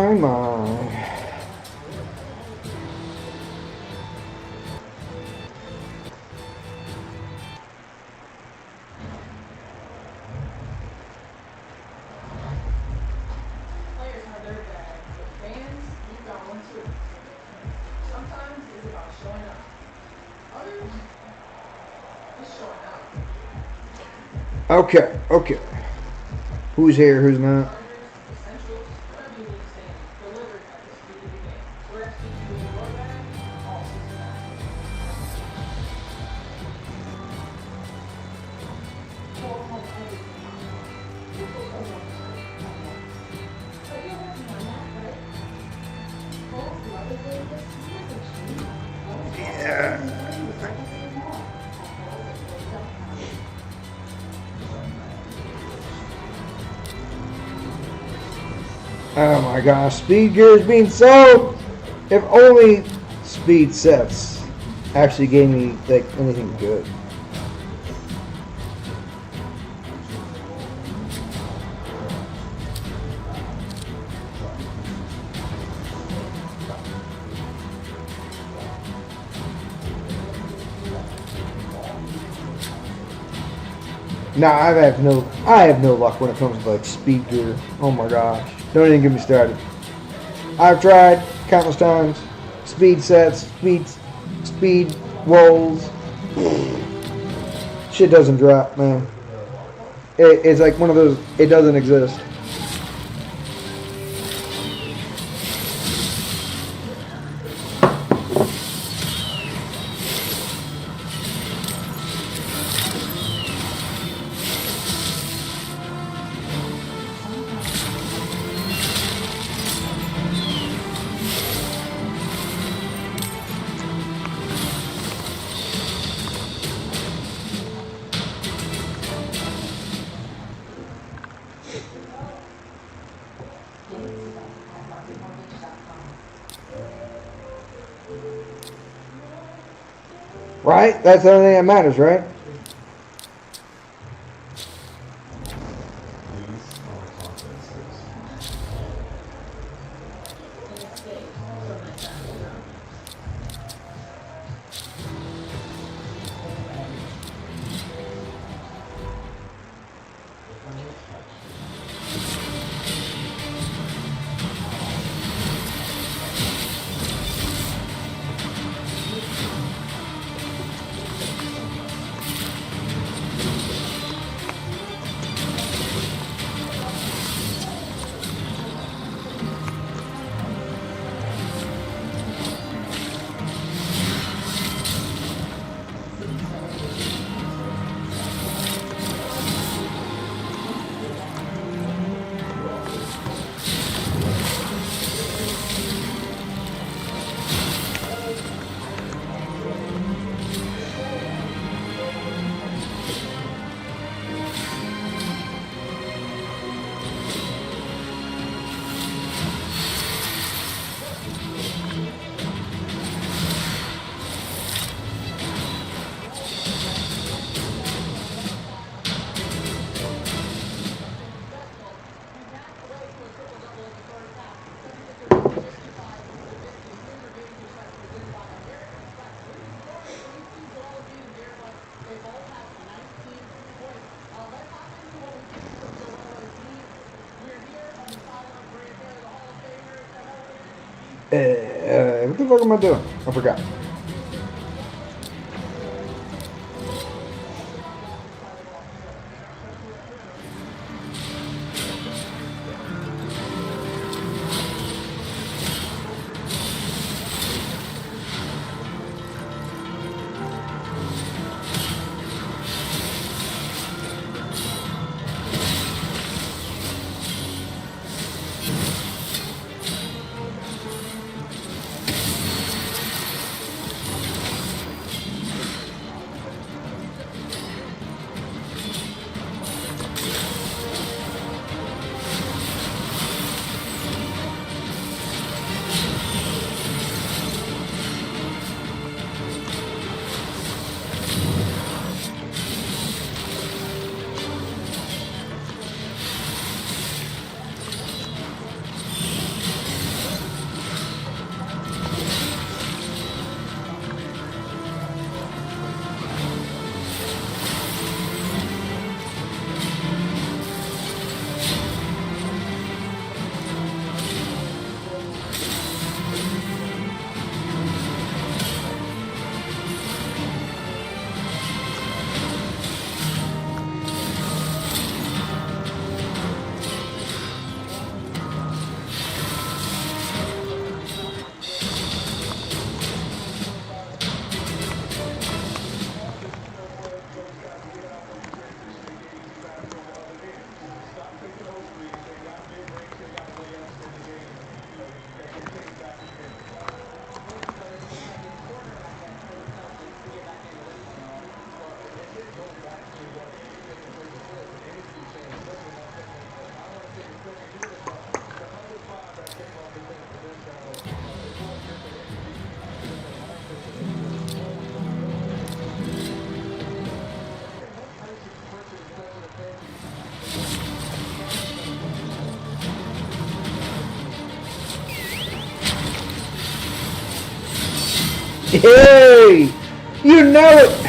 My. Players have their bag, but fans, you've got one too. Sometimes it's about showing up. Others, just showing up. Okay. Who's here? Who's not? Essentials, whatever you need to say, delivered at the speed of the game. We're executing your bag all season long. Oh my gosh, Speed Gear is being sold! If only Speed Sets actually gave me like anything good. Nah, I have no luck when it comes to like Speed Gear. Oh my gosh. Don't even get me started. I've tried countless times. Speed sets, speed rolls. Shit doesn't drop, man. It's like one of those, it doesn't exist. Right? That's the only thing that matters, right? What the fuck am I doing? I forgot. Hey! You know it!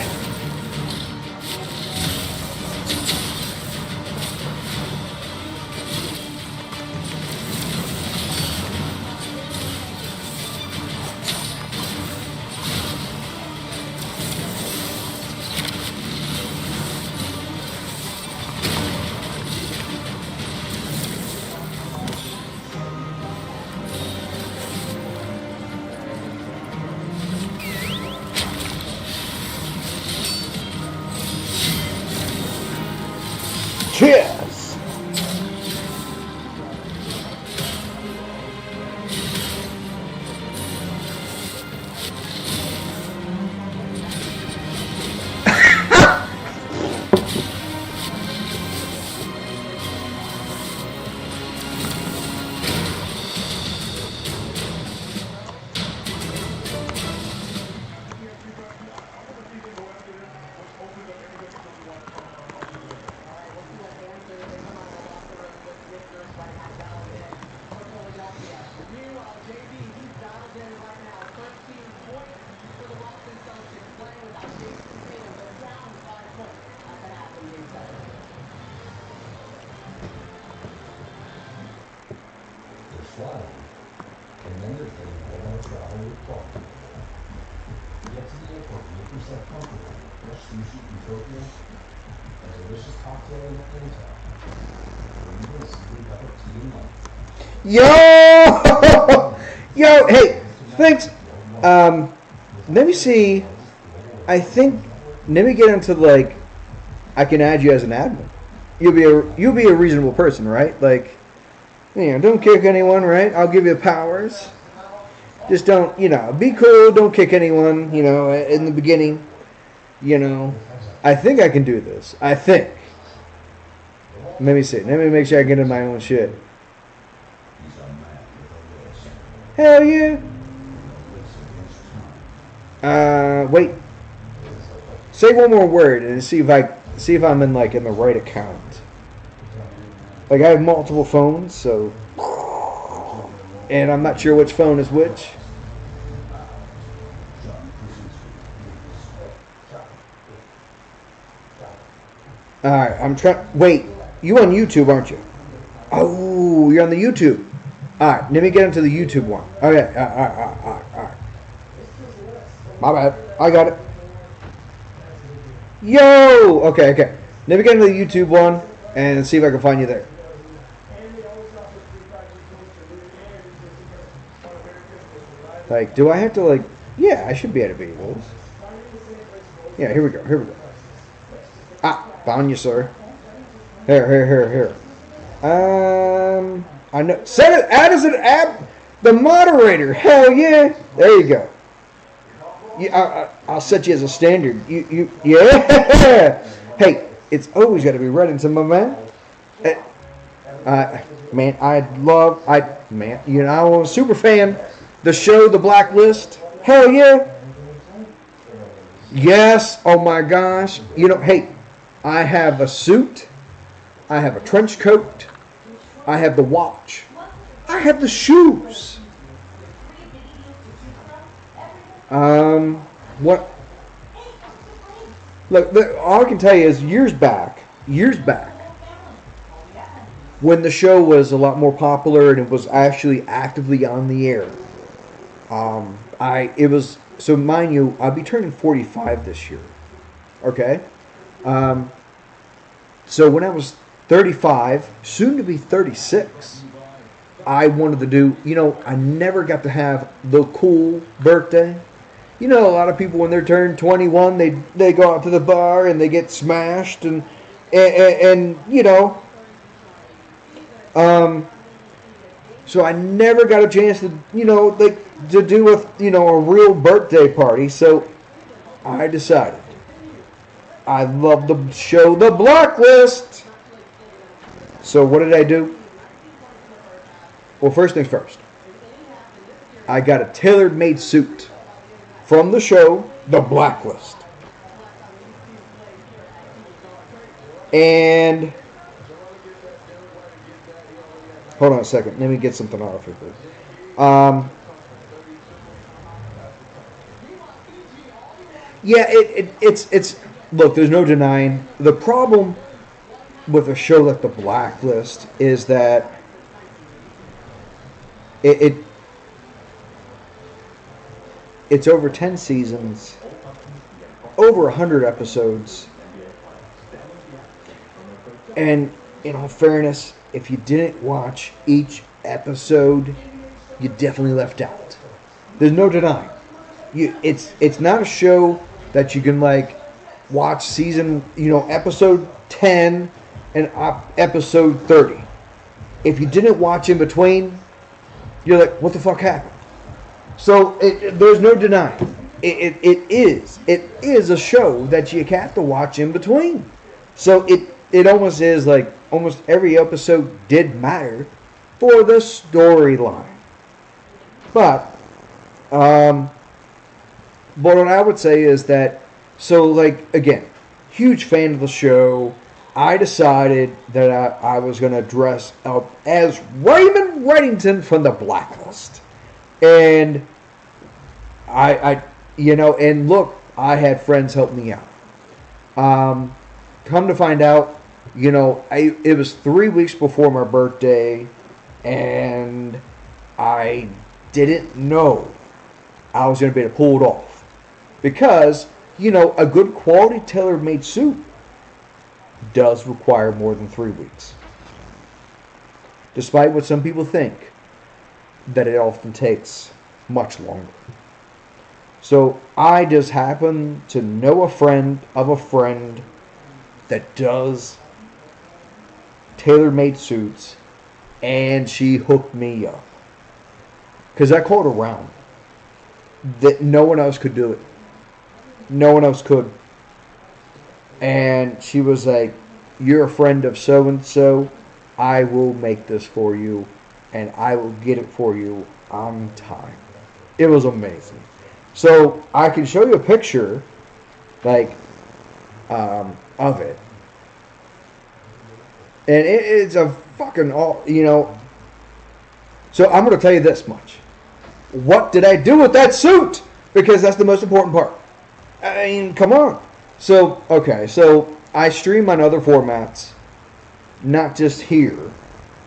Cheers! Yo! Yo, hey, thanks. Let me see. I think, let me get into, like, I can add you as an admin. You'll be a reasonable person, right? Like, you know, don't kick anyone, right? I'll give you powers. Just don't, you know, be cool. Don't kick anyone, you know, in the beginning. You know, I think I can do this. I think. Let me see. Let me make sure I get in my own shit. Hell yeah. Wait. Say one more word and see if I'm in like in the right account. Like I have multiple phones, so and I'm not sure which phone is which. All right, I'm trying. Wait, you on YouTube, aren't you? Oh, you're on the YouTube. All right, let me get into the YouTube one. Okay, all right. My bad. I got it. Yo! Okay. Let me get into the YouTube one and see if I can find you there. Like, do I have to, like... Yeah, I should be able to beat those. Yeah, here we go. Ah, found you, sir. Here. I know. Set it. Add as an app. The moderator. Hell yeah. There you go. I'll set you as a standard. Yeah. Hey, it's always got to be Reddington, my man. Man, you know, I'm a super fan. The show, The Blacklist. Hell yeah. Yes. Oh my gosh. You know, hey, I have a suit. I have a trench coat. I have the watch. I have the shoes. What? Look, all I can tell you is years back, when the show was a lot more popular and it was actually actively on the air. So mind you, I'll be turning 45 this year. Okay? So when I was 35, soon to be 36, I wanted to do, you know, I never got to have the cool birthday. You know, a lot of people when they're turned 21, they go out to the bar and they get smashed and you know. So I never got a chance to, you know, like to do a real birthday party. So I decided I love the show The Blacklist. So what did I do? Well, first things first. I got a tailor-made suit from the show The Blacklist. And hold on a second. Let me get something off of this. Yeah, it's look, there's no denying the problem with a show like The Blacklist is that it's over 10 seasons, over 100 episodes, and in all fairness, if you didn't watch each episode, you definitely left out. There's no denying. It's not a show that you can like watch season, episode 10 and episode 30. If you didn't watch in between, you're like, what the fuck happened? So there's no denying. It is a show that you have to watch in between. So it almost is like almost every episode did matter for the storyline. But what I would say is that, so like, again, huge fan of the show. I decided that I was going to dress up as Raymond Reddington from The Blacklist. And and look, I had friends help me out. Come to find out, it was 3 weeks before my birthday, and I didn't know I was going to be able to pull it off. Because, you know, a good quality tailor-made suit does require more than 3 weeks. Despite what some people think, that it often takes much longer. So I just happen to know a friend of a friend that does tailor-made suits, and she hooked me up. Because I called around. That no one else could do it. No one else could. And she was like, "You're a friend of so-and-so. I will make this for you. And I will get it for you on time." It was amazing. So I can show you a picture, like, of it. And it's a fucking, you know. So I'm going to tell you this much. What did I do with that suit? Because that's the most important part. I mean, come on. So, okay, so I stream on other formats, not just here.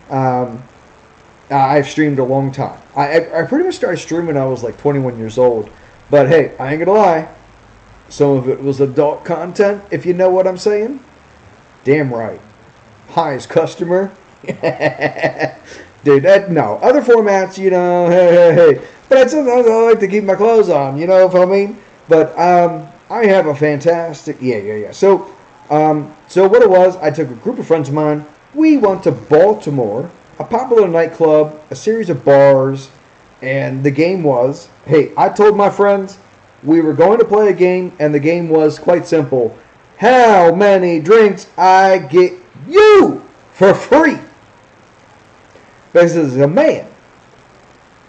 I've streamed a long time. I pretty much started streaming when I was like 21 years old. But hey, I ain't gonna lie. Some of it was adult content, if you know what I'm saying. Damn right. Highest customer. Dude, no. Other formats, you know, hey. But sometimes I like to keep my clothes on, you know what I mean? But I have a fantastic, yeah. So what it was, I took a group of friends of mine. We went to Baltimore, a popular nightclub, a series of bars, and the game was, hey, I told my friends we were going to play a game, and the game was quite simple. How many drinks I get you for free? This is a man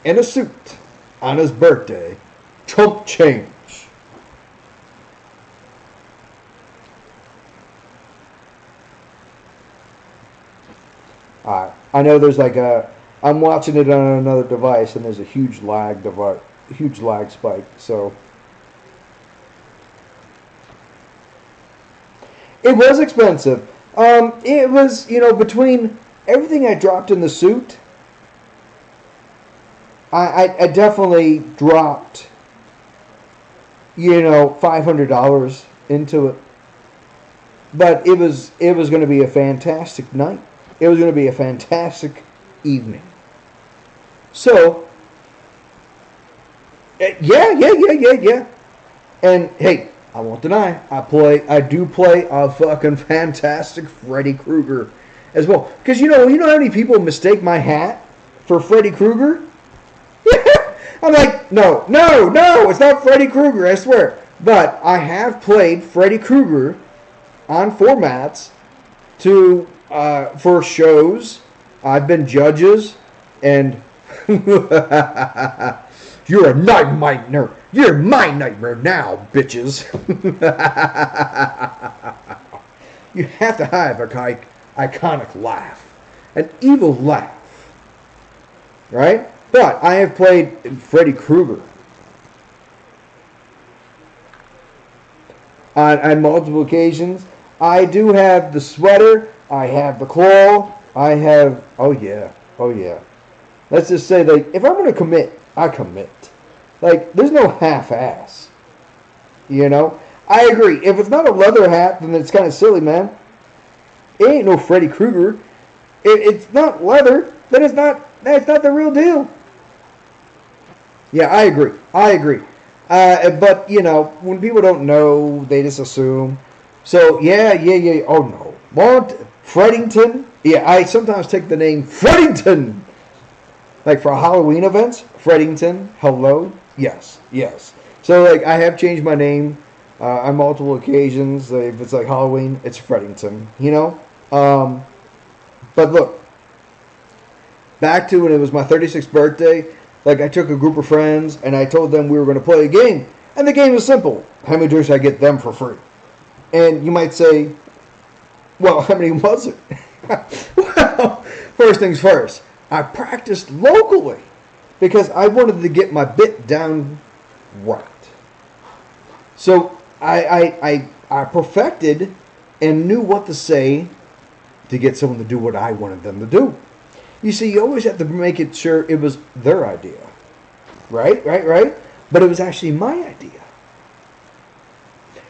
in a suit on his birthday. Chump change. Alright. I know there's like I'm watching it on another device and there's a huge lag spike. So it was expensive. It was, you know, between everything I dropped in the suit, I definitely dropped, you know, $500 into it. But it was going to be a fantastic night. It was going to be a fantastic evening. So, yeah. And hey, I won't deny, I do play a fucking fantastic Freddy Krueger as well. Because you know how many people mistake my hat for Freddy Krueger? I'm like, no, it's not Freddy Krueger, I swear. But I have played Freddy Krueger on formats for shows. I've been judges, and you're a nightmare. You're my nightmare now, bitches. You have to have a iconic laugh, an evil laugh, right? But I have played Freddy Krueger on multiple occasions. I do have the sweater. I have the claw. I have... Oh, yeah. Let's just say, like, if I'm going to commit, I commit. Like, there's no half-ass. You know? I agree. If it's not a leather hat, then it's kind of silly, man. It ain't no Freddy Krueger. It's not leather, then it's not the real deal. Yeah, I agree. But, you know, when people don't know, they just assume. So, yeah. Oh, no. Freddington? Yeah, I sometimes take the name Freddington. Like for Halloween events, Freddington, hello? Yes. So, like, I have changed my name on multiple occasions. If it's like Halloween, it's Freddington, you know? But look, back to when it was my 36th birthday, like I took a group of friends and I told them we were going to play a game. And the game is simple. How many drinks I get them for free? And you might say, well, how many was it? Well, first things first. I practiced locally because I wanted to get my bit down right. So I perfected and knew what to say to get someone to do what I wanted them to do. You see, you always have to make it sure it was their idea. Right? But it was actually my idea.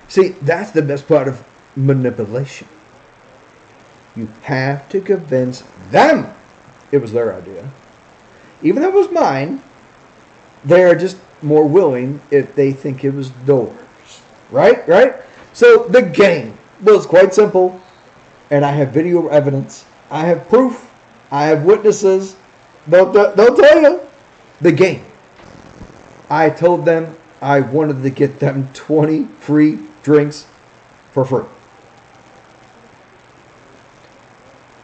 See, that's the best part of manipulation. You have to convince them it was their idea. Even though it was mine, they are just more willing if they think it was theirs. Right? Right? So the game was quite simple. And I have video evidence. I have proof. I have witnesses. They'll tell you. The game. I told them I wanted to get them 20 free drinks for free.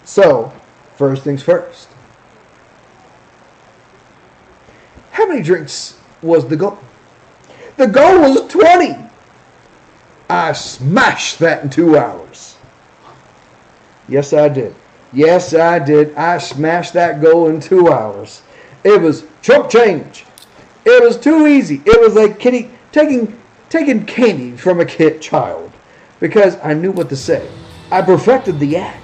So, first things first. How many drinks was the goal? The goal was 20. I smashed that in 2 hours. Yes, I did. Yes, I did. I smashed that goal in 2 hours. It was chump change. It was too easy. It was like taking candy from a child. Because I knew what to say. I perfected the act.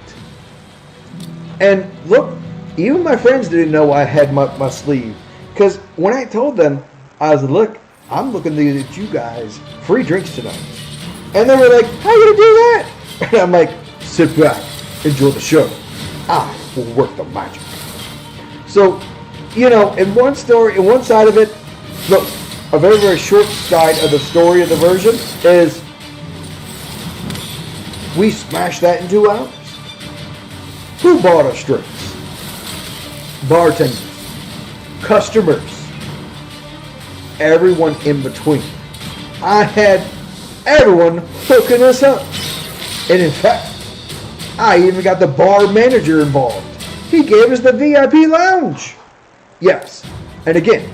And look, even my friends didn't know I had my sleeve. Because when I told them, I was like, look, I'm looking to get you guys free drinks tonight. And they were like, how are you going to do that? And I'm like, sit back, enjoy the show. I will work the magic. So, in one side of it, look, a very, very short side of the story of the version is we smashed that in 2 hours. Who bought us drinks? Bartenders. Customers. Everyone in between. I had everyone hooking us up. And in fact, I even got the bar manager involved. He gave us the VIP lounge. Yes. And again,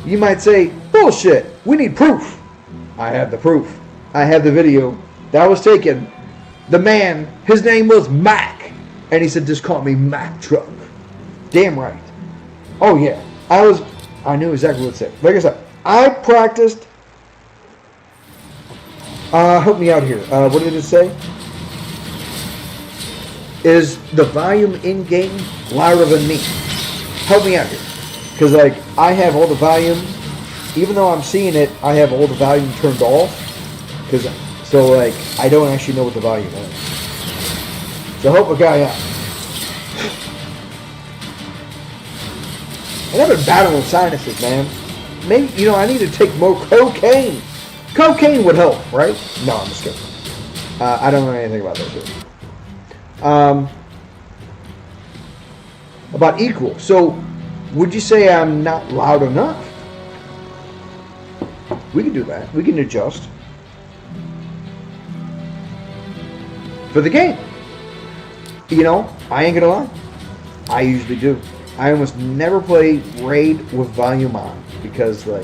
you might say, bullshit, we need proof. I have the proof. I have the video. That was taken. The man, his name was Mac. And he said, just call me Mac Truck. Damn right. Oh yeah. I knew exactly what to say. Like I said, I practiced. Help me out here. What did it say? Is the volume in game louder than me? Help me out here. Because I have all the volume. Even though I'm seeing it, I have all the volume turned off. So I don't actually know what the volume is. So help a guy out. And I've been battling sinuses, man. Maybe, I need to take more cocaine. Cocaine would help, right? No, I'm just kidding. I don't know anything about that shit. About equal. So, would you say I'm not loud enough? We can do that. We can adjust. For the game. I ain't gonna lie. I usually do. I almost never play Raid with volume on. Because, I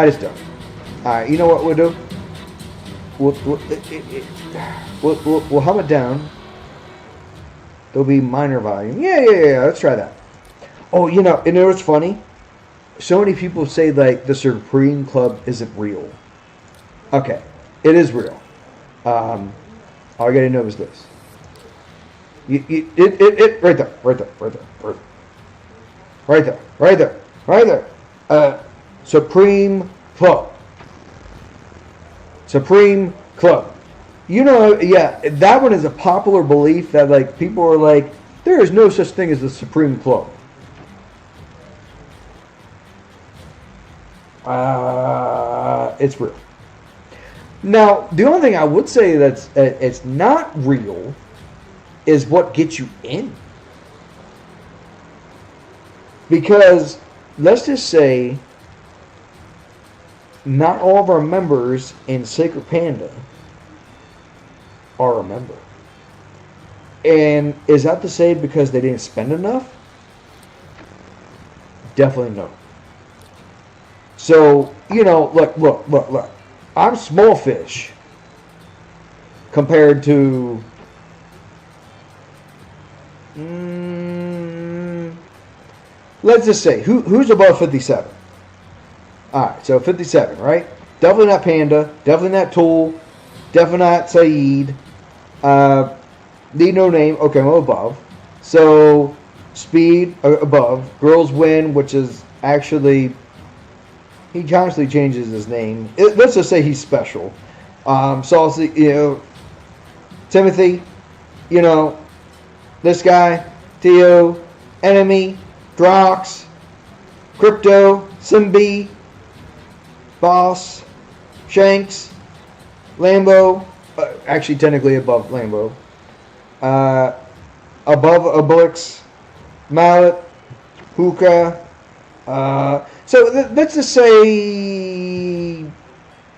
just don't. Alright, you know what we'll do? We'll hum it down. There'll be minor volume. Yeah, let's try that. Oh, you know what's funny? So many people say, the Supreme Club isn't real. Okay, it is real. All I gotta know is this. Right there. Supreme Club. Supreme Club. That one is a popular belief that people are like, there is no such thing as the Supreme Club. It's real. Now, the only thing I would say that's it's not real is what gets you in. Because let's just say not all of our members in Sacred Panda are a member. And is that to say because they didn't spend enough? Definitely no. So, look. I'm small fish compared to let's just say who's above 57. Alright, so 57, right? Definitely not Panda, definitely not Tool, definitely not Saeed, Need No Name. Okay, I'm above. So Speed above. Girls win, which is actually he constantly changes his name. Let's just say he's special. So I'll see, Timothy, this guy, Theo, Enemy, Drox, Crypto, Simbi, Boss, Shanks, Lambo, actually technically above Lambo, above Obelix, Mallet, Hookah. So let's just say,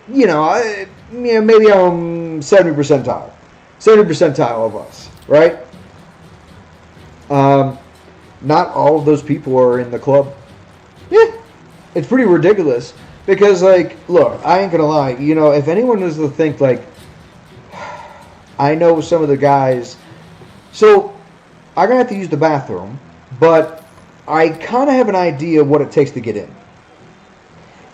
maybe I'm 70 percentile. 70 percentile of us, right? Not all of those people are in the club. Yeah, it's pretty ridiculous because, look, I ain't gonna lie. If anyone was to think, I know some of the guys. So, I'm gonna have to use the bathroom, but I kind of have an idea what it takes to get in.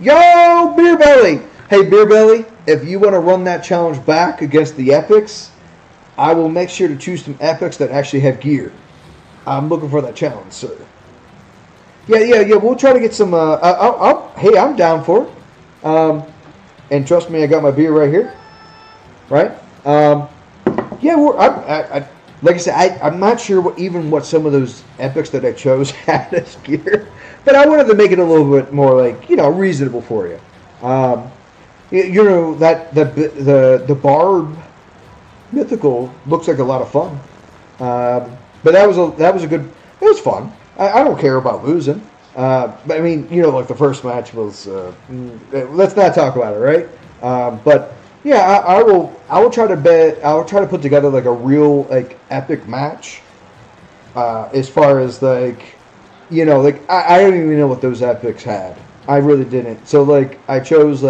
Yo, Beer Belly! Hey, Beer Belly, if you want to run that challenge back against the Epics, I will make sure to choose some Epics that actually have gear. I'm looking for that challenge, sir. Yeah. We'll try to get some. Hey, I'm down for it. And trust me, I got my beer right here. Right? Yeah. Like I said, I'm not sure what some of those epics that I chose had as gear, but I wanted to make it a little bit more reasonable for you. That the Barb Mythical looks like a lot of fun. But that was a good. It was fun. I don't care about losing. But I mean, the first match was. Let's not talk about it, right? But yeah, I will try to bet. I will try to put together a real epic match. As far as I don't even know what those epics had. I really didn't. So I chose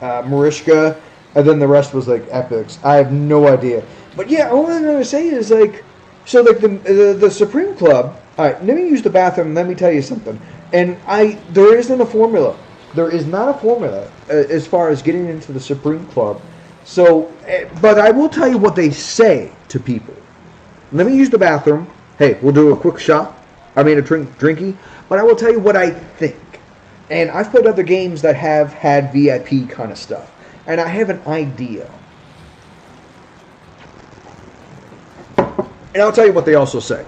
Marishka, and then the rest was epics. I have no idea. But yeah, all I'm gonna say is so the Supreme Club. All right, let me use the bathroom. Let me tell you something. And there isn't a formula. There is not a formula as far as getting into the Supreme Club. So, but I will tell you what they say to people. Let me use the bathroom. Hey, we'll do a quick shot. I mean, a drinky. But I will tell you what I think. And I've played other games that have had VIP kind of stuff, and I have an idea. And I'll tell you what they also say.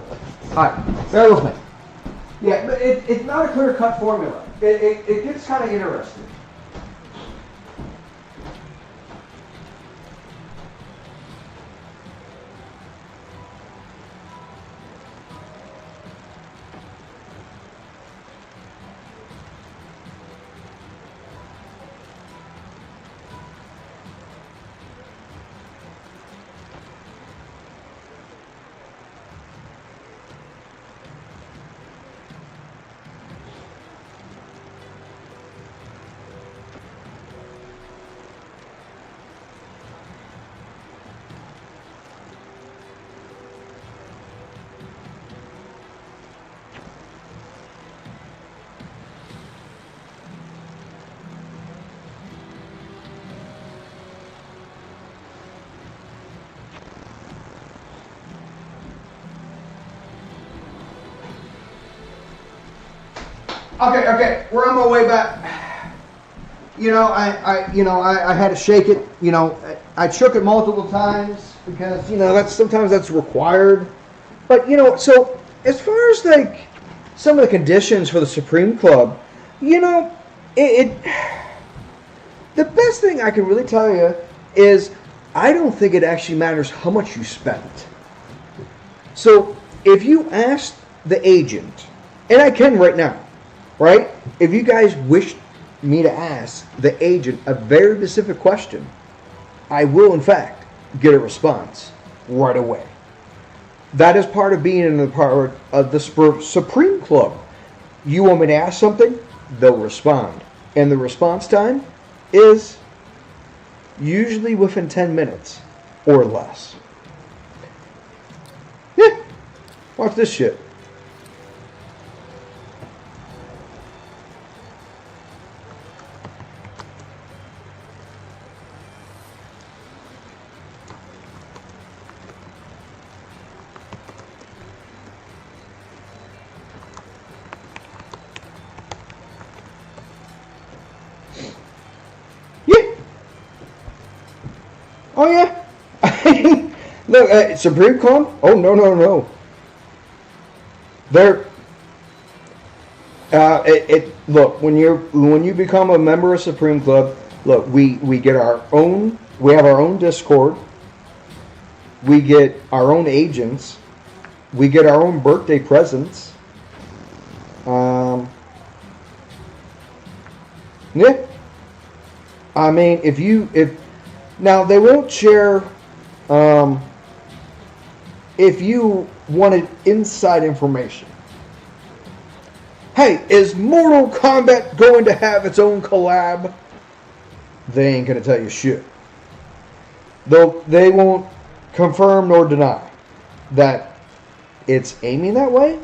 All right, bear with me. Yeah, but it's not a clear-cut formula. It gets kind of interesting. Okay, we're on my way back. I had to shake it. I shook it multiple times because sometimes that's required. But so as far as some of the conditions for the Supreme Club, the best thing I can really tell you is I don't think it actually matters how much you spent. So if you ask the agent, and I can right now. Right? If you guys wish me to ask the agent a very specific question, I will, in fact, get a response right away. That is part of being in the part of the Supreme Club. You want me to ask something? They'll respond. And the response time is usually within 10 minutes or less. Yeah. Watch this shit. Oh yeah. Look, Supreme Club. Oh no no no. They're look when you become a member of Supreme Club. Look, we get our own. We have our own Discord. We get our own agents. We get our own birthday presents. Yeah. I mean, if now they won't share. If you wanted inside information, hey, is Mortal Kombat going to have its own collab? They ain't gonna tell you shit. Though they won't confirm nor deny that it's aiming that way.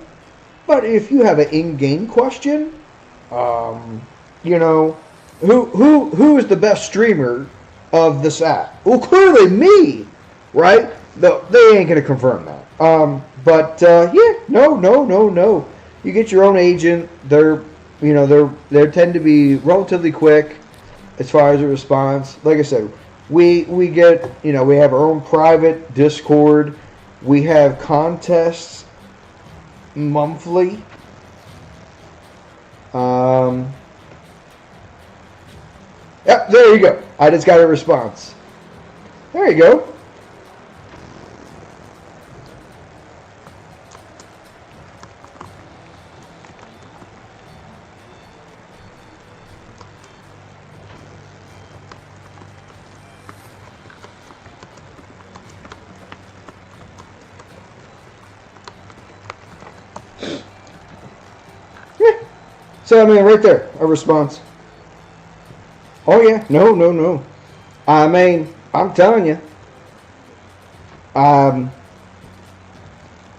But if you have an in-game question, you know, who is the best streamer of this app? Well, clearly me, right? Though they ain't gonna confirm that. Yeah, no. You get your own agent. They tend to be relatively quick as far as a response. Like I said, we get, we have our own private Discord. We have contests monthly. Yep, there you go. I just got a response. There you go. So, I mean, right there, a response. Oh, yeah. No. I mean, I'm telling you.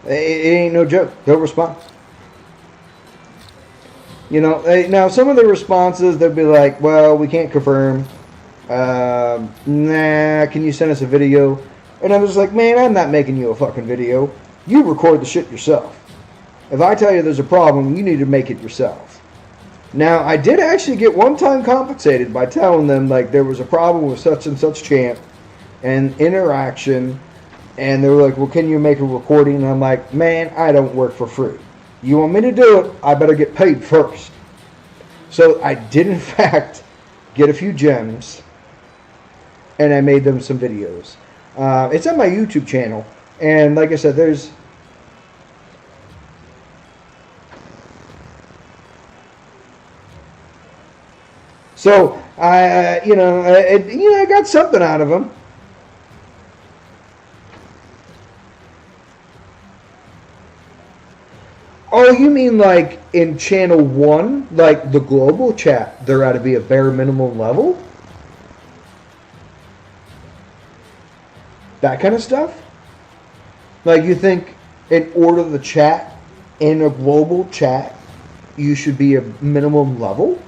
It ain't no joke. They'll respond. Now, some of the responses, they'll be like, well, we can't confirm. Nah, can you send us a video? And I was like, man, I'm not making you a fucking video. You record the shit yourself. If I tell you there's a problem, you need to make it yourself. Now, I did actually get one time compensated by telling them, like, there was a problem with such and such champ and interaction, and they were like, well, can you make a recording? And I'm like, man, I don't work for free. You want me to do it, I better get paid first. So I did, in fact, get a few gems, and I made them some videos. It's on my YouTube channel, and like I said, there's... So I got something out of them. Oh, you mean like in channel 1, like the global chat, there ought to be a bare minimum level? That kind of stuff? Like you think in order to chat in a global chat, you should be a minimum level?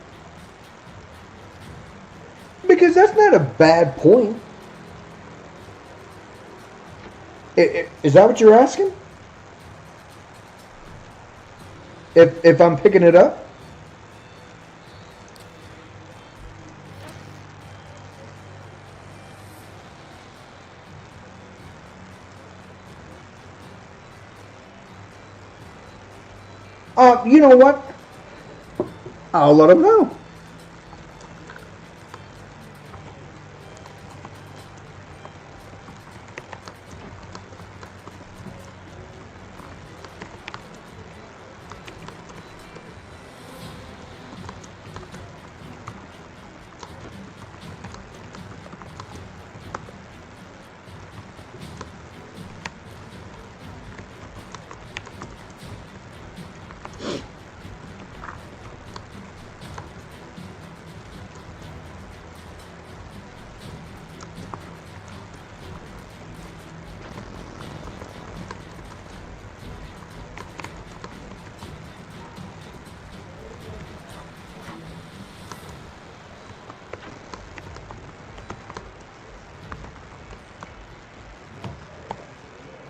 Because that's not a bad point. Is that what you're asking? If I'm picking it up? You know what? I'll let them know.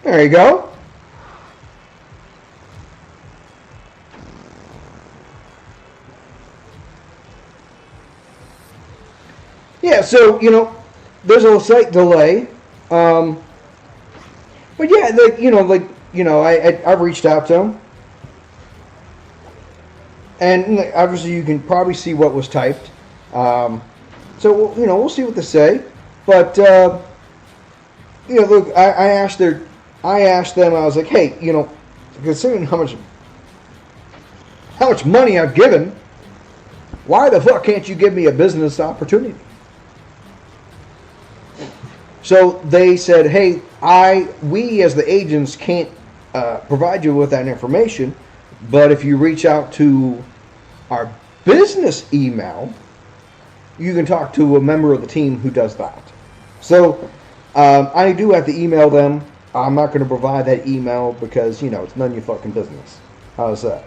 There you go. Yeah, so, there's a slight delay But yeah, I've reached out to them, and obviously you can probably see what was typed. So we'll see what they say. But look, I asked them. I was like, hey, considering how much money I've given, why the fuck can't you give me a business opportunity? So they said, hey, we as the agents can't provide you with that information, but if you reach out to our business email, you can talk to a member of the team who does that. So I do have to email them. I'm not going to provide that email because, it's none of your fucking business. How's that?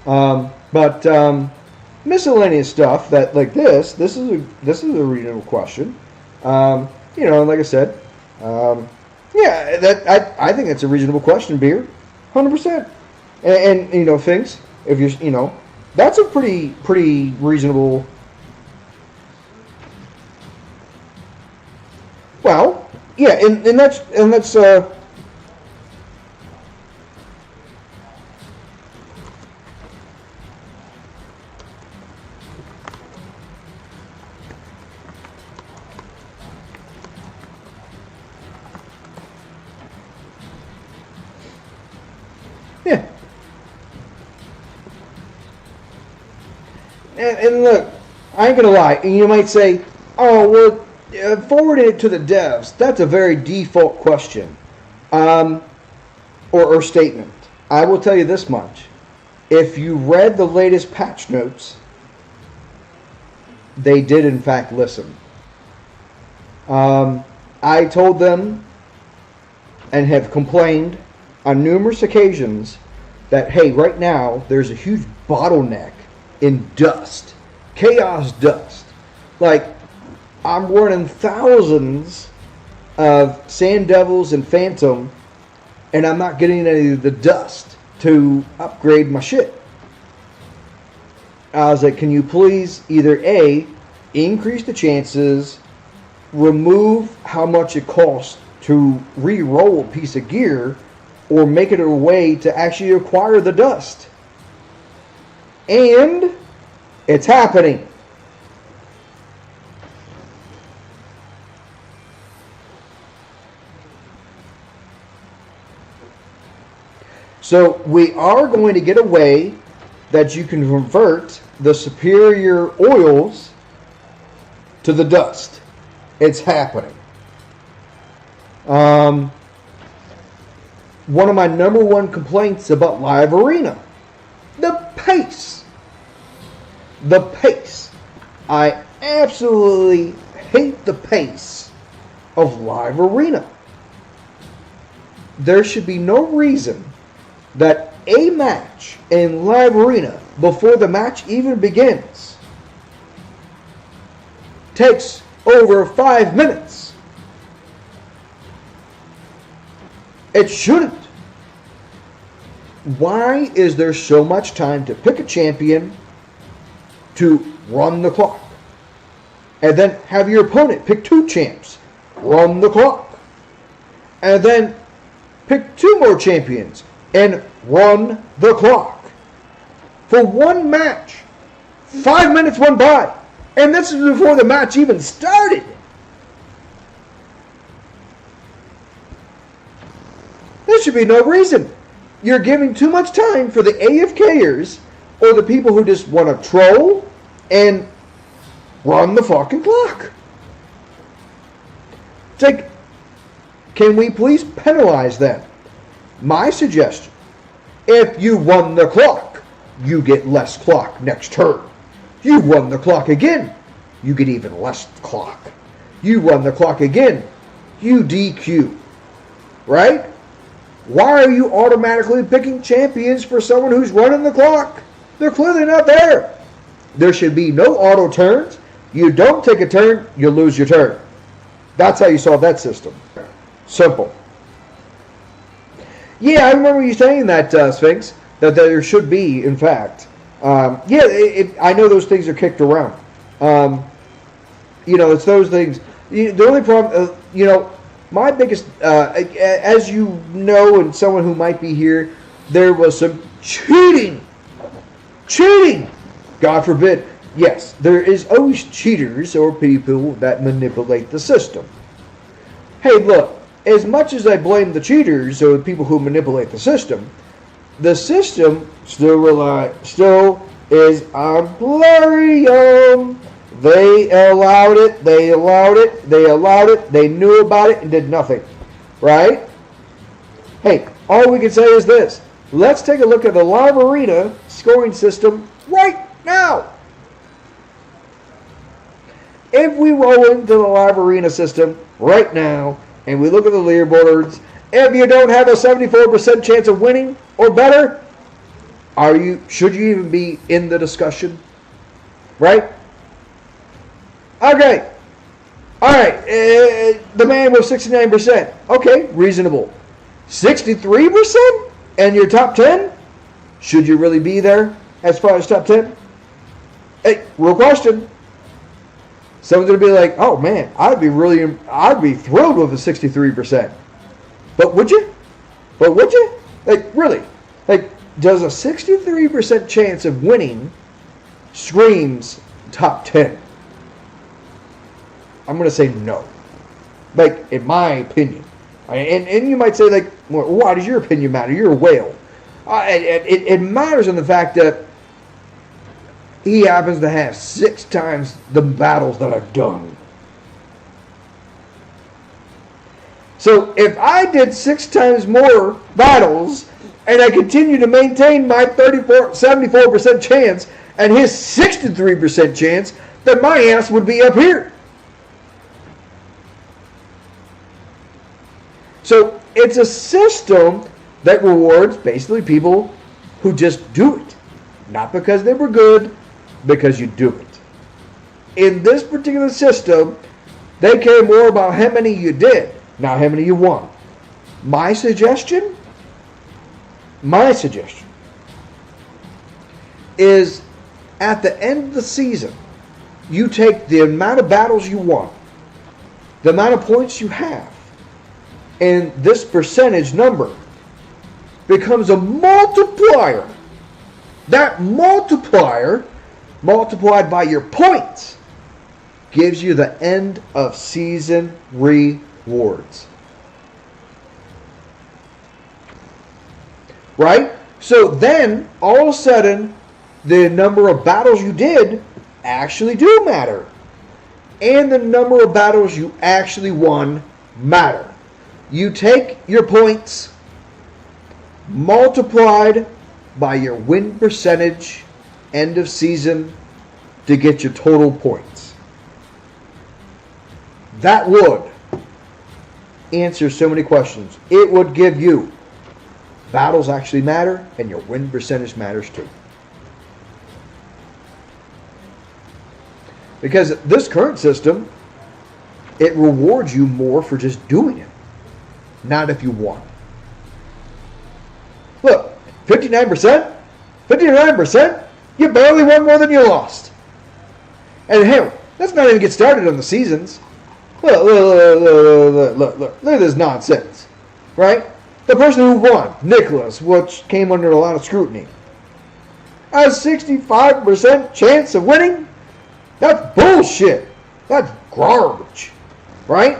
But miscellaneous stuff that like this is a reasonable question. Like I said, I think it's a reasonable question, Beer, 100%. And things if you're that's a pretty reasonable. Well, yeah, and that's yeah. And look, I ain't gonna lie. And you might say, "Oh, well, forward it to the devs." That's a very default question, or statement. I will tell you this much: if you read the latest patch notes, they did in fact listen. I told them and have complained on numerous occasions that, hey, right now there's a huge bottleneck in dust, chaos dust. Like, I'm running thousands of Sand Devils and Phantom, and I'm not getting any of the dust to upgrade my shit. I was like, can you please either A, increase the chances, remove how much it costs to re-roll a piece of gear, or make it a way to actually acquire the dust. And it's happening. So we are going to get a way that you can convert the superior oils to the dust. It's happening. One of my number one complaints about Live Arena, the pace. The pace. I absolutely hate the pace of Live Arena. There should be no reason that a match in Live Arena, before the match even begins, takes over 5 minutes. It shouldn't. Why is there so much time to pick a champion, to run the clock, and then have your opponent pick 2 champs, run the clock, and then pick 2 more champions and run the clock for one match? 5 minutes went by, and this is before the match even started. There should be no reason. You're giving too much time for the AFKers or the people who just want to troll and run the fucking clock. It's like, can we please penalize them? My suggestion: if you run the clock, you get less clock next turn. You run the clock again, you get even less clock. You run the clock again, you DQ. Right? Why are you automatically picking champions for someone who's running the clock? They're clearly not there. There should be no auto turns. You don't take a turn, you lose your turn. That's how you solve that system. Simple. Yeah, I remember you saying that, Sphinx, that there should be, in fact. I know those things are kicked around. It's those things. The only problem, my biggest, as you know, and someone who might be here, there was some cheating. Cheating! God forbid. Yes, there is always cheaters or people that manipulate the system. Hey, look, as much as I blame the cheaters or the people who manipulate the system still is on Plarium. They allowed it, they knew about it and did nothing. Right? Hey, all we can say is this. Let's take a look at the Live Arena scoring system right now. If we roll into the Live Arena system right now and we look at the leaderboards, if you don't have a 74% chance of winning or better, should you even be in the discussion? Right? Okay. All right. The man with 69%. Okay, reasonable. 63% and your top 10? Should you really be there as far as top 10? Hey, real question. Someone's going to be like, oh man, I'd be thrilled with a 63%. But would you? Like, really? Like, does a 63% chance of winning screams top 10? I'm going to say no. Like, in my opinion. And you might say, like, well, why does your opinion matter? You're a whale. It matters in the fact that he happens to have 6 times the battles that I've done. So if I did 6 times more battles and I continue to maintain my 74% chance and his 63% chance, then my ass would be up here. So it's a system that rewards basically people who just do it. Not because they were good, because you do it. In this particular system, they care more about how many you did, not how many you won. My suggestion is at the end of the season, you take the amount of battles you won, the amount of points you have, and this percentage number becomes a multiplier. That multiplier, multiplied by your points, gives you the end of season rewards. Right? So then, all of a sudden, the number of battles you did actually do matter. And the number of battles you actually won matter. You take your points multiplied by your win percentage end of season to get your total points. That would answer so many questions. It would give you battles actually matter and your win percentage matters too. Because this current system, it rewards you more for just doing it, not if you won. Look, 59%, you barely won more than you lost. And hell, let's not even get started on the seasons. Look at this nonsense, right? The person who won, Nicholas, which came under a lot of scrutiny, a 65% chance of winning? That's bullshit. That's garbage, right?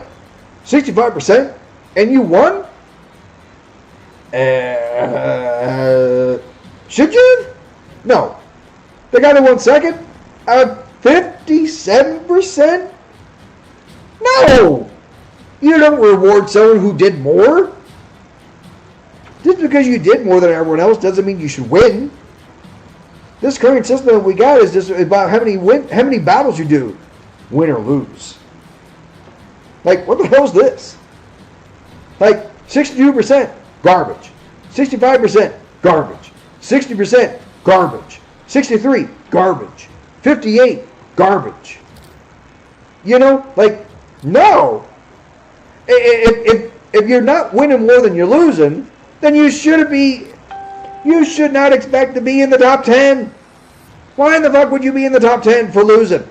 65%, and you won? Should you? No. The guy that won second? 57%? No! You don't reward someone who did more. Just because you did more than everyone else doesn't mean you should win. This current system that we got is just about how many battles you do, win or lose. Like, what the hell is this? Like, 62%, garbage. 65%, garbage. 60%, garbage. 63, garbage. 58, garbage. You know, like, no. If you're not winning more than you're losing, then you should not expect to be in the top 10. Why in the fuck would you be in the top 10 for losing?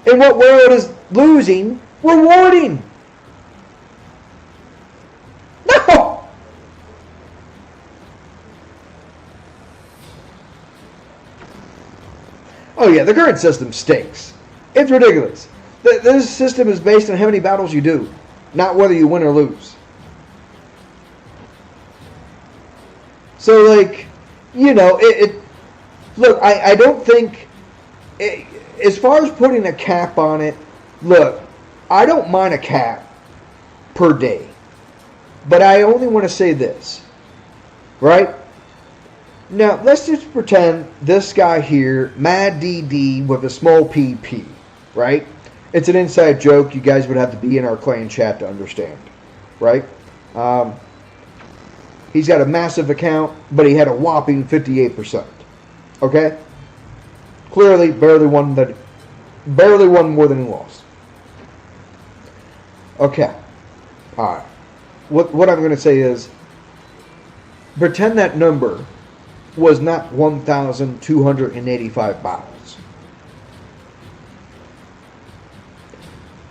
In what world is losing rewarding? Oh yeah, the current system stinks. It's ridiculous. This system is based on how many battles you do, not whether you win or lose. So, like, you know, look, I don't think, as far as putting a cap on it, look, I don't mind a cap per day. But I only want to say this, right? Now, let's just pretend this guy here, Mad DD with a small PP, right? It's an inside joke. You guys would have to be in our clan chat to understand, right? He's got a massive account, but he had a whopping 58%. Okay? Clearly, barely won more than he lost. Okay. All right. What I'm going to say is, pretend that number was not 1,285 battles.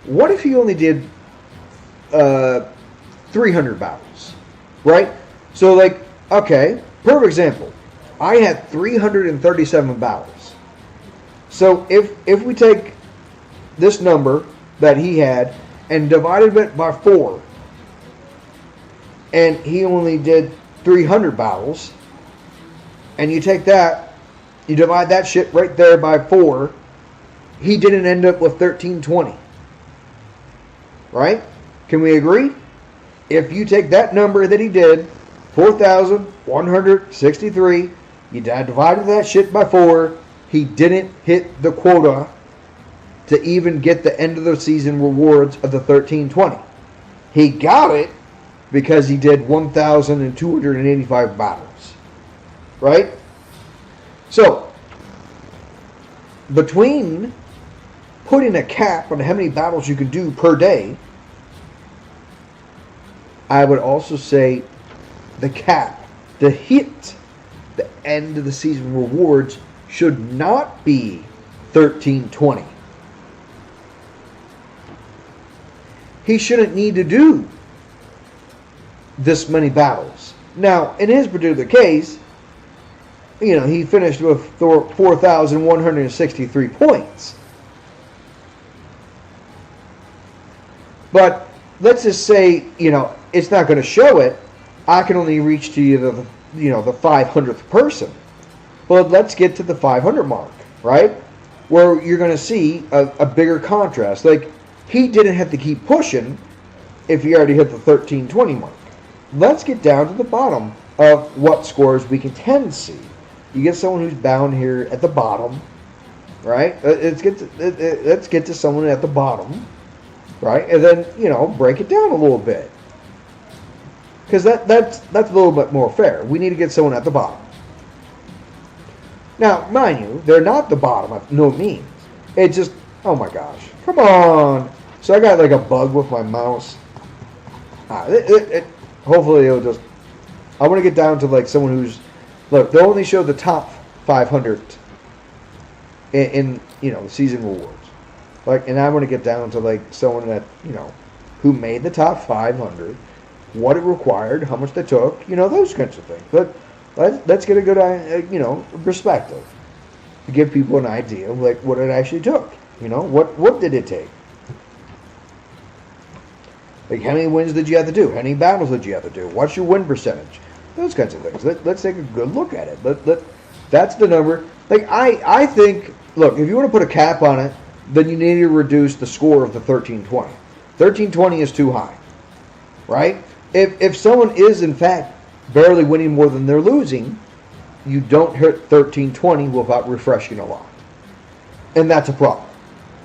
What if he only did 300 battles, right? So, like, okay, perfect example. I had 337 battles. So if we take this number that he had and divided it by 4, and he only did 300 battles, and you take that, you divide that shit right there by 4, he didn't end up with 1320. Right? Can we agree? If you take that number that he did, 4,163, you divided that shit by 4, he didn't hit the quota to even get the end of the season rewards of the 1320. He got it because he did 1,285 battles. Right? So, between putting a cap on how many battles you can do per day, I would also say the cap to hit the end of the season rewards should not be 1320. He shouldn't need to do this many battles. Now, in his particular case, you know, he finished with 4,163 points. But let's just say, you know, it's not going to show it. I can only reach to the 500th person. Well, let's get to the 500 mark, right? Where you're going to see a bigger contrast. Like, he didn't have to keep pushing if he already hit the 1320 mark. Let's get down to the bottom of what scores we can tend to see. You get someone who's bound here at the bottom, right? Let's get to someone at the bottom, right? And then, you know, break it down a little bit. Because that's a little bit more fair. We need to get someone at the bottom. Now, mind you, they're not the bottom by no means. It's just, oh my gosh, come on. So I got like a bug with my mouse. Hopefully it'll just, I want to get down to like someone who's, look, they'll only show the top 500 in you know, the season rewards. Like, and I want to get down to like someone that, you know, who made the top 500, what it required, how much they took, you know, those kinds of things. But let's get a good, you know, perspective to give people an idea of like what it actually took. You know, what did it take? Like, how many wins did you have to do? How many battles did you have to do? What's your win percentage? Those kinds of things. Let's take a good look at it. That's the number. Like, I think, look, if you want to put a cap on it, then you need to reduce the score of the 1320. 1320 is too high, right? If someone is, in fact, barely winning more than they're losing, you don't hit 1320 without refreshing a lot. And that's a problem,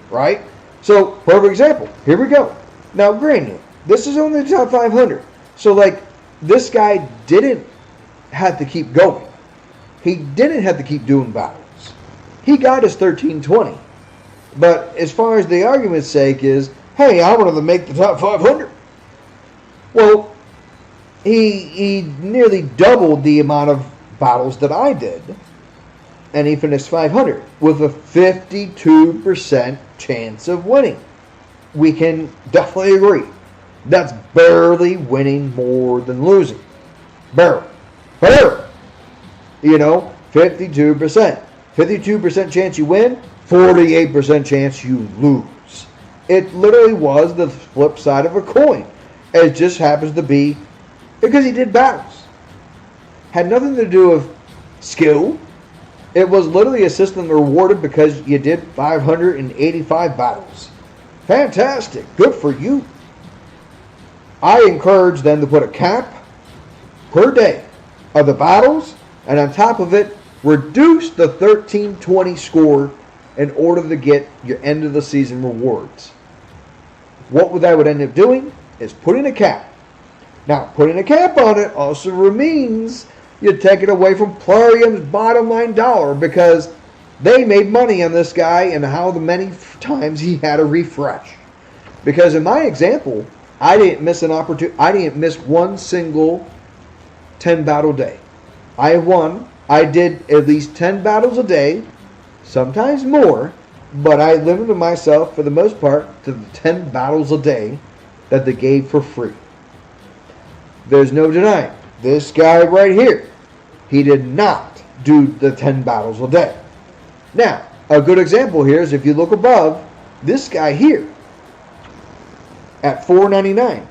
right? So, perfect example. Here we go. Now, granted, this is only the top 500. So, like, this guy didn't have to keep going. He didn't have to keep doing battles. He got his 1320. But as far as the argument's sake is, hey, I wanted to make the top 500. Well, he nearly doubled the amount of battles that I did. And he finished 500 with a 52% chance of winning. We can definitely agree. That's barely winning more than losing. Barely. You know, 52%. 52% chance you win, 48% chance you lose. It literally was the flip side of a coin. It just happens to be because he did battles. Had nothing to do with skill. It was literally a system rewarded because you did 585 battles. Fantastic. Good for you. I encourage them to put a cap per day of the battles, and on top of it, reduce the 1320 score in order to get your end of the season rewards. What I would end up doing is putting a cap. Now, putting a cap on it also means you take it away from Plarium's bottom line dollar because they made money on this guy and how many times he had a refresh. Because in my example, I didn't miss an opportunity. I didn't miss one single 10 battle day. I did at least 10 battles a day, sometimes more, but I limited myself for the most part to the 10 battles a day that they gave for free. There's no denying. This guy right here, he did not do the 10 battles a day. Now, a good example here is if you look above, this guy here at $4.99.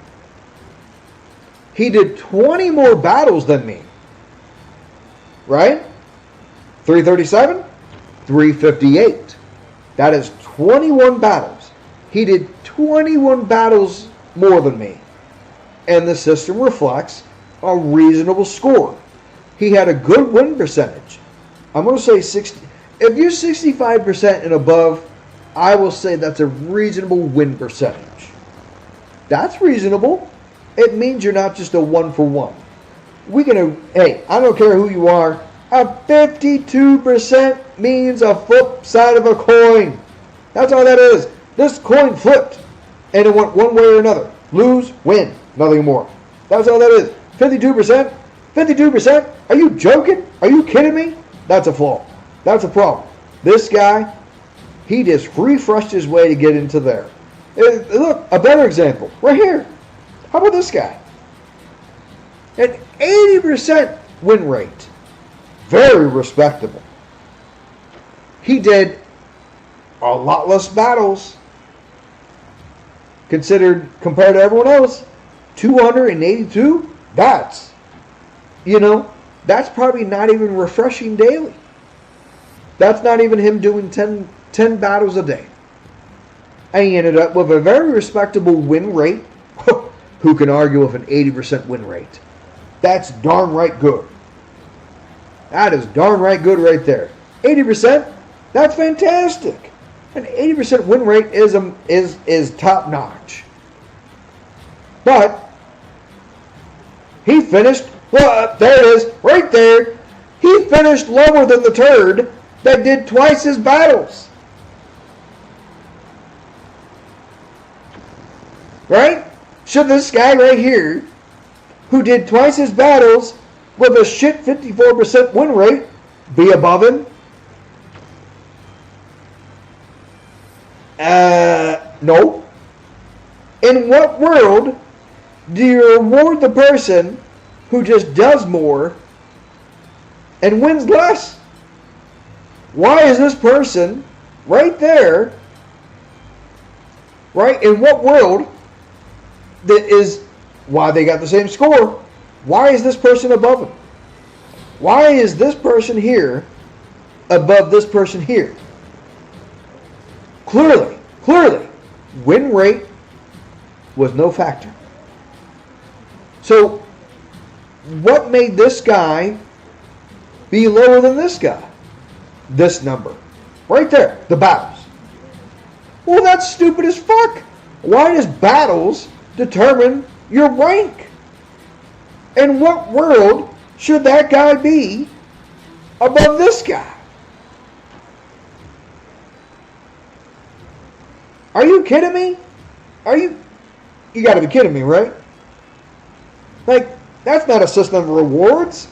He did 20 more battles than me. Right? 337, 358. That is 21 battles. He did 21 battles more than me. And the system reflects a reasonable score. He had a good win percentage. I'm going to say 60. If you're 65% and above, I will say that's a reasonable win percentage. That's reasonable. It means you're not just a 1-for-1. Hey, I don't care who you are. A 52% means a flip side of a coin. That's all that is. This coin flipped. And it went one way or another. Lose, win. Nothing more. That's all that is. 52%? 52%? Are you joking? Are you kidding me? That's a flaw. That's a problem. This guy, he just refreshed his way to get into there. Look, a better example. Right here. How about this guy? An 80% win rate. Very respectable. He did a lot less battles compared to everyone else. 282? That's probably not even refreshing daily. That's not even him doing 10 battles a day. And he ended up with a very respectable win rate. Who can argue with an 80% win rate? That's darn right good. That is darn right good right there. 80%? That's fantastic. An 80% win rate is top notch. But he finished, well, there it is, right there. He finished lower than the turd that did twice his battles. Right? Should this guy right here, who did twice his battles with a shit 54% win rate, be above him? No. In what world do you reward the person who just does more and wins less? Why is this person right there, right? In what world that is why they got the same score? Why is this person above him? Why is this person here above this person here? Clearly, win rate was no factor. So, what made this guy be lower than this guy? This number. Right there, the battles. Well, that's stupid as fuck. Why does battles determine your rank? In what world should that guy be above this guy? Are you kidding me? You gotta be kidding me, right? Like, that's not a system of rewards.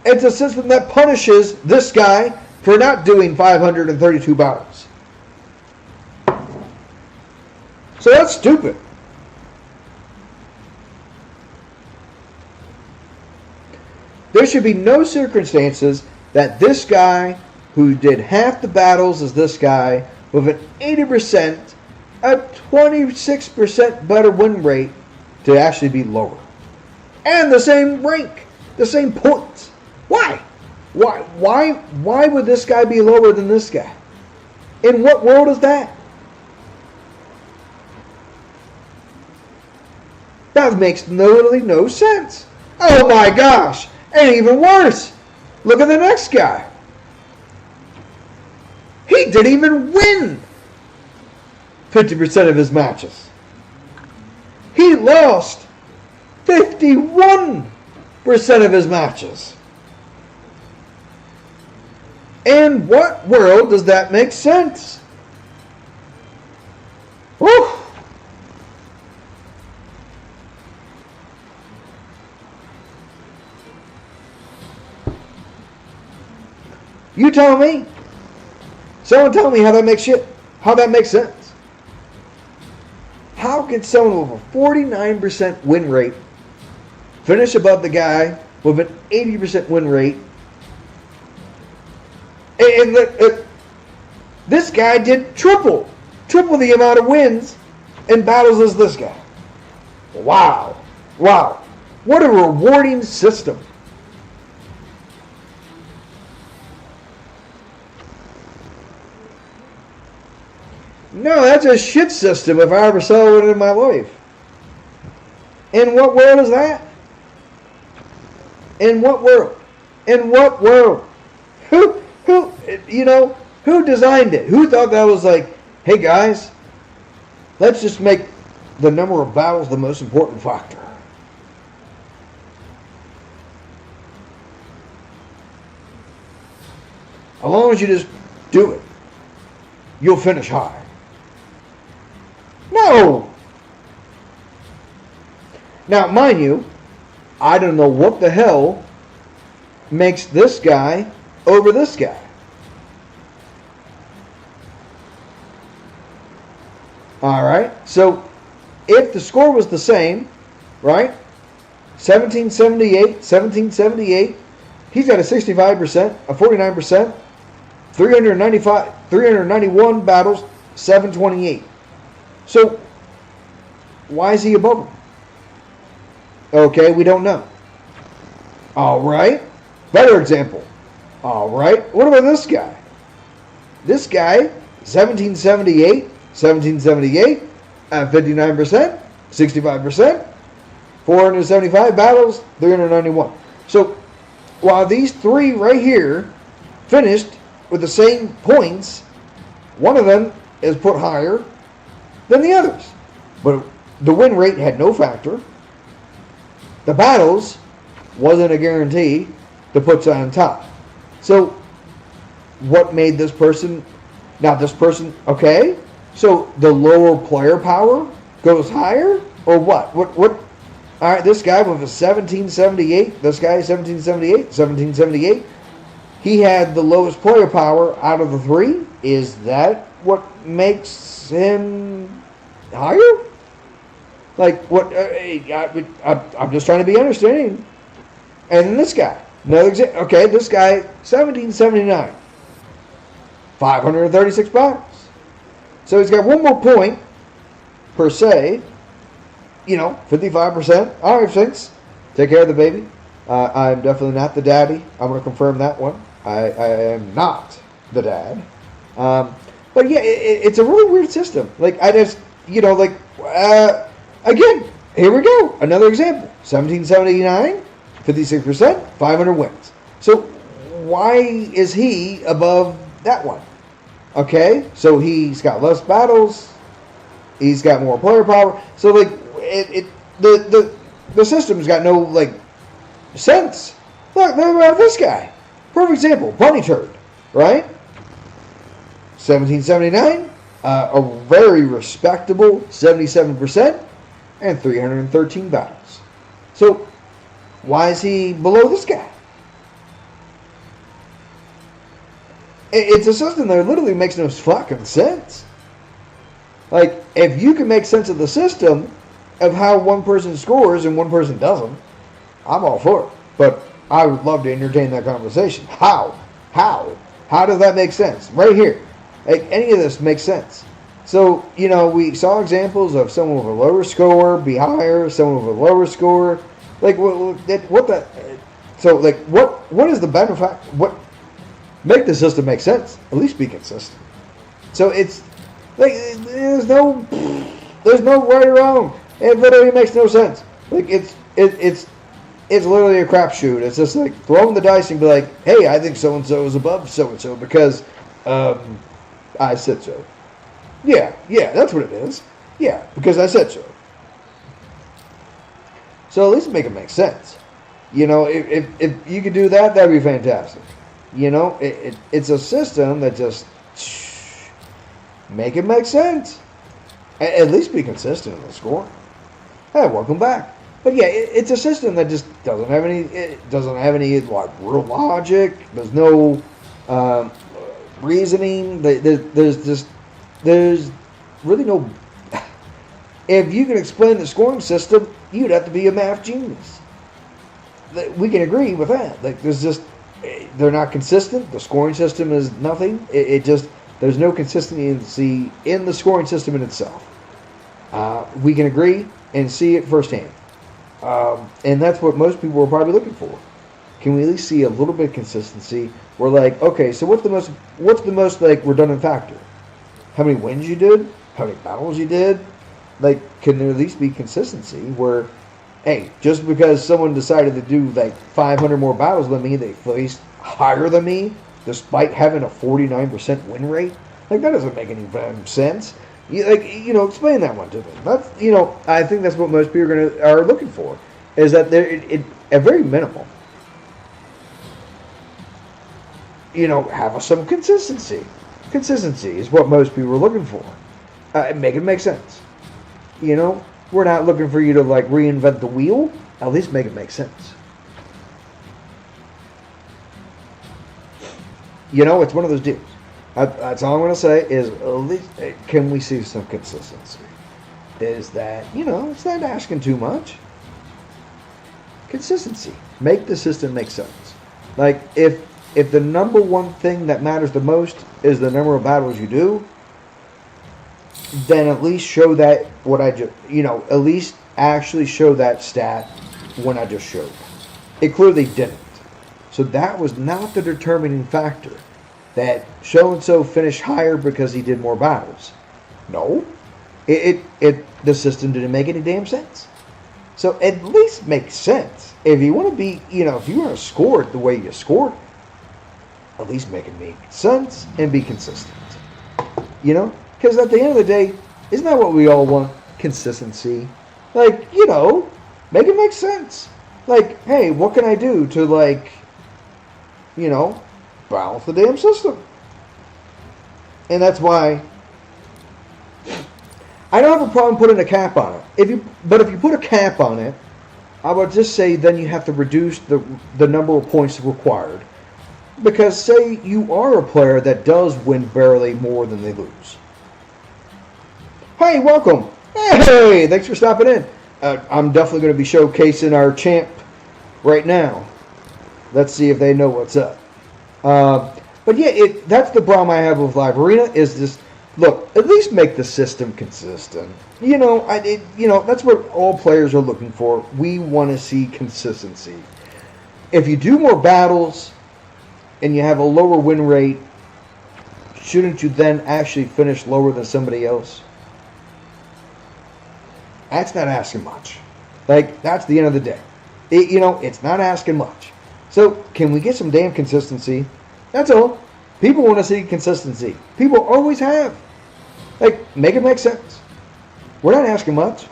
It's a system that punishes this guy for not doing 532 battles. So that's stupid. There should be no circumstances that this guy who did half the battles as this guy with an 80%, a 26% better win rate to actually be lower. And the same rank, the same points. Why? Why would this guy be lower than this guy? In what world is that? That makes literally no sense. Oh my gosh! And even worse, look at the next guy. He didn't even win 50% of his matches. He lost 51% of his matches. In what world does that make sense? Whew. You tell me. Someone tell me how that makes sense. How can someone with a 49% win rate finish above the guy with an 80% win rate? And this guy did triple the amount of wins in battles as this guy. Wow. What a rewarding system. No, that's a shit system if I ever saw one in my life. In what world is that? In what world? In what world? Who designed it? Who thought that was like, hey guys, let's just make the number of battles the most important factor. As long as you just do it, you'll finish high. No! Now, mind you, I don't know what the hell makes this guy over this guy. Alright, so if the score was the same, right? 1778, he's got a 65%, a 49%, 391 battles, 728. So, why is he above him? Okay, we don't know. Alright, better example. Alright, what about this guy? This guy, 1778, at 59%, 65%, 475 battles, 391. So, while these three right here finished with the same points, one of them is put higher than the others. But the win rate had no factor. The battles wasn't a guarantee to put on top. So, what made this person, okay? So, the lower player power goes higher? Or what? What? Alright, this guy with a 1778, he had the lowest player power out of the three. Is that what makes him higher? Like, what? I'm just trying to be understanding. And then this guy. Another example. Okay, this guy, 1779. 536 battles. So he's got one more point, per se. 55%. All right, thanks. Take care of the baby. I'm definitely not the daddy. I'm going to confirm that one. I am not the dad. But yeah, it's a really weird system. Like, I just, again, here we go. Another example. 1779, 56%, 500 wins. So why is he above that one? Okay, so he's got less battles. He's got more player power. So like, the system's got no like sense. Look at this guy. Perfect example. Bunny Turd, right? 1779, a very respectable 77%, and 313 battles. So why is he below this guy? It's a system that literally makes no fucking sense. Like, if you can make sense of the system of how one person scores and one person doesn't, I'm all for it. But I would love to entertain that conversation. How? How does that make sense? Right here. Like, any of this makes sense. So, we saw examples of someone with a lower score be higher, someone with a lower score. Like, what the... So, like, what is the benefit? Make the system make sense. At least be consistent. So, it's... Like, there's no right or wrong. It literally makes no sense. Like, it's literally a crapshoot. It's just like throwing the dice and be like, hey, I think so-and-so is above so-and-so because I said so. Yeah, that's what it is. Yeah, because I said so. So at least make it make sense. If you could do that, that'd be fantastic. It's a system that just make it make sense. At least be consistent in the scoring. Hey, welcome back. But yeah, it's a system that just doesn't have any. It doesn't have any like real logic. There's no reasoning. There's really no. If you can explain the scoring system, you'd have to be a math genius. We can agree with that. Like they're not consistent. The scoring system is nothing. There's no consistency in the scoring system in itself. We can agree and see it firsthand. And that's what most people are probably looking for. Can we at least see a little bit of consistency? We're like, okay, so what's the most like redundant factor? How many wins you did? How many battles you did? Like, can there at least be consistency where, hey, just because someone decided to do like 500 more battles than me, they faced higher than me, despite having a 49% win rate? Like, that doesn't make any sense. Explain that one to them. That's, I think that's what most people are looking for, is that at very minimal, have some consistency. Consistency is what most people are looking for. Make it make sense. We're not looking for you to like reinvent the wheel. At least make it make sense. It's one of those deals. That's all I'm going to say is at least can we see some consistency? Is that, it's not asking too much. Consistency. Make the system make sense. Like, if the number one thing that matters the most is the number of battles you do, then at least show that at least actually show that stat when I just showed. It clearly didn't. So that was not the determining factor. That so-and-so finished higher because he did more battles. No. The system didn't make any damn sense. So at least make sense. If you want to be, if you want to score it the way you scored, at least make it make sense and be consistent. Because at the end of the day, isn't that what we all want? Consistency. Like, make it make sense. Like, hey, what can I do to like, balance the damn system? And that's why I don't have a problem putting a cap on it. If you put a cap on it, I would just say then you have to reduce the number of points required. Because say you are a player that does win barely more than they lose. Hey, welcome. Hey, thanks for stopping in. I'm definitely going to be showcasing our champ right now. Let's see if they know what's up. But yeah, that's the problem I have with Live Arena is this. Look, at least make the system consistent. That's what all players are looking for. We want to see consistency. If you do more battles and you have a lower win rate, shouldn't you then actually finish lower than somebody else? That's not asking much. Like, that's the end of the day. It's not asking much. So, can we get some damn consistency? That's all. People want to see consistency. People always have. Like, make it make sense. We're not asking much.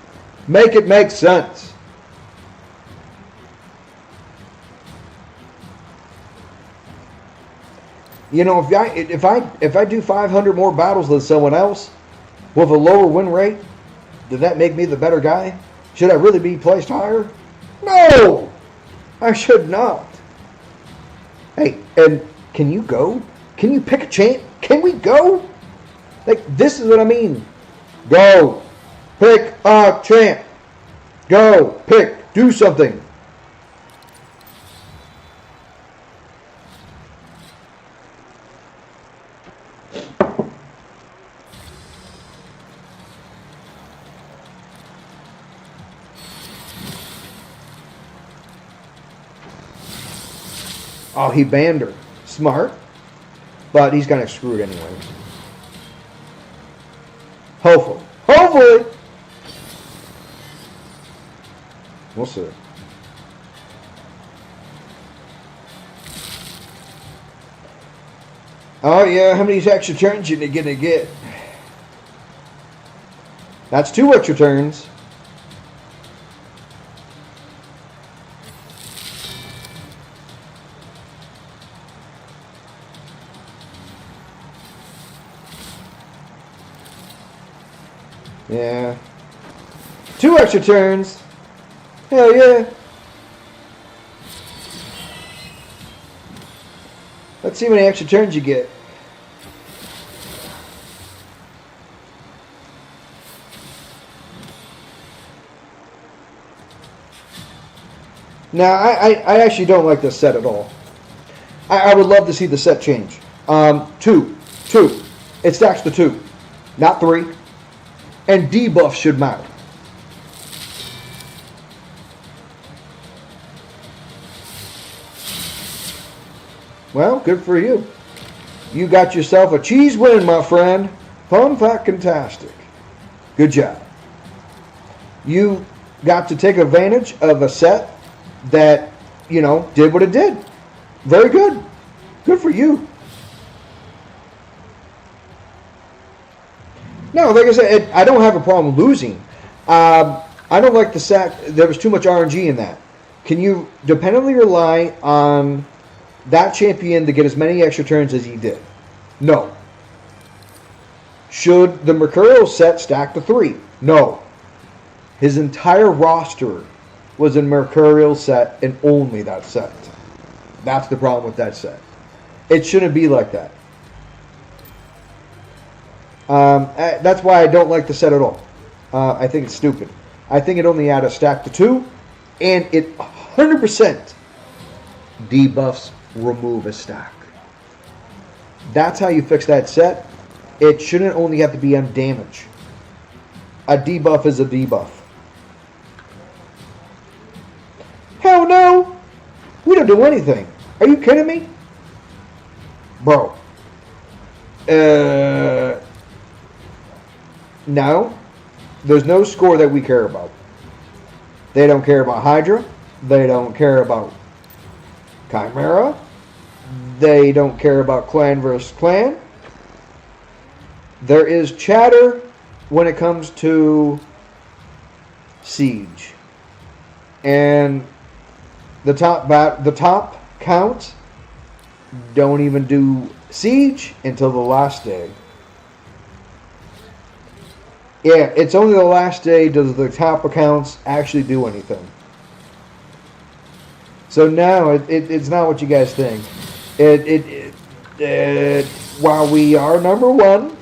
Make it make sense. If I do 500 more battles than someone else with a lower win rate, does that make me the better guy? Should I really be placed higher? No! I should not. Hey, and can you go? Can you pick a champ? Can we go? Like, this is what I mean. Go. Pick a champ. Go. Pick. Do something. Oh, he banned her. Smart. But he's kind of screwed anyway. Hopefully. Hopefully! We'll see. Oh, yeah. How many extra turns you gonna get? That's 2 extra turns. Yeah. 2 extra turns. Hell yeah. Let's see how many extra turns you get. Now, I actually don't like this set at all. I would love to see the set change. 2. It stacks to 2, not 3. And debuff should matter. Well, good for you. You got yourself a cheese win, my friend. Fun fact-tastic. Good job. You got to take advantage of a set that, you know, did what it did. Very good. Good for you. No, like I said, I don't have a problem losing. I don't like the set. There was too much RNG in that. Can you dependently rely on that champion to get as many extra turns as he did? No. Should the Mercurial set stack to 3? No. His entire roster was in Mercurial set and only that set. That's the problem with that set. It shouldn't be like that. That's why I don't like the set at all. I think it's stupid. I think it only had a stack to 2, and it 100% debuffs remove a stack. That's how you fix that set. It shouldn't only have to be on damage. A debuff is a debuff. Hell no! We don't do anything. Are you kidding me? Bro. No. There's no score that we care about. They don't care about Hydra. They don't care about Chimera. They don't care about clan versus clan. There is chatter when it comes to Siege. And the top count don't even do Siege until the last day. Yeah, it's only the last day does the top accounts actually do anything. So now it's not what you guys think. While we are number 1,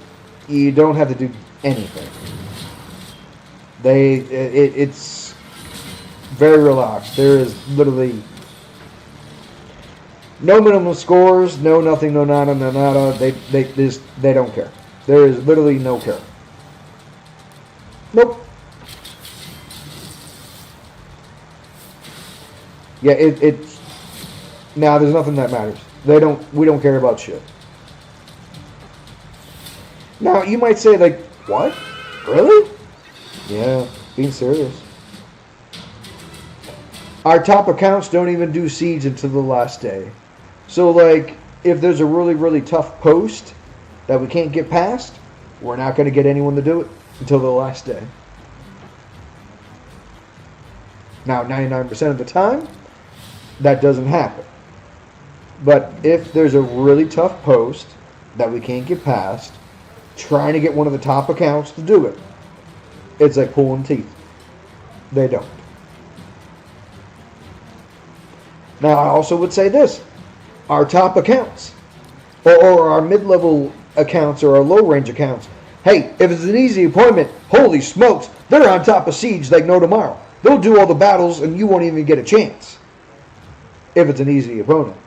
you don't have to do anything. It's very relaxed. There is literally no minimum scores, no nothing, no nada, no nada. They don't care. There is literally no care. Nope. Yeah, it's now there's nothing that matters. We don't care about shit. Now you might say like, what? Really? Yeah, being serious. Our top accounts don't even do Siege until the last day. So like, if there's a really, really tough post that we can't get past, we're not going to get anyone to do it until the last day. Now, 99% of the time, that doesn't happen. But if there's a really tough post that we can't get past, trying to get one of the top accounts to do it, it's like pulling teeth. They don't. Now, I also would say this. Our top accounts, or our mid-level accounts, or our low-range accounts, hey, if it's an easy appointment, holy smokes, they're on top of Siege like no tomorrow. They'll do all the battles and you won't even get a chance. If it's an easy opponent.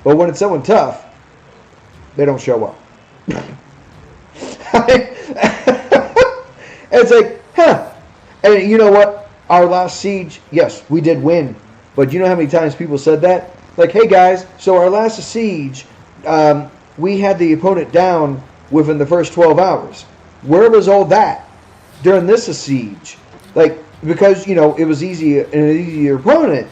But when it's someone tough, they don't show up. It's like, huh. And you know what? Our last siege, yes, we did win. But you know how many times people said that? Like, hey guys, so our last siege, we had the opponent down within the first 12 hours. Where was all that during this siege? Like, because, you know, it was an easier opponent.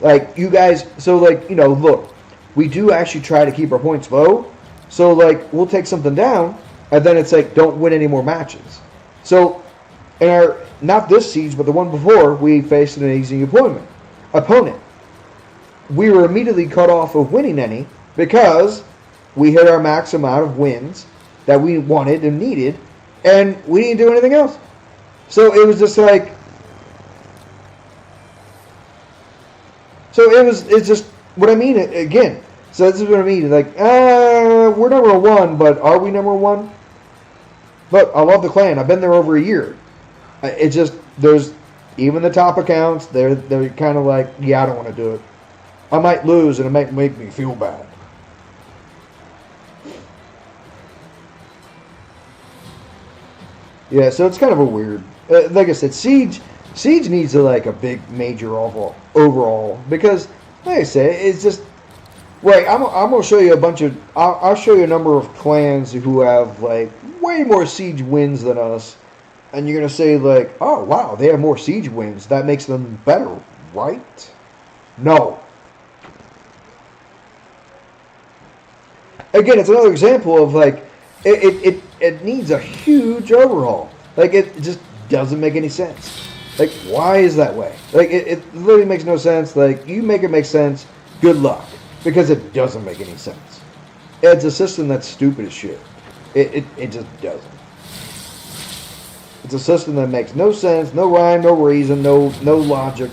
Like, you guys, so like, you know, look, we do actually try to keep our points low. So, like, we'll take something down, and then it's like, don't win any more matches. So, in our, not this siege, but the one before, we faced an easy opponent. We were immediately cut off of winning any because we hit our max amount of wins that we wanted and needed, and we didn't do anything else. So it was just like, it's just what I mean again. So this is what I mean. Like, we're number one, but are we number one? But I love the clan. I've been there over a year. It's just, there's, even the top accounts, they're kind of like, yeah, I don't want to do it. I might lose and it might make me feel bad. Yeah, so it's kind of a weird, like I said, Siege needs a big major overall because, like I said, it's just, right, I'm going to show you a bunch of, I'll show you a number of clans who have like way more Siege wins than us. And you're going to say, like, oh, wow, they have more siege wins. That makes them better, right? No. Again, it's another example of, like, it needs a huge overhaul. Like, it just doesn't make any sense. Like, why is that way? Like, it literally makes no sense. Like, you make it make sense, good luck. Because it doesn't make any sense. It's a system that's stupid as shit. It just doesn't. It's a system that makes no sense, no rhyme, no reason, no logic.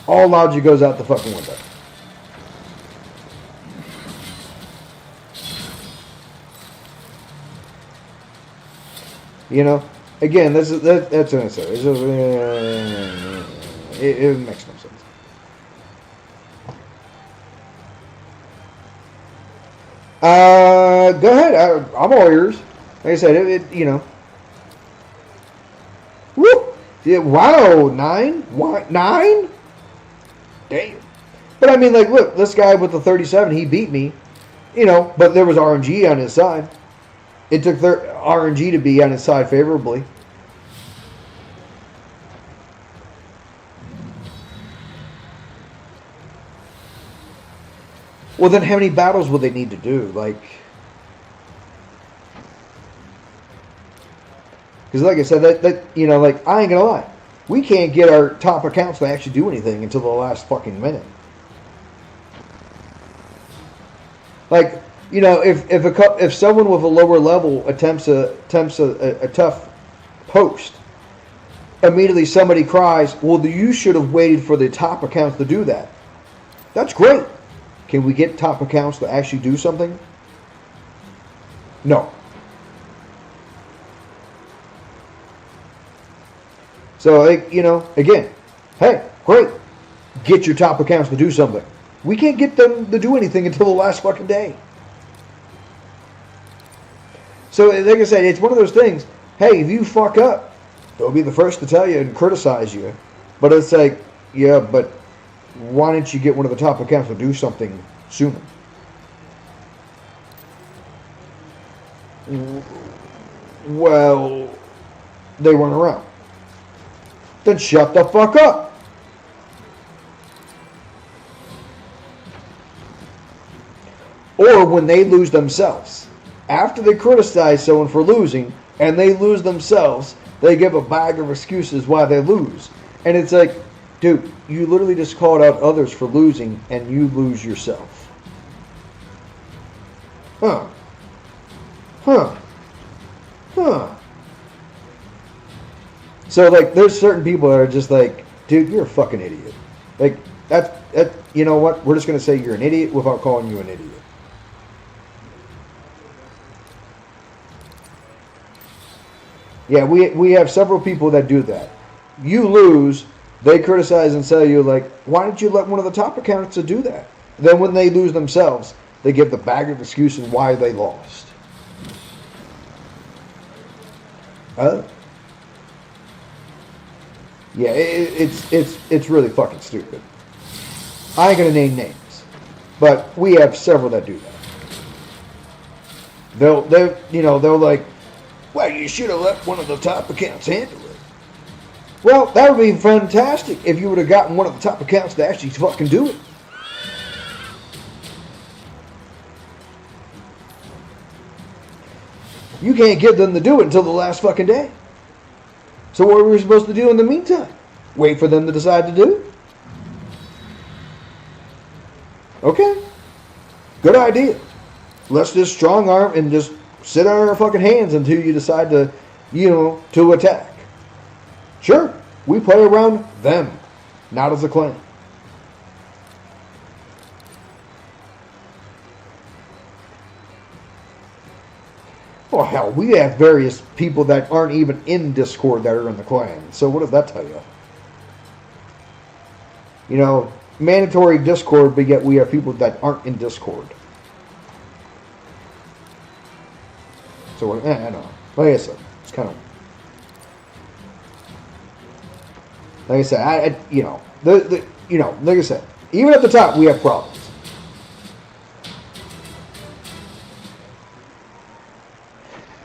All logic goes out the fucking window. You know, again, that's unnecessary. It makes no sense. Go ahead. I'm all ears. Like I said, you know. Woo! Yeah, wow, 9? What? 9? Damn. But I mean, like, look, this guy with the 37, he beat me. You know, but there was RNG on his side. It took RNG to be on his side favorably. Well, then how many battles will they need to do? Like... Because like I said, that you know, like, I ain't gonna lie. We can't get our top accounts to actually do anything until the last fucking minute. Like, you know, if someone with a lower level attempts a tough post, immediately somebody cries, well, you should have waited for the top accounts to do that. That's great. Can we get top accounts to actually do something? No. So, like, you know, again, hey, great. Get your top accounts to do something. We can't get them to do anything until the last fucking day. So, like I said, it's one of those things. Hey, if you fuck up, they'll be the first to tell you and criticize you. But it's like, yeah, but why didn't you get one of the top accounts to do something sooner? Well, they weren't around. Then shut the fuck up. Or when they lose themselves. After they criticize someone for losing and they lose themselves, they give a bag of excuses why they lose. And it's like, dude, you literally just called out others for losing and you lose yourself. Huh. So, like, there's certain people that are just like, dude, you're a fucking idiot. Like, that you know what? We're just going to say you're an idiot without calling you an idiot. Yeah, we have several people that do that. You lose, they criticize and tell you, like, why didn't you let one of the top accounts to do that? Then when they lose themselves, they give the bag of excuses why they lost. Oh. Yeah, it's really fucking stupid. I ain't gonna name names, but we have several that do that. They'll like, well, you should have let one of the top accounts handle it. Well, that would be fantastic if you would have gotten one of the top accounts to actually fucking do it. You can't get them to do it until the last fucking day. So what were we supposed to do in the meantime? Wait for them to decide to do it? Okay. Good idea. Let's just strong arm and just sit on our fucking hands until you decide to, to attack. Sure, we play around them, not as a clan. Oh hell, we have various people that aren't even in Discord that are in the clan. So what does that tell you? Mandatory Discord, but yet we have people that aren't in Discord. So I know. Like I said, it's kind of. Like I said, like I said, even at the top we have problems.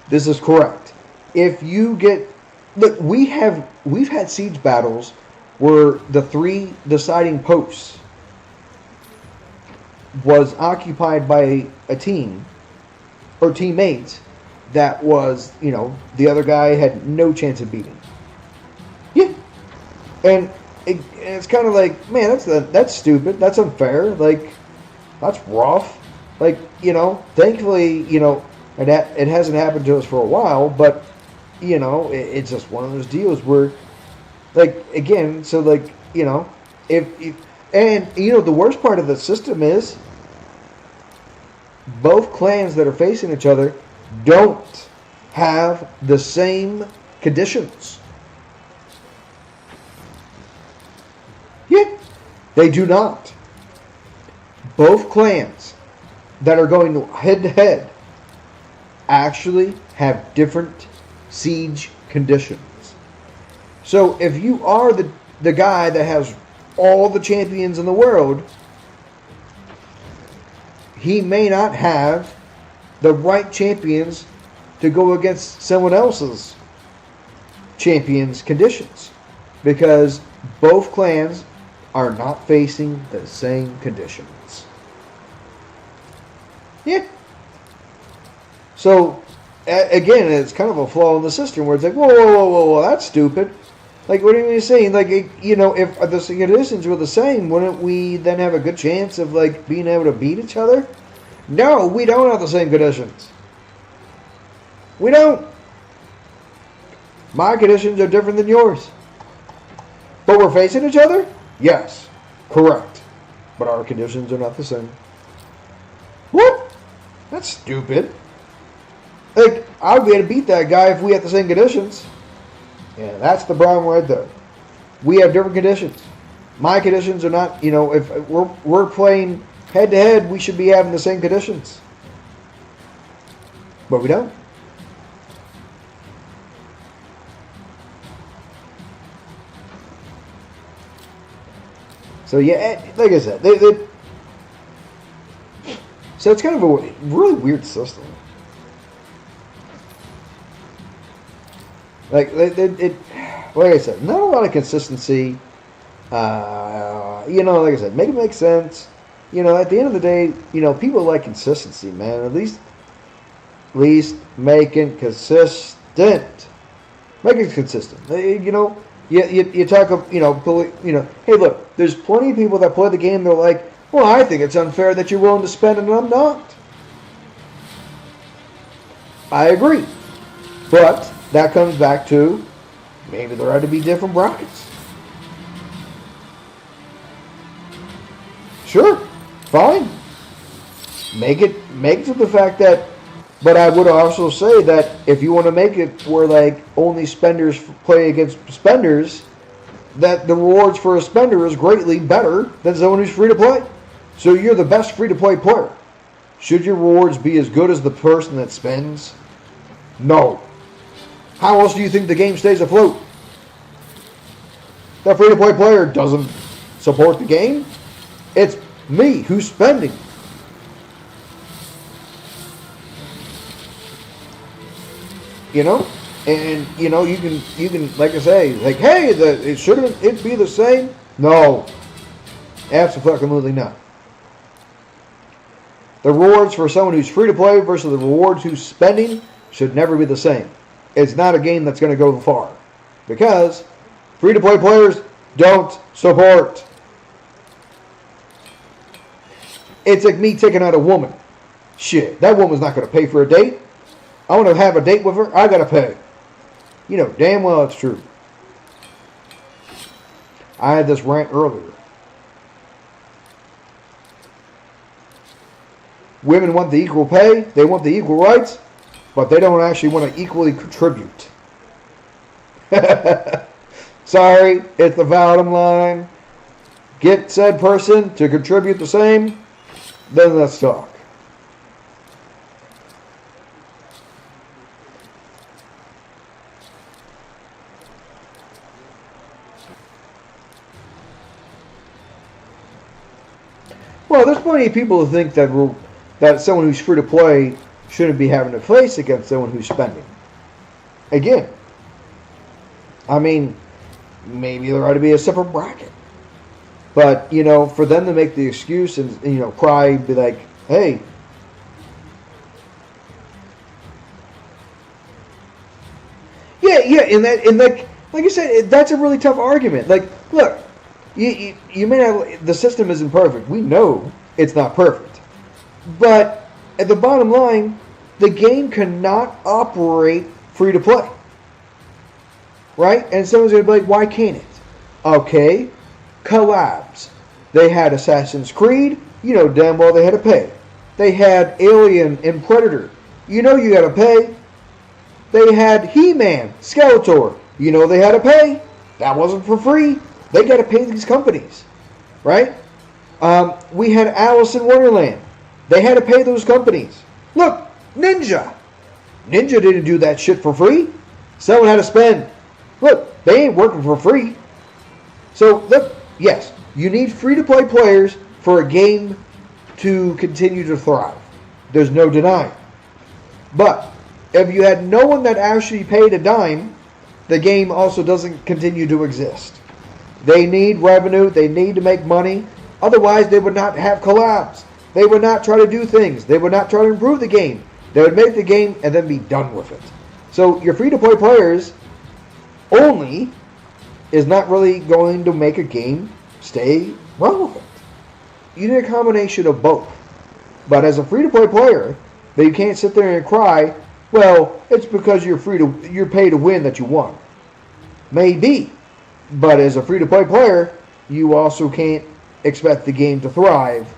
This is correct. If you look, we've had siege battles where the 3 deciding posts was occupied by a team or teammates that was, the other guy had no chance of beating. Yeah. And it's kind of like, man, that's stupid. That's unfair. Like, that's rough. Like, thankfully, it hasn't happened to us for a while, but, it's just one of those deals where, like, again, so, like, if the worst part of the system is both clans that are facing each other don't have the same conditions. Yeah, they do not. Both clans that are going head to head actually have different siege conditions. So if you are the guy that has all the champions in the world, he may not have the right champions to go against someone else's champions conditions, because both clans are not facing the same conditions. Yeah. So, again, it's kind of a flaw in the system where it's like, whoa, that's stupid. Like, what are you saying? Like, if the conditions were the same, wouldn't we then have a good chance of, like, being able to beat each other? No, we don't have the same conditions. We don't. My conditions are different than yours. But we're facing each other? Yes. Correct. But our conditions are not the same. What? That's stupid. Like, I would be able to beat that guy if we had the same conditions. Yeah, that's the problem right there. We have different conditions. My conditions are not, if we're playing head to head, we should be having the same conditions. But we don't. So yeah, like I said, so it's kind of a really weird system. Like I said, not a lot of consistency. Like I said, make it make sense. At the end of the day, people like consistency, man. At least make it consistent. Make it consistent. You talk of, hey, look, there's plenty of people that play the game. They're like, well, I think it's unfair that you're willing to spend and I'm not. I agree, but that comes back to maybe there ought to be different brackets. Sure, fine. Make it to the fact that, but I would also say that if you want to make it where like only spenders play against spenders, that the rewards for a spender is greatly better than someone who's free to play. So you're the best free to play player. Should your rewards be as good as the person that spends? No. How else do you think the game stays afloat? The free-to-play player doesn't support the game. It's me who's spending. You know? And, you know, you can like I say, like, hey, shouldn't it be the same? No. Absolutely not. The rewards for someone who's free to play versus the rewards who's spending should never be the same. It's not a game that's going to go far. Because free to play players don't support. It's like me taking out a woman. Shit, that woman's not going to pay for a date. I want to have a date with her, I got to pay. You know damn well it's true. I had this rant earlier. Women want the equal pay, they want the equal rights, but they don't actually want to equally contribute. Sorry, it's the bottom line. Get said person to contribute the same, then let's talk. Well, there's plenty of people who think that someone who's free to play shouldn't be having to face against someone who's spending. Again, I mean, maybe there ought to be a separate bracket. But, you know, for them to make the excuse and, you know, cry, be like, hey, yeah, and like I said, that's a really tough argument. Like, look, you may not, the system isn't perfect. We know it's not perfect. But at the bottom line, the game cannot operate free to play. Right? And someone's going to be like, why can't it? Okay, collabs. They had Assassin's Creed. You know damn well they had to pay. They had Alien and Predator. You know you got to pay. They had He-Man, Skeletor. You know they had to pay. That wasn't for free. They got to pay these companies. Right? We had Alice in Wonderland. They had to pay those companies. Look, Ninja. Ninja didn't do that shit for free. Someone had to spend. Look, they ain't working for free. So, look, yes, you need free-to-play players for a game to continue to thrive. There's no denying. But if you had no one that actually paid a dime, the game also doesn't continue to exist. They need revenue. They need to make money. Otherwise, they would not have collabs. They would not try to do things. They would not try to improve the game. They would make the game and then be done with it. So your free-to-play players only is not really going to make a game stay relevant. You need a combination of both. But as a free-to-play player, that you can't sit there and cry, well, it's because you're paid to win that you won. Maybe. But as a free-to-play player, you also can't expect the game to thrive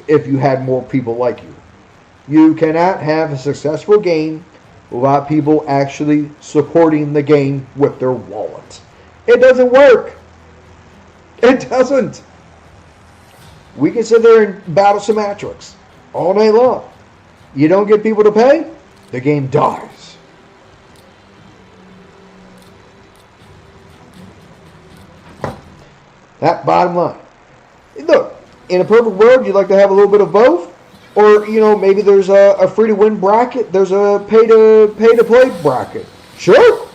if you had more people like you. You cannot have a successful game without people actually supporting the game with their wallets. It doesn't work. It doesn't. We can sit there and battle Symmetrix all night long. You don't get people to pay, the game dies. That bottom line. Look, in a perfect world, you'd like to have a little bit of both. Or, you know, maybe there's a free-to-win bracket. There's a pay-to-play bracket. Sure,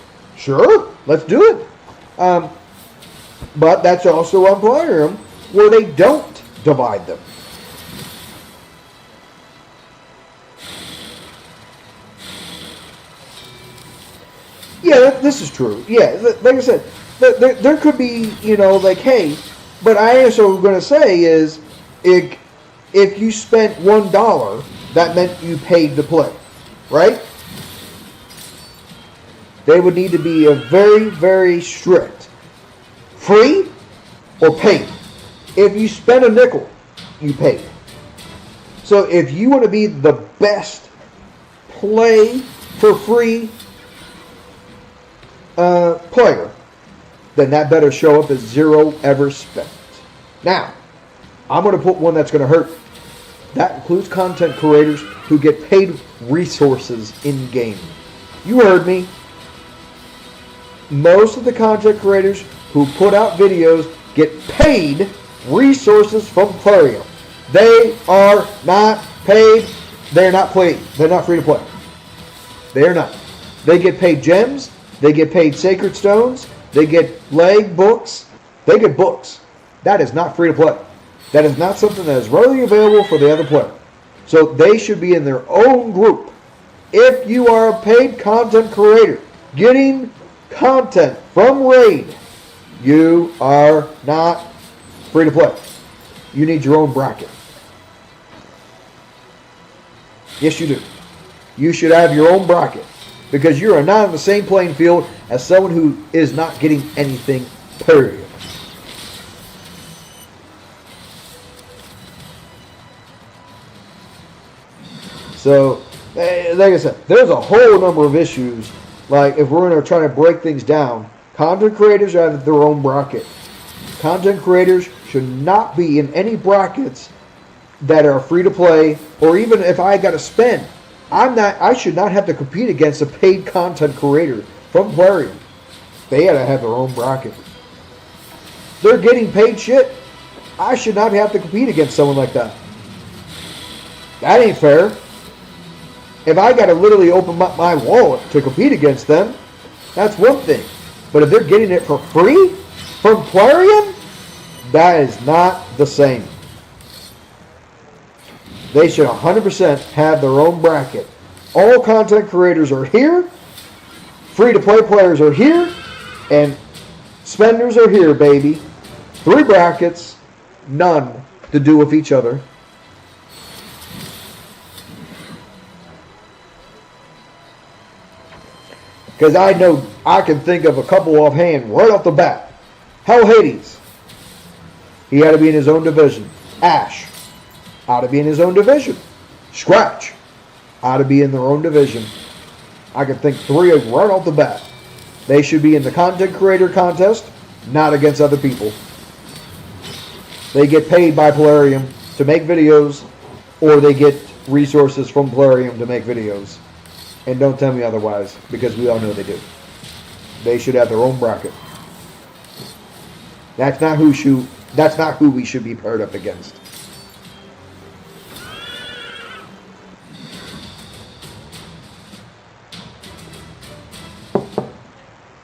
let's do it. But that's also on Plarium, where they don't divide them. Yeah, this is true. Yeah, like I said, there could be, you know, like, hey, but I also going to say is, if you spent $1, that meant you paid to play, right? They would need to be a very, very strict. Free or paid. If you spent a nickel, you paid. So if you want to be the best play for free player, then that better show up as zero ever spent. Now, I'm going to put one that's going to hurt. That includes content creators who get paid resources in game. You heard me. most of the content creators who put out videos get paid resources from Plarium. They are not paid. They're not paid. They're not free to play. They are not. They get paid gems. They get paid sacred stones. They get leg books. They get books. That is not free to play. That is not something that is readily available for the other player. So they should be in their own group. If you are a paid content creator getting content from Raid, you are not free to play. You need your own bracket. Yes, you do. You should have your own bracket because you are not on the same playing field as someone who is not getting anything, period. So, like I said, there's a whole number of issues. Like, if we're going to try to break things down, content creators have their own bracket. Content creators should not be in any brackets that are free to play, or even if I got to spend. I should not have to compete against a paid content creator from Plarium. They got to have their own bracket. They're getting paid shit. I should not have to compete against someone like that. That ain't fair. If I got to literally open up my wallet to compete against them, that's one thing. But if they're getting it for free from Plarium, that is not the same. They should 100% have their own bracket. All content creators are here. Free-to-play players are here. And spenders are here, baby. 3 brackets. None to do with each other. Because I know I can think of a couple offhand right off the bat. Hell Hades. He had to be in his own division. Ash. Ought to be in his own division. Scratch. Ought to be in their own division. I can think 3 of them right off the bat. They should be in the content creator contest, not against other people. They get paid by Plarium to make videos, or they get resources from Plarium to make videos. And don't tell me otherwise, because we all know they do. They should have their own bracket. That's not who we should be paired up against.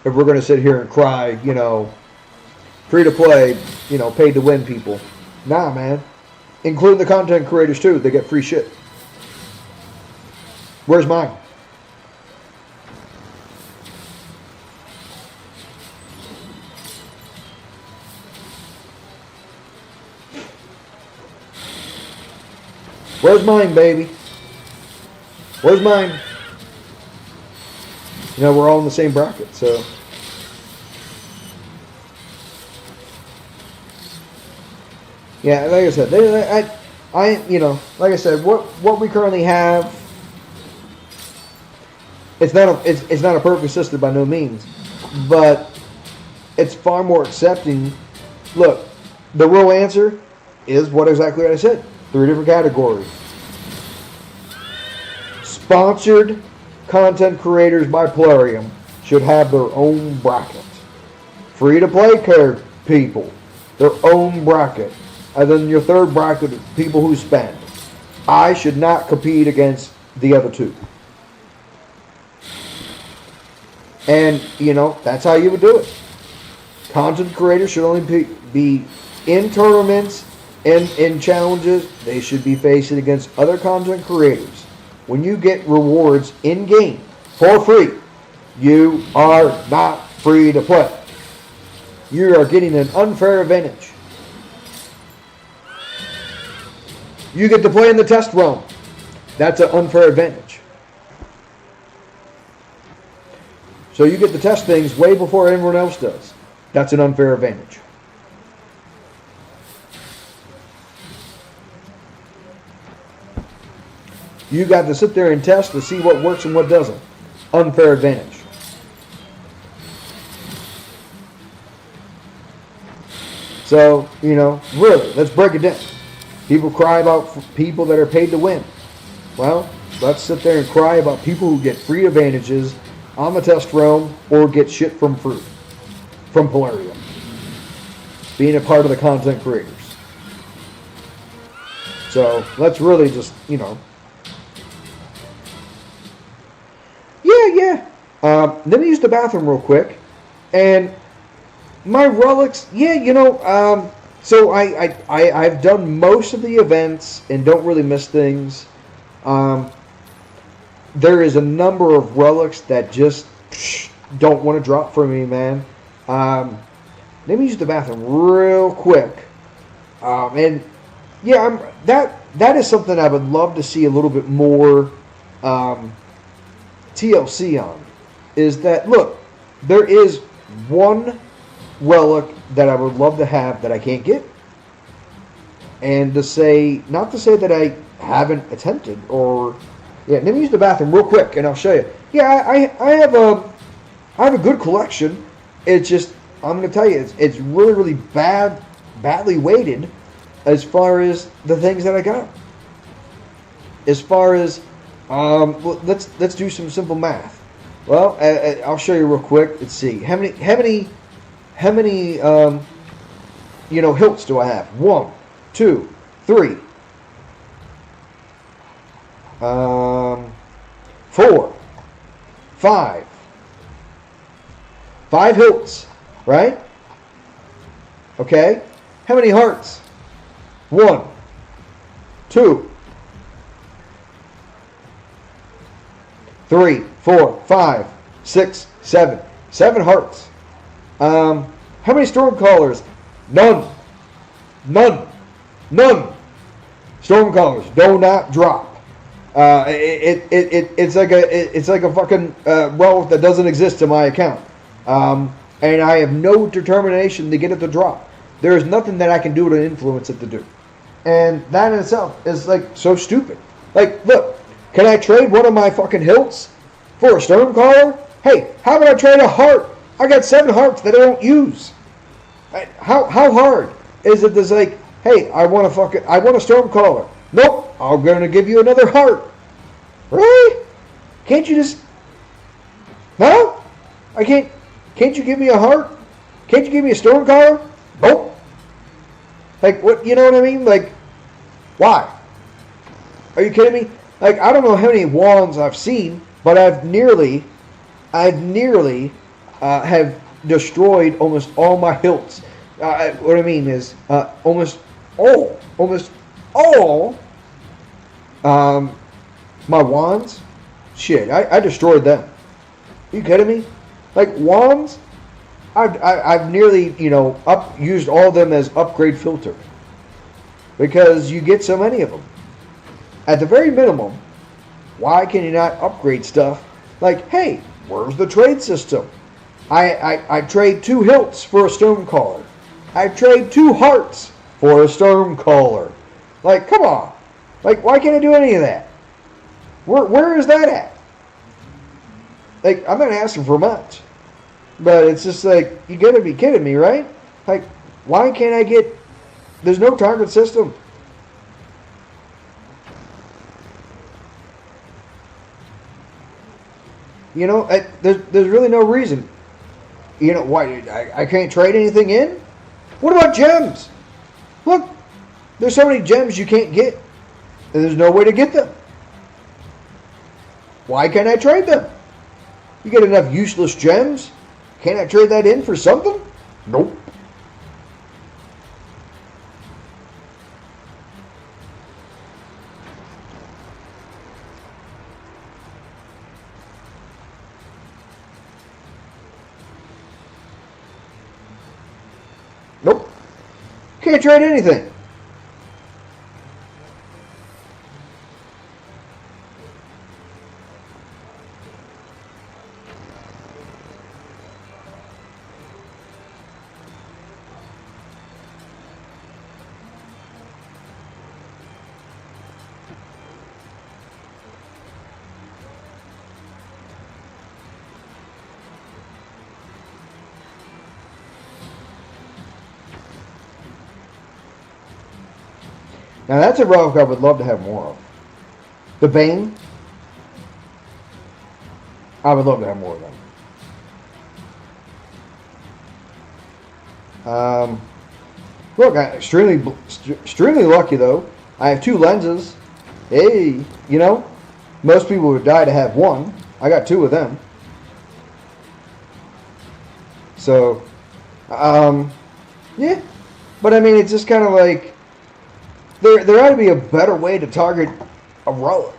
If we're going to sit here and cry, free to play, paid to win people. Nah, man. Including the content creators too. They get free shit. Where's mine? Where's mine, baby? Where's mine? We're all in the same bracket, so. Yeah, like I said, like I said, what we currently have, it's not a perfect system by no means, but it's far more accepting. Look, the real answer is what exactly I said. 3 different categories. Sponsored content creators by Plarium should have their own bracket. Free-to-play people, their own bracket. And then your third bracket, people who spend. I should not compete against the other 2. And, that's how you would do it. Content creators should only be in tournaments and in challenges. They should be facing against other content creators. When you get rewards in-game for free, you are not free to play. You are getting an unfair advantage. You get to play in the test realm. That's an unfair advantage. So you get to test things way before everyone else does. That's an unfair advantage. You got to sit there and test to see what works and what doesn't. Unfair advantage. So, really, let's break it down. People cry about people that are paid to win. Well, let's sit there and cry about people who get free advantages Amethyst Realm, or get shit from Fruit, from Polarium. Being a part of the content creators. So let's really just, you know. Yeah. Let me use the bathroom real quick. And my relics, yeah, you know, so I've done most of the events and don't really miss things. There is a number of relics that just don't want to drop for me, man. Let me use the bathroom real quick. And yeah, that is something I would love to see a little bit more TLC on. Is that, look, there is one relic that I would love to have that I can't get. And to say, not to say that I haven't attempted, or, yeah, let me use the bathroom real quick and I'll show you. Yeah, I have a good collection. It's just, I'm going to tell you, it's really, really badly weighted as far as the things that I got. As far as, let's do some simple math. Well, I'll show you real quick. Let's see. How many hilts do I have? 1, 2, 3, 4, 5. 5 hilts, right? Okay. How many hearts? 1, 2, 3, 4, 5, 6, 7. 7 hearts. How many Stormcallers? None. Stormcallers do not drop. It's like a fucking relic that doesn't exist in my account. And I have no determination to get it to drop. There is nothing that I can do to influence it to do. And that in itself is like so stupid. Like, look, can I trade one of my fucking hilts for a Stormcaller? Hey, how about I trade a heart? I got 7 hearts that I don't use. How hard is it to say, hey, I want a Stormcaller? Nope, I'm going to give you another heart. Really? Can't you just... No? I can't... Can't you give me a heart? Can't you give me a Stormcaller? Nope. Like, what, you know what I mean? Like, why? Are you kidding me? Like, I don't know how many wands I've seen, but I've nearly have destroyed almost all my hilts. What I mean is, almost all my wands. Shit, I destroyed them. Are you kidding me? Like, wands, I've nearly, used all of them as upgrade filter. Because you get so many of them. At the very minimum, why can you not upgrade stuff? Like, hey, where's the trade system? I trade 2 hilts for a Stormcaller. I trade 2 hearts for a Stormcaller. Like, come on. Like, why can't I do any of that? Where is that at? Like, I'm not asking for much. But it's just like, you gotta be kidding me, right? Like, why can't I get... There's no target system. There's really no reason. Why? I can't trade anything in? What about gems? Look, there's so many gems you can't get. And there's no way to get them. Why can't I trade them? You get enough useless gems? Can't I trade that in for something? Nope. Nope. Can't trade anything. Now that's a relic I would love to have more of. The Bane. I would love to have more of them. Look, I'm extremely lucky though. I have 2 lenses. Hey, you know, most people would die to have one. I got 2 of them. So, yeah. But I mean, it's just kind of like there ought to be a better way to target a relic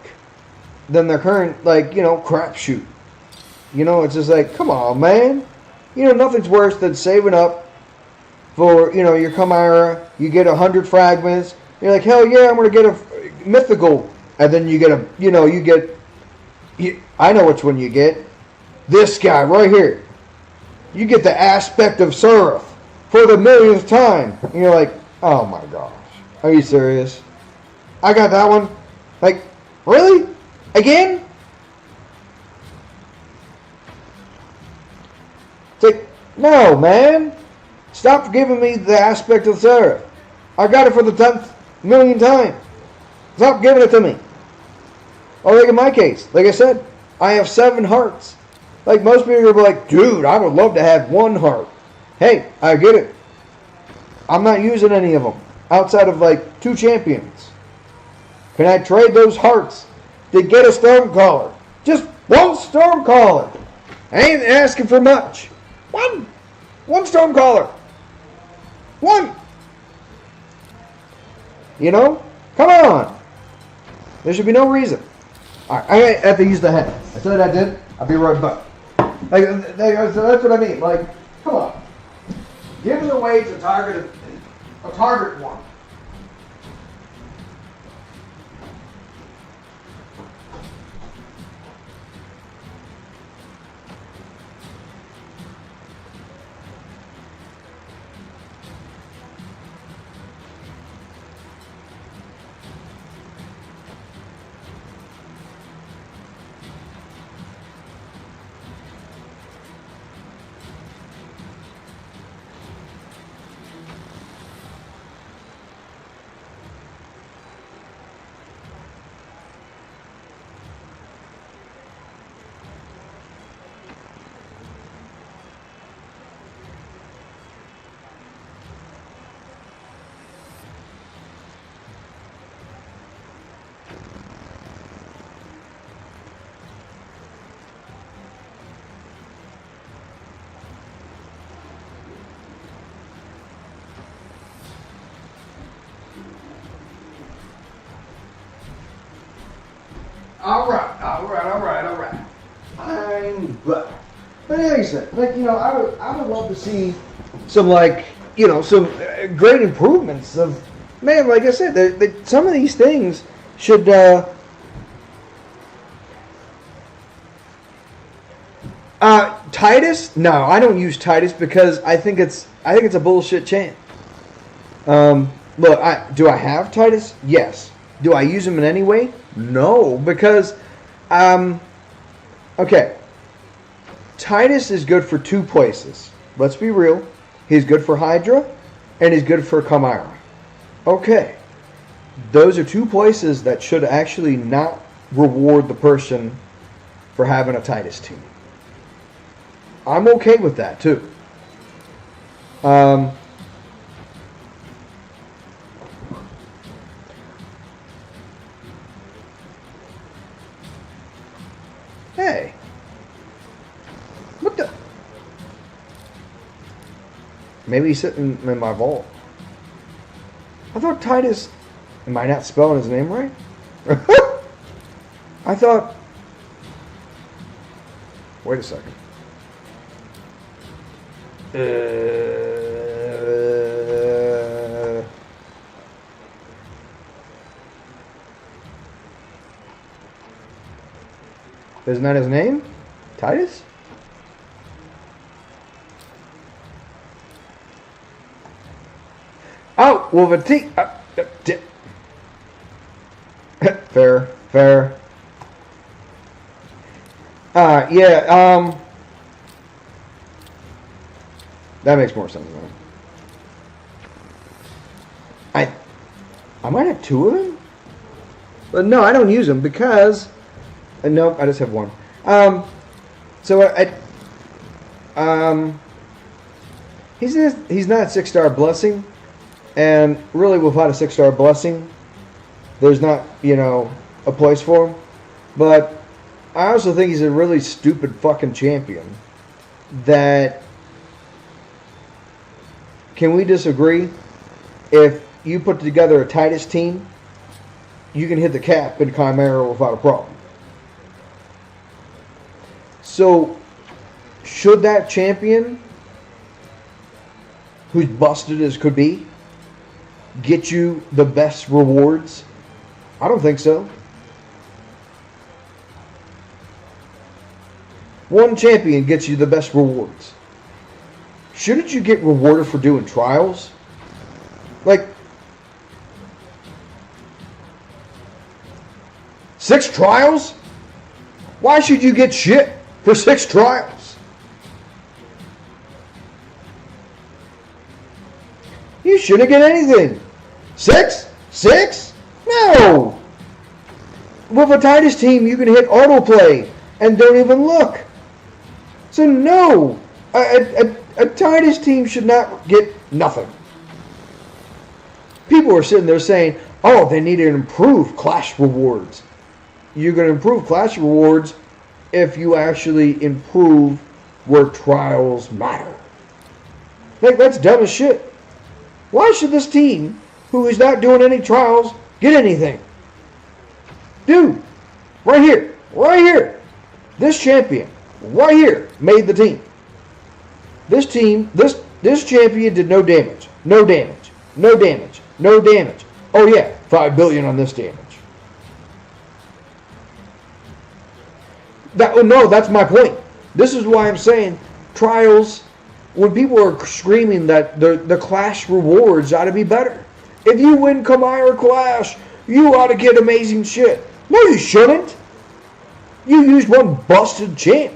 than their current, like, you know, crapshoot. You know, it's just like, come on, man. You know, nothing's worse than saving up for, you know, your Chimera. You get 100 fragments. You're like, hell yeah, I'm going to get a mythical. And then you get a, you know, I know which one you get. This guy right here. You get the aspect of Seraph for the millionth time. And you're like, oh my gosh. Are you serious? I got that one. Like, really? Again? It's like, no, man. Stop giving me the aspect of Seraph. I got it for the 10th million time. Stop giving it to me. Or like in my case, like I said, I have 7 hearts. Like most people are going to be like, dude, I would love to have 1 heart. Hey, I get it. I'm not using any of them outside of like 2 champions. Can I trade those hearts to get a Stormcaller? Just 1 Stormcaller. I ain't asking for much. One Stormcaller. 1. You know? Come on. There should be no reason. Alright, I have to use the head. I said I did. I'll be right back. Like, that's what I mean. Like, come on. Give us a way to target one. All right. I'm back. But anyway, like, you know, I would love to see some, like, you know, some great improvements of, man, like I said, some of these things should, Titus? No, I don't use Titus because I think it's a bullshit chant. Look, do I have Titus? Yes. Do I use him in any way? No, because, okay, Titus is good for 2 places. Let's be real. He's good for Hydra, and he's good for Chimera. Okay, those are 2 places that should actually not reward the person for having a Titus team. I'm okay with that, too. Hey. What the? Maybe he's sitting in my vault. I thought Titus... Am I not spelling his name right? I thought... Wait a second. Isn't that his name? Titus? Oh, well, the T... fair. Yeah, that makes more sense, man. I might have 2 of them? But no, I don't use them because... nope, I just have 1. So he's not 6-star blessing, and really without a 6-star blessing, there's not a place for him. But I also think he's a really stupid fucking champion. That can we disagree? If you put together a Titus team, you can hit the cap in Chimera without a problem. So, should that champion, who's busted as could be, get you the best rewards? I don't think so. One champion gets you the best rewards. Shouldn't you get rewarded for doing trials? Like, 6 trials? Why should you get shit for 6 trials? You shouldn't get anything. 6? 6? No! With a Titus team, you can hit autoplay and don't even look. So no, a Titus team should not get nothing. People are sitting there saying, oh, they need to improve Clash rewards. You're going to improve Clash rewards if you actually improve where trials matter. Like, that's dumb as shit. Why should this team, who is not doing any trials, get anything? Dude, right here, this champion, right here, made the team. This team, this champion did no damage. No damage. No damage. No damage. Oh yeah, 5 billion on this damage. No, that's my point. This is why I'm saying trials, when people are screaming that the Clash rewards ought to be better. If you win Chimera Clash, you ought to get amazing shit. No, you shouldn't. You used one busted champ.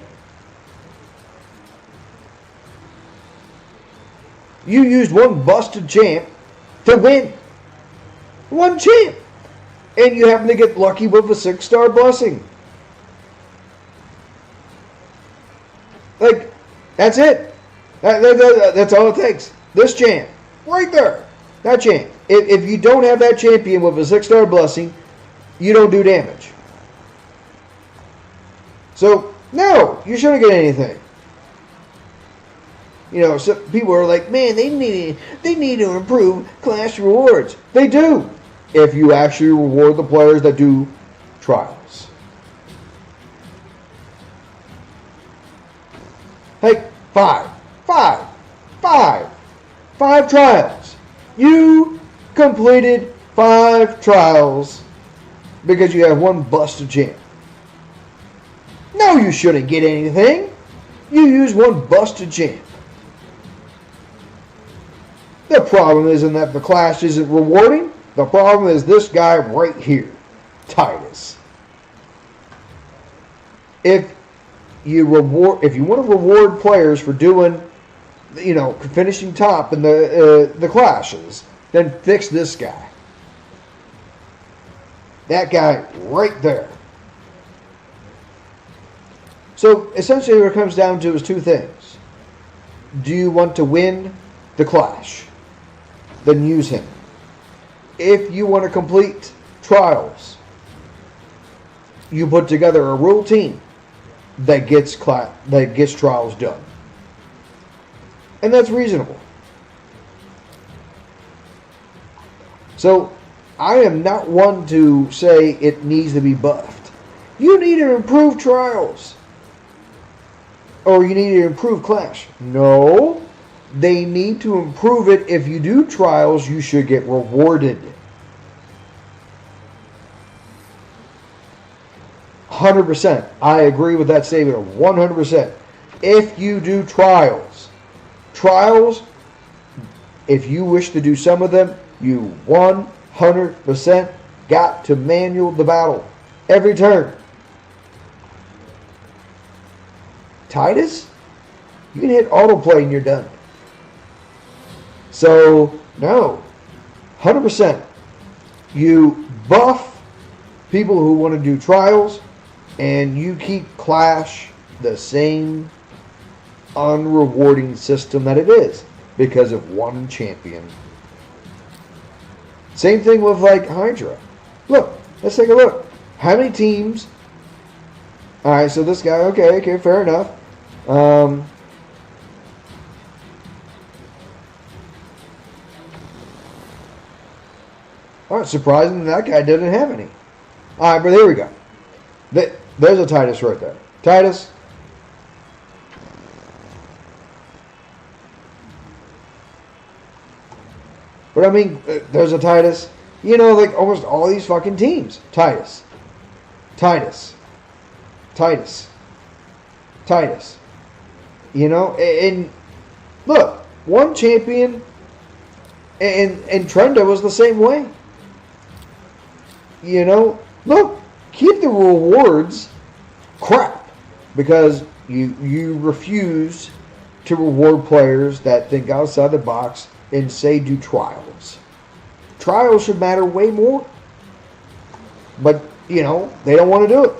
You used one busted champ to win. One champ. And you happen to get lucky with a 6-star blessing. Like, that's it. That's all it takes. This champ. Right there. That champ. If you don't have that champion with a 6-star blessing, you don't do damage. So, no, you shouldn't get anything. So people are like, man, they need to improve Clash rewards. They do, if you actually reward the players that do trials. Hey, 5 trials. You completed 5 trials because you have one busted champ. No, you shouldn't get anything. You use one busted champ. The problem isn't that the Clash isn't rewarding. The problem is this guy right here, Titus. If you want to reward players for doing, finishing top in the Clashes, then fix this guy. That guy right there. So essentially what it comes down to is 2 things. Do you want to win the Clash? Then use him. If you want to complete trials, you put together a real team that gets trials done. And that's reasonable. So I am not one to say it needs to be buffed. You need to improve trials. Or you need to improve Clash. No. They need to improve it. If you do trials, you should get rewarded. 100%. I agree with that statement 100%. If you do trials, if you wish to do some of them, you 100% got to manual the battle every turn. Titus, you can hit autoplay and you're done. So, no, 100%. You buff people who want to do trials, and you keep Clash the same unrewarding system that it is because of one champion. Same thing with like Hydra. Look, let's take a look. How many teams? All right, so this guy. Okay, fair enough. All right, surprising that guy didn't have any. All right, but here we go. There's a Titus right there. Titus. But I mean, there's a Titus. You know, like almost all these fucking teams. Titus. Titus. Titus. Titus. You know, and look, one champion, and Trenda was the same way. You know, look, keep the rewards crap because you refuse to reward players that think outside the box and say do trials. Trials should matter way more. But, you know, they don't want to do it.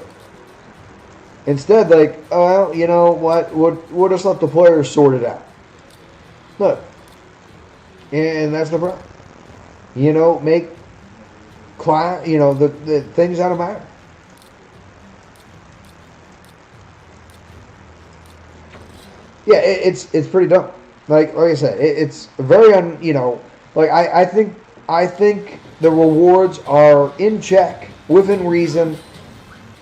Instead, like, oh, well, you know what? We'll just let the players sort it out. Look. And that's the problem. You know, make class, you know, the things that matter. Yeah, it's pretty dumb. Like I said, it's very you know, like I think the rewards are in check, within reason.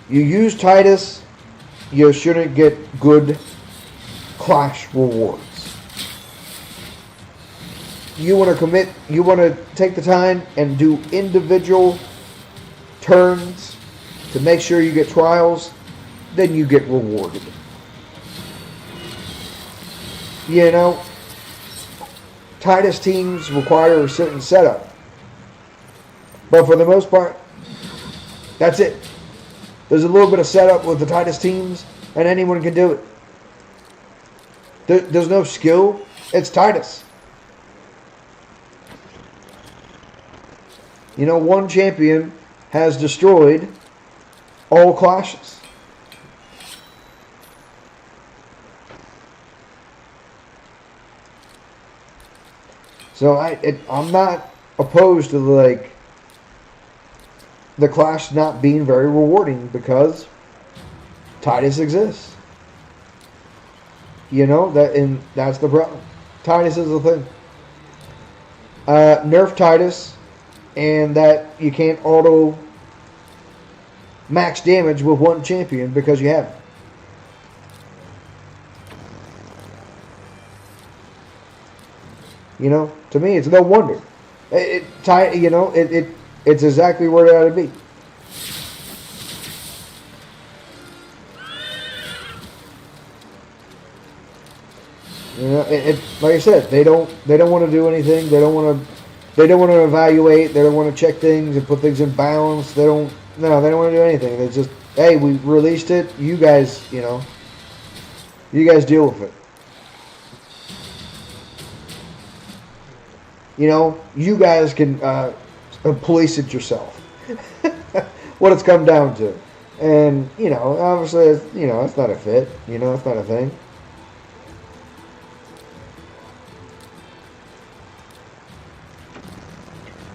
You use Titus, you shouldn't get good Clash rewards. You want to commit, you want to take the time and do individual turns to make sure you get trials, then you get rewarded. You know, Titus teams require a certain setup. But for the most part, that's it. There's a little bit of setup with the Titus teams, and anyone can do it. There's no skill. It's Titus. You know, one champion has destroyed all clashes. So I'm not opposed to like the Clash not being very rewarding because Titus exists. You know and that's the problem. Titus is the thing. Nerf Titus, and that you can't auto max damage with one champion because you haven't. You know, to me, it's no wonder. It's exactly where it ought to be. You know, like I said, they don't want to do anything. They don't want to evaluate. They don't want to check things and put things in balance. They don't want to do anything. It's just, hey, we released it. You guys deal with it. You know, you guys can police it yourself. What it's come down to. And, you know, obviously, it's not a fit. You know, it's not a thing.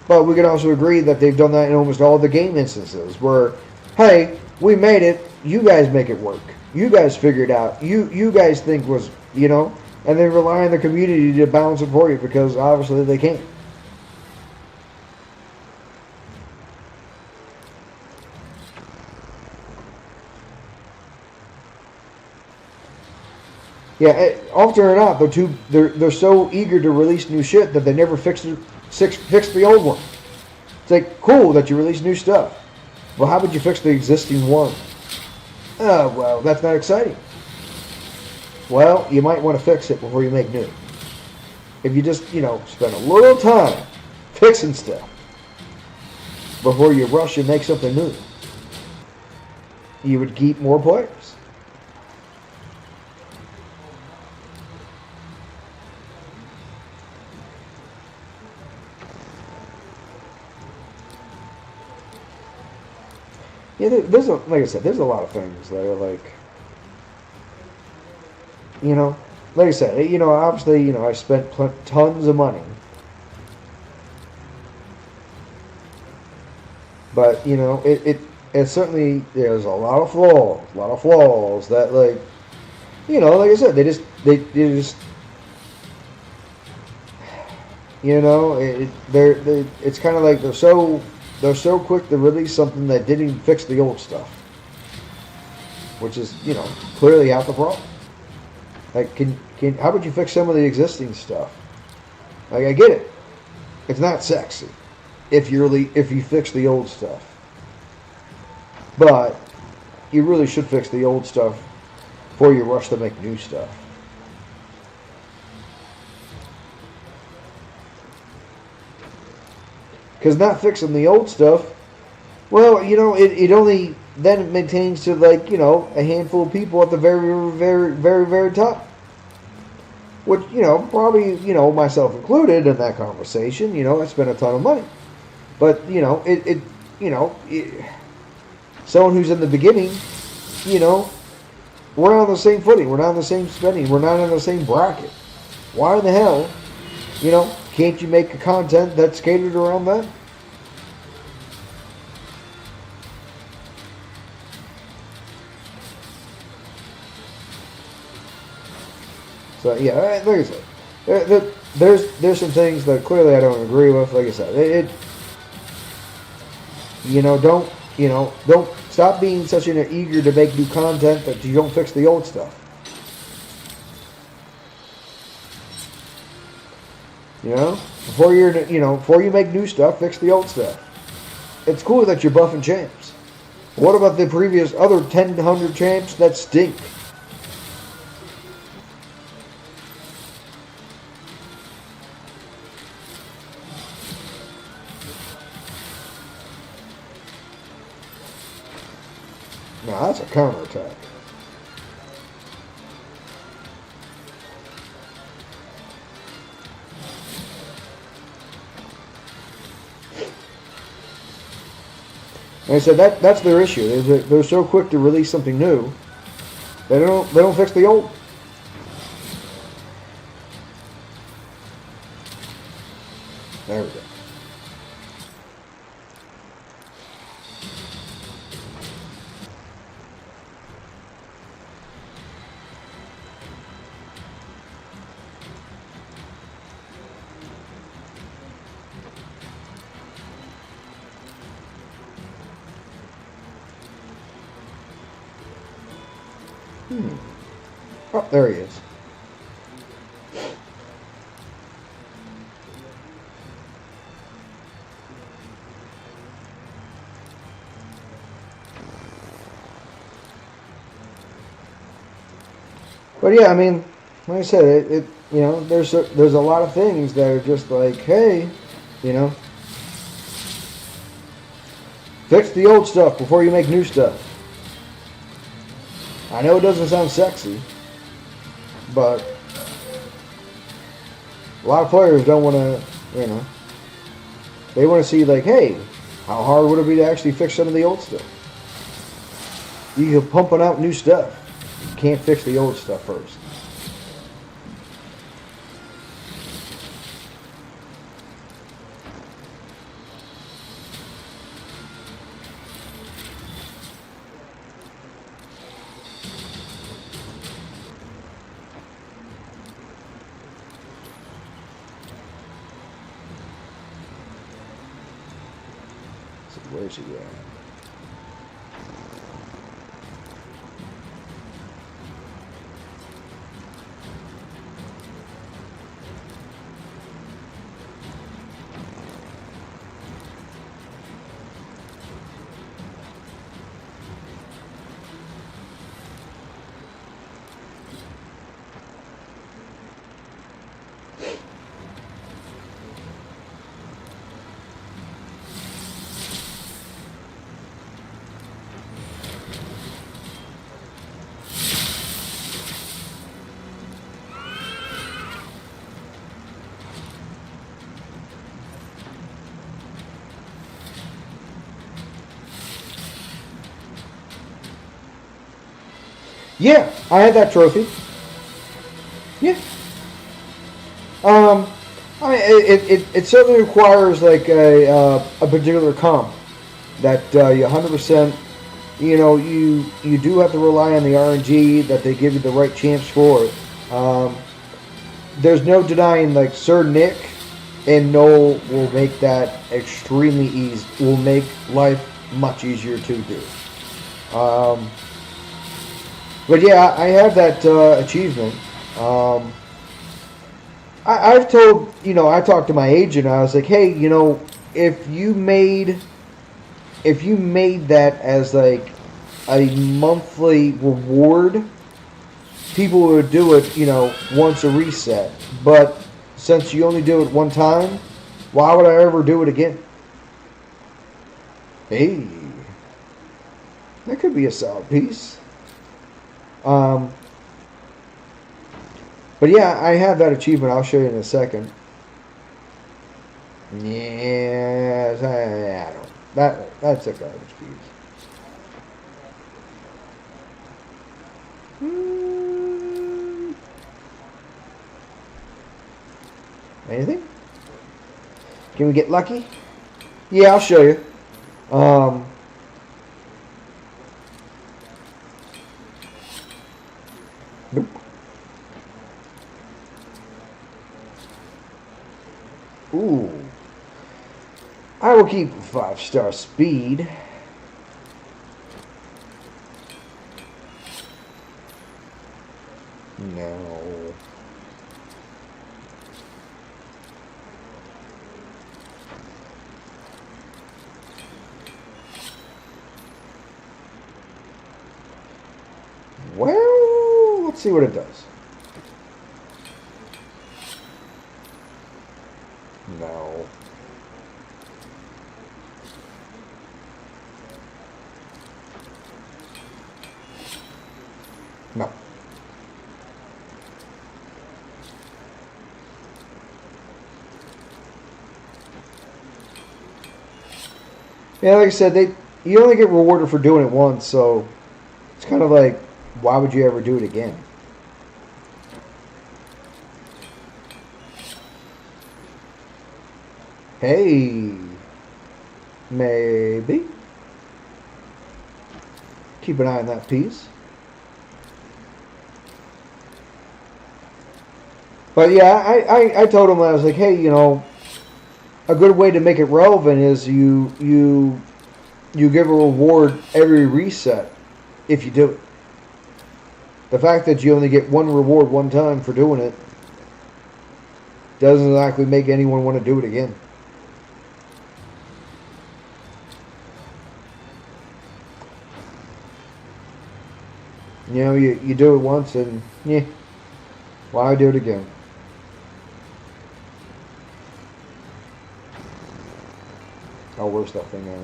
But we can also agree that they've done that in almost all the game instances where, hey, we made it. You guys make it work. You guys figure it out. You guys think was, you know, and they rely on the community to balance it for you because obviously they can't. Yeah, often or not, they're so eager to release new shit that they never fix the old one. It's like, cool that you release new stuff. Well, how would you fix the existing one? Oh, well, that's not exciting. Well, you might want to fix it before you make new. If you just, spend a little time fixing stuff before you rush and make something new, you would keep more players. Yeah, like I said, there's a lot of things that are like, you know, like I said, obviously, I spent tons of money. But, it certainly, there's a lot of flaws that, like, like I said, they just, it's kind of like they're so quick to release something that didn't even fix the old stuff, which is, clearly half the problem. Like, how would you fix some of the existing stuff? Like, I get it. It's not sexy if you fix the old stuff. But you really should fix the old stuff before you rush to make new stuff. Because not fixing the old stuff, well, it only then maintains to, like, a handful of people at the very, very, very, very top. Which, probably, myself included in that conversation, I spent a ton of money. But, someone who's in the beginning, we're not on the same footing. We're not on the same spending. We're not in the same bracket. Why in the hell, can't you make a content that's catered around that? So yeah, like I said, there's some things that clearly I don't agree with. Like I said, don't stop being such an eager to make new content that you don't fix the old stuff. Before you make new stuff, fix the old stuff. It's cool that you're buffing champs. What about the previous other 1,000 champs that stink? Now that's a counterattack. Like I said, that's their issue. They're so quick to release something new, they don't fix the old. There we go. Oh, there he is. But yeah, I mean, like I said, there's a lot of things that are just like, hey, fix the old stuff before you make new stuff. I know it doesn't sound sexy, but a lot of players don't want to, they want to see, like, hey, how hard would it be to actually fix some of the old stuff? You're pumping out new stuff. You can't fix the old stuff first. So where's he at? Yeah, I had that trophy. Yeah. I mean, it certainly requires like a particular comp that you 100%. You know, you do have to rely on the RNG that they give you the right champs for it. There's no denying, like Sir Nick and Noel will make that extremely easy. Will make life much easier to do. But yeah, I have that achievement. I've told, I talked to my agent. I was like, hey, if you made that as like a monthly reward, people would do it, once a reset. But since you only do it one time, why would I ever do it again? Hey, that could be a solid piece. But yeah, I have that achievement. I'll show you in a second. Yes, I don't. That's a garbage piece. Anything? Can we get lucky? Yeah, I'll show you. Nope. Ooh. I will keep 5-star speed. No. Well, let's see what it does. No. No. Yeah, like I said, you only get rewarded for doing it once, so it's kind of like, why would you ever do it again? Hey, maybe. Keep an eye on that piece. But yeah, I told him, I was like, hey, a good way to make it relevant is you give a reward every reset if you do it. The fact that you only get one reward one time for doing it doesn't exactly make anyone want to do it again. You do it once and, yeah, why do it again? Oh, where's that thing at?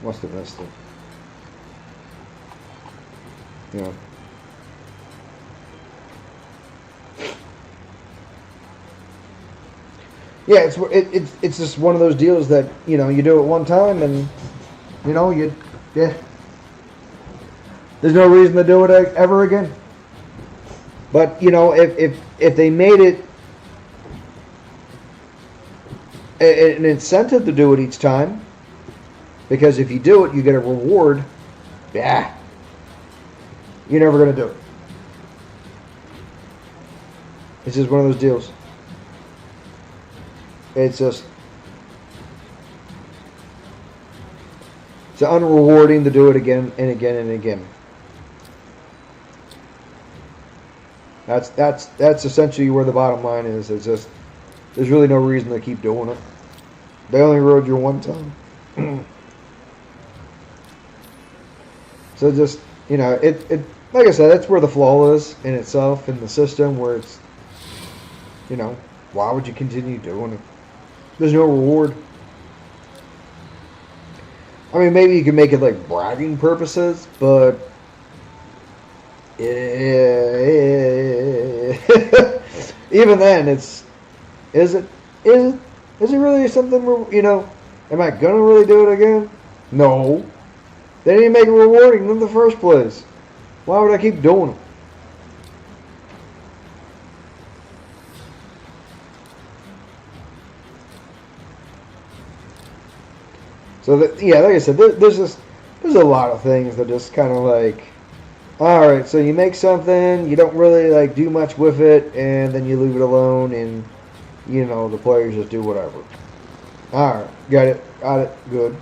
Must have missed it. Yeah. Yeah, it's just one of those deals that, you do it one time and, yeah. There's no reason to do it ever again. But, if they made it an incentive to do it each time, because if you do it, you get a reward, yeah, you're never going to do it. It's just one of those deals. It's just, it's unrewarding to do it again and again and again. That's essentially where the bottom line is. There's really no reason to keep doing it. They only reward you one time. So just, it like I said, that's where the flaw is in itself in the system, where it's, why would you continue doing it? There's no reward. I mean, maybe you can make it like bragging purposes, but even then, is it really something am I gonna really do it again? No. They didn't make it rewarding in the first place. Why would I keep doing it? So that, yeah, like I said, there's a lot of things that just kind of like, all right, so you make something, you don't really like do much with it, and then you leave it alone, and the players just do whatever. All right, got it, good.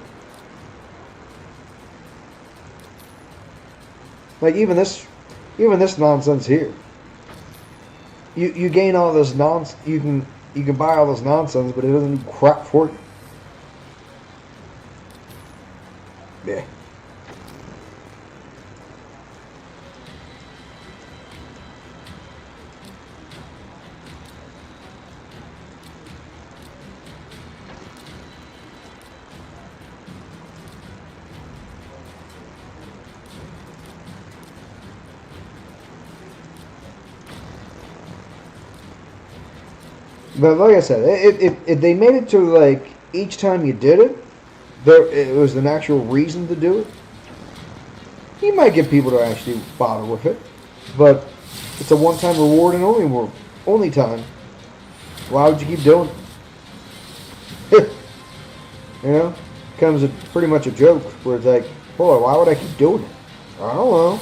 Like even this nonsense here. You gain all this nonsense. You can buy all this nonsense, but it doesn't do crap for you. Yeah. But like I said, if they made it to like each time you did it, it was an actual reason to do it. You might get people to actually bother with it, but it's a one-time reward and only time. Why would you keep doing it? Becomes pretty much a joke where it's like, boy, why would I keep doing it? I don't know.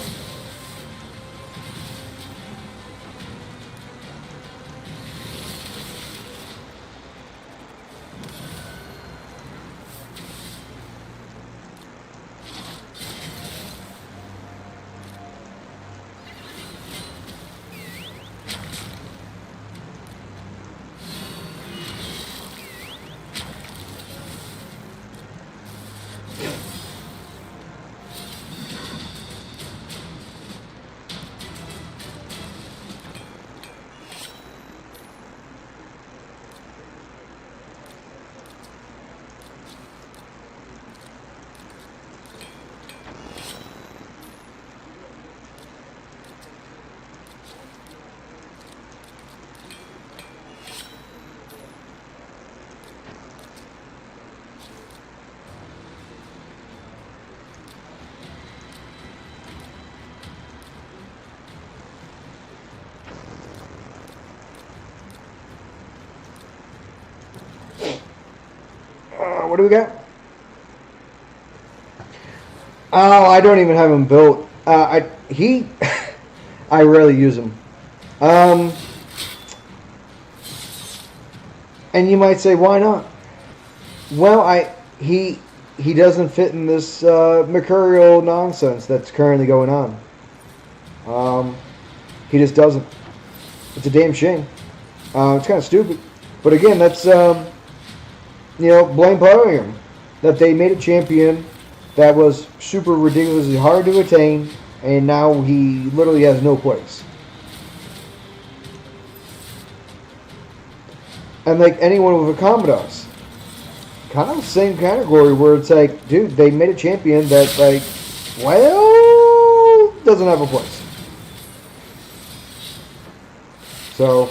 What do we got? Oh, I don't even have him built. I rarely use him. And you might say, why not? Well, he doesn't fit in this mercurial nonsense that's currently going on. He just doesn't. It's a damn shame. It's kind of stupid, but again, that's blame Podium that they made a champion that was super ridiculously hard to attain, and now he literally has no place. And like anyone with a Commodus, kind of the same category where it's like, dude, they made a champion that doesn't have a place. So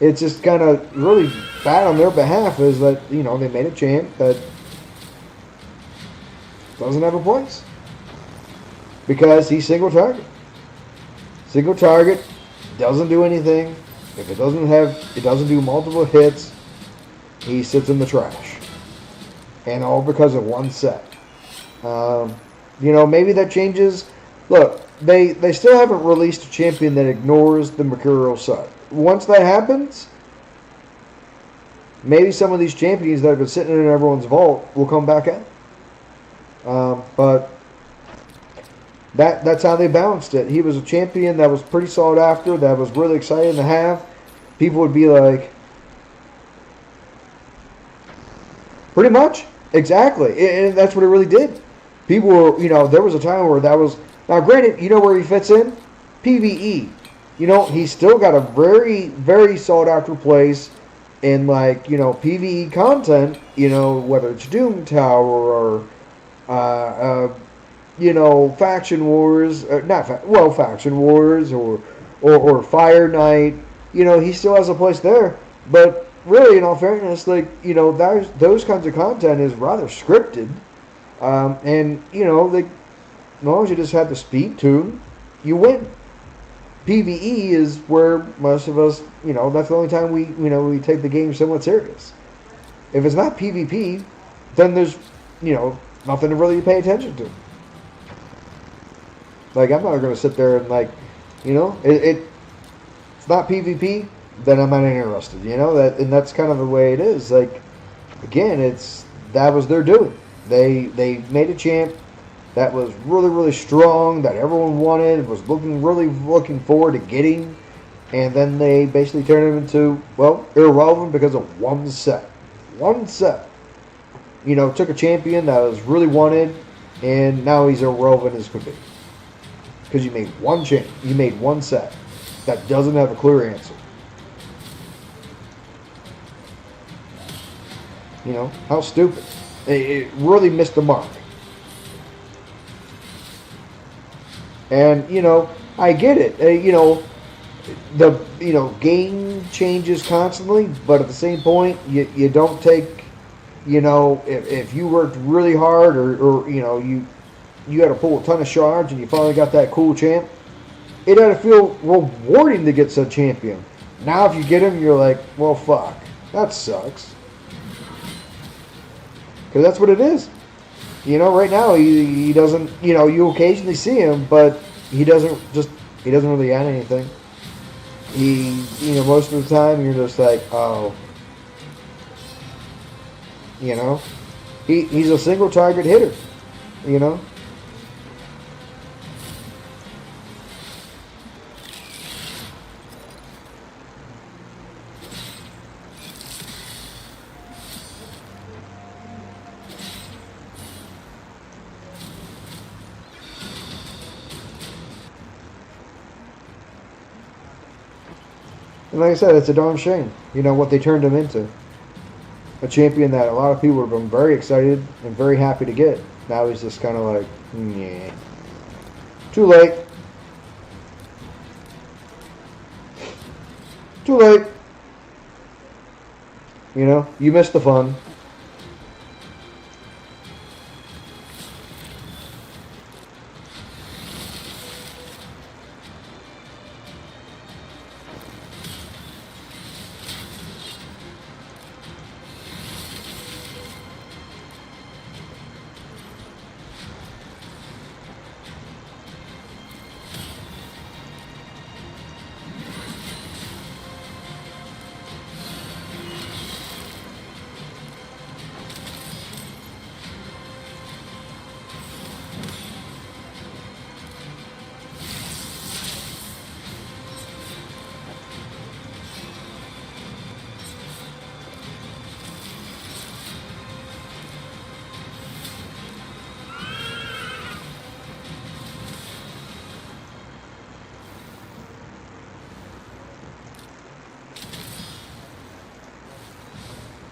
it's just kind of really bad on their behalf is that, they made a champ that doesn't have a place. Because he's single target. Single target, doesn't do anything. If it doesn't do multiple hits, he sits in the trash. And all because of one set. Maybe that changes. Look, they still haven't released a champion that ignores the mercurial set. Once that happens, maybe some of these champions that have been sitting in everyone's vault will come back out. But that's how they balanced it. He was a champion that was pretty sought after, that was really exciting to have. People would be like, pretty much, exactly. And that's what it really did. People were, there was a time where that was, now granted, where he fits in? PvE. He's still got a very, very sought after place in PvE content, whether it's Doom Tower or Faction Wars, Faction Wars or Fire Knight, he still has a place there. But really, in all fairness, those kinds of content is rather scripted, and as long as you just have the speed tune, you win. PvE is where most of us, that's the only time we take the game somewhat serious. If it's not PvP, then there's nothing to really pay attention to. Like, I'm not going to sit there and, like, it's not PvP, then I'm not interested, and that's kind of the way it is. Like, again, that was their doing. They made a champ that was really, really strong, that everyone wanted, was really looking forward to getting, and then they basically turned him into, well, irrelevant because of one set. One set. Took a champion that was really wanted, and now he's irrelevant as could be. Because you made one change. You made one set that doesn't have a clear answer. How stupid. It really missed the mark. And, I get it. The game changes constantly, but at the same point, you don't take, if you worked really hard or you had to pull a ton of shards and you finally got that cool champ, it had to feel rewarding to get such champion. Now if you get him, you're like, well, fuck, that sucks. Because that's what it is. Right now he doesn't, you occasionally see him, but he doesn't really add anything. Most of the time you're just like, oh, he's a single target hitter, And like I said, it's a darn shame, what they turned him into. A champion that a lot of people have been very excited and very happy to get. Now he's just kind of like, yeah. Too late. Too late. You missed the fun.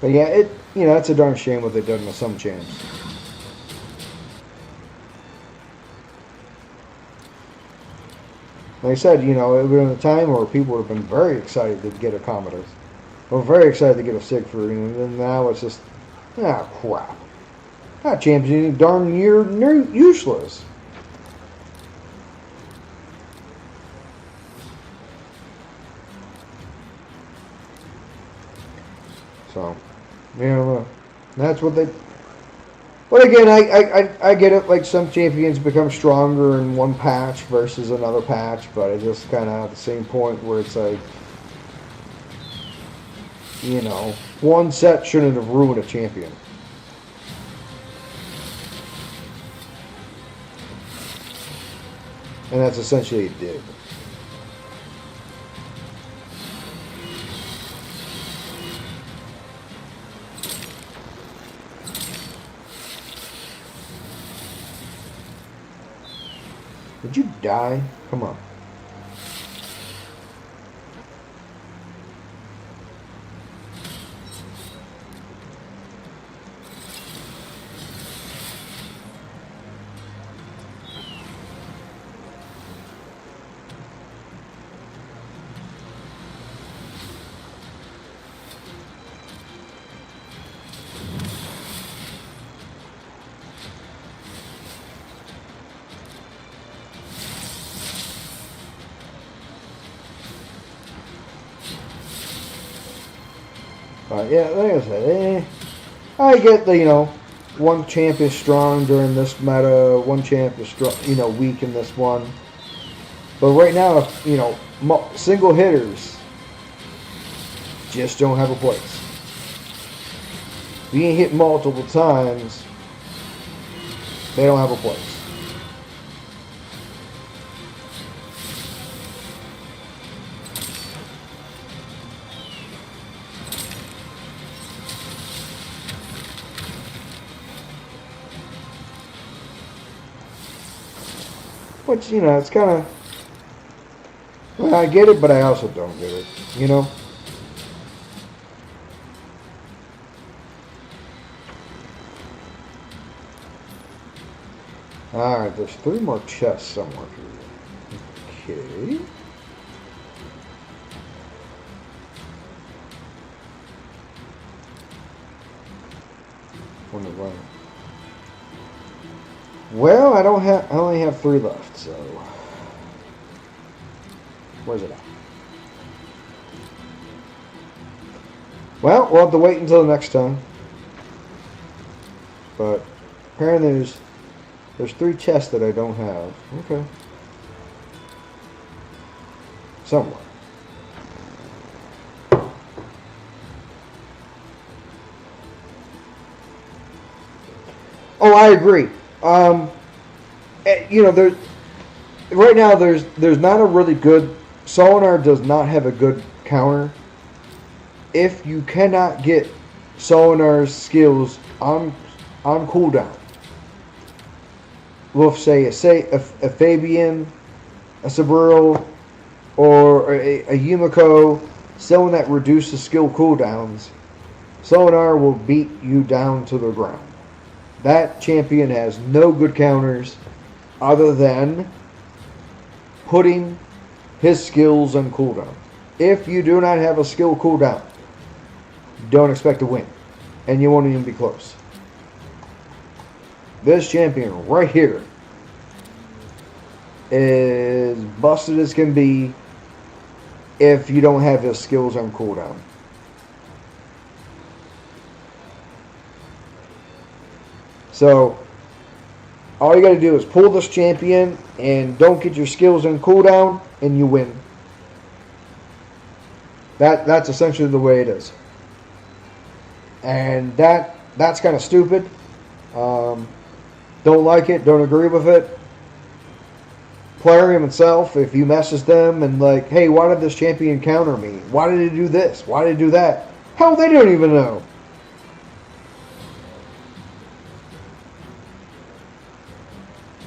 But yeah, it's a darn shame what they've done with some champs. Like I said, it would have been a time where people would have been very excited to get a Commodus. Or very excited to get a Siegfried, and then now it's just, crap. That champ's darn near useless. So, that's what they. But again, I get it. Like, some champions become stronger in one patch versus another patch, but it's just kind of at the same point where it's like, one set shouldn't have ruined a champion. And that's essentially it did. Did you die? Come on. Yeah, like I said, I get the, one champ is strong during this meta, one champ is strong, weak in this one. But right now, single hitters just don't have a place. Being hit multiple times, they don't have a place. Which, it's kind of... Well, I get it, but I also don't get it, Alright, there's 3 more chests somewhere here. Okay. Wonder why. Well, I only have 3 left, so... Where's it at? Well, we'll have to wait until the next time. But apparently there's 3 chests that I don't have. Okay. Somewhere. Oh, I agree. There right now there's not a really good... Solinar does not have a good counter. If you cannot get Solinar's skills on cooldown, we'll say a Fabian, a Sabril, or a Yumiko, someone that reduces skill cooldowns, Solinar will beat you down to the ground. That champion has no good counters other than putting his skills on cooldown. If you do not have a skill cooldown, don't expect to win. And you won't even be close. This champion right here is busted as can be if you don't have his skills on cooldown. So, all you got to do is pull this champion and don't get your skills on cooldown, and you win. That's essentially the way it is. And that's kind of stupid. Don't like it, don't agree with it. Plarium himself, if you message them and like, hey, why did this champion counter me? Why did he do this? Why did he do that? Hell, they don't even know.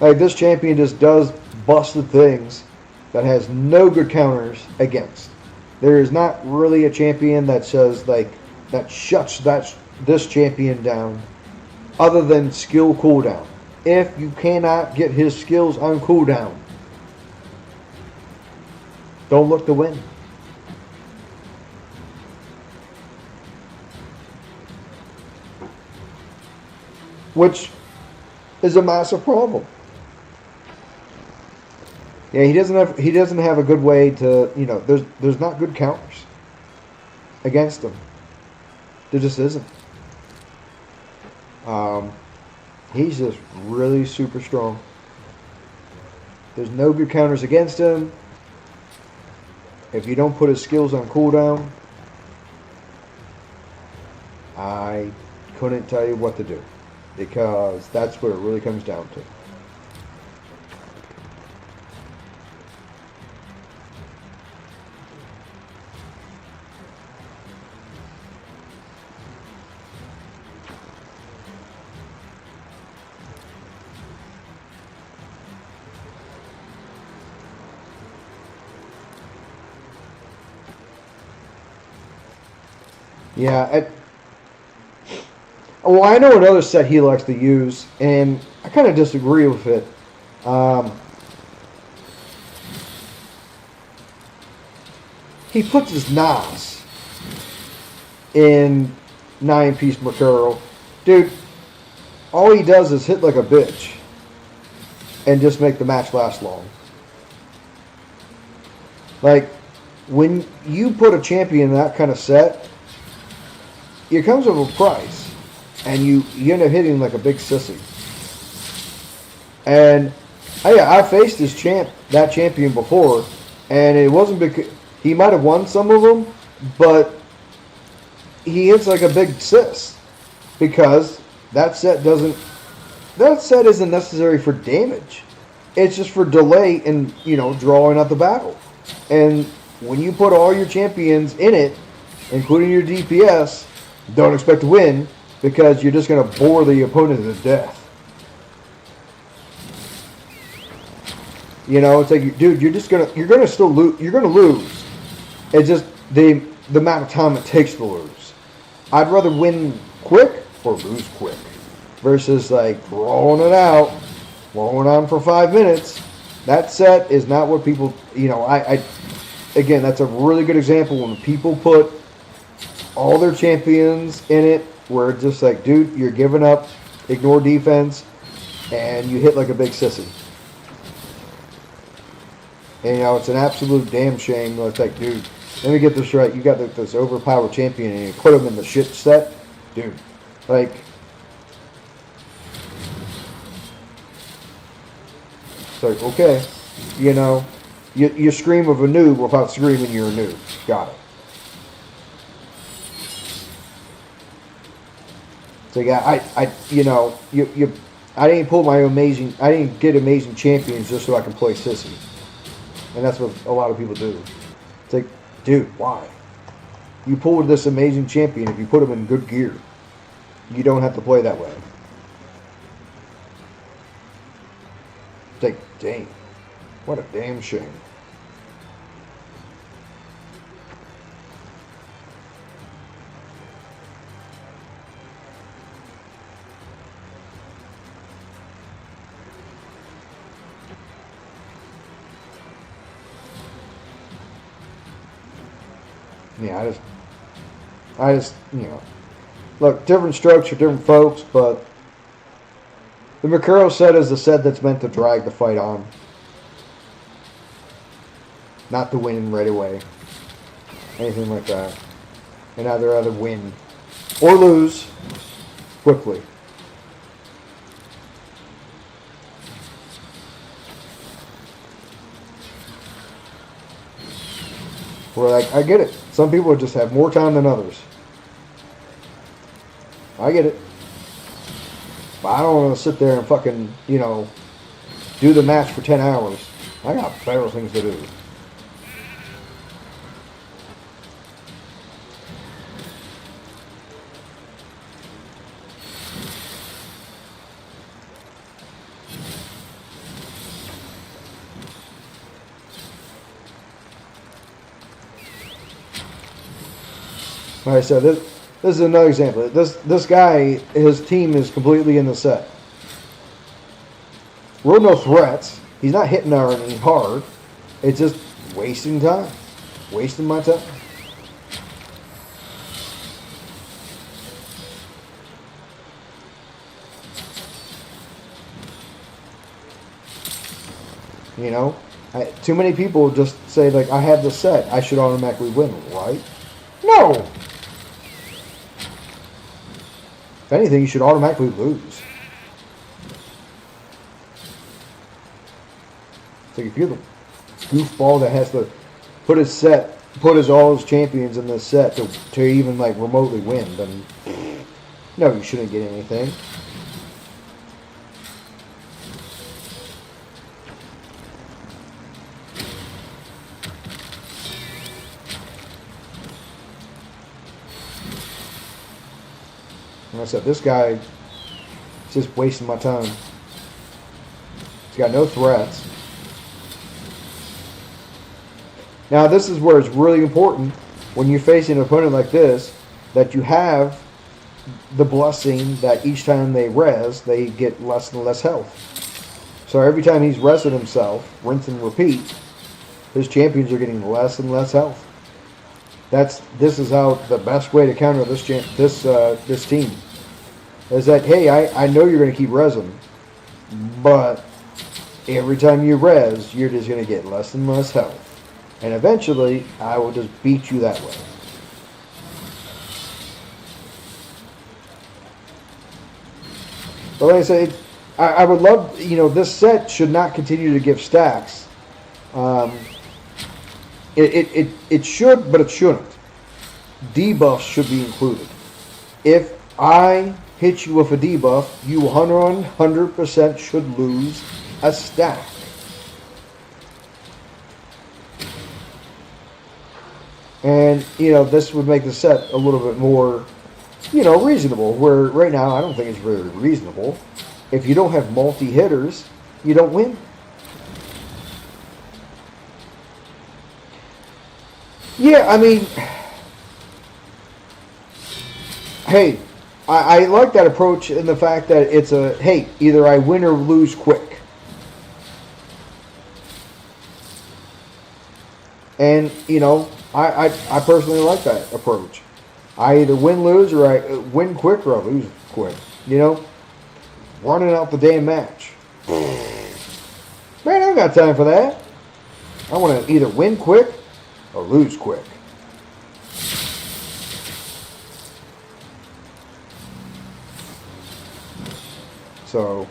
Like, this champion just does busted things that has no good counters against. There is not really a champion that says, like, that shuts this champion down other than skill cooldown. If you cannot get his skills on cooldown, don't look to win. Which is a massive problem. Yeah, he doesn't have a good way to, there's not good counters against him. There just isn't. He's just really super strong. There's no good counters against him. If you don't put his skills on cooldown, I couldn't tell you what to do, because that's what it really comes down to. Yeah, well, I know another set he likes to use, and I kind of disagree with it. He puts his Nas in 9-piece Mercurial. Dude, all he does is hit like a bitch and just make the match last long. Like, when you put a champion in that kind of set, it comes with a price. and you end up hitting like a big sissy. And I faced that champion before, and it wasn't because he might have won some of them, but he hits like a big sis because that set isn't necessary for damage. It's just for delay and drawing out the battle. And when you put all your champions in it, including your DPS, don't expect to win because you're just going to bore the opponent to death. It's like, dude, you're gonna still lose. You're gonna lose. It's just the amount of time it takes to lose. I'd rather win quick or lose quick versus like rolling it out, rolling on for 5 minutes. That set is not what people. Again, that's a really good example when people put all their champions in it, where it's just like, dude, you're giving up, ignore defense, and you hit like a big sissy. And, it's an absolute damn shame. It's like, dude, let me get this right. You got this overpowered champion and you put him in the shit set. Dude, like, it's like, okay, you scream of a noob without screaming you're a noob. Got it. So yeah, I didn't get amazing champions just so I can play sissy. And that's what a lot of people do. It's like, dude, why? You pulled this amazing champion if you put him in good gear. You don't have to play that way. It's like, dang. What a damn shame. Yeah, I just, look, different strokes for different folks, but the Mikuro set is the set that's meant to drag the fight on. Not to win right away. Anything like that. And either win or lose quickly. Where, like, I get it. Some people just have more time than others. I get it. But I don't want to sit there and fucking, do the match for 10 hours. I got better things to do. Like I said, this is another example. This guy, his team is completely in the set. Real no threats. He's not hitting anything hard. It's just wasting time. Wasting my time. Too many people just say, like, I have the set. I should automatically win, right? No! If anything, you should automatically lose. It's like if you're the goofball that has to put all his champions in this set to even like remotely win, then no, you shouldn't get anything. Like I said, this guy is just wasting my time. He's got no threats. Now, this is where it's really important when you're facing an opponent like this that you have the blessing that each time they res, they get less and less health. So every time he's rested himself, rinse and repeat, his champions are getting less and less health. This is how the best way to counter this team is that, hey, I know you're going to keep resing, but every time you res, you're just going to get less and less health. And eventually, I will just beat you that way. But like I say, I would love, this set should not continue to give stacks. Um, it should, but it shouldn't. Debuffs should be included. If I hit you with a debuff, you 100% should lose a stack. And, this would make the set a little bit more, reasonable. Where right now, I don't think it's very reasonable. If you don't have multi-hitters, you don't win. Yeah, I mean, hey, I like that approach in the fact that it's hey, either I win or lose quick. And, I personally like that approach. I either lose, or I win quick, or I lose quick. Running out the damn match. Man, I don't got time for that. I want to either win quick or lose quick. So,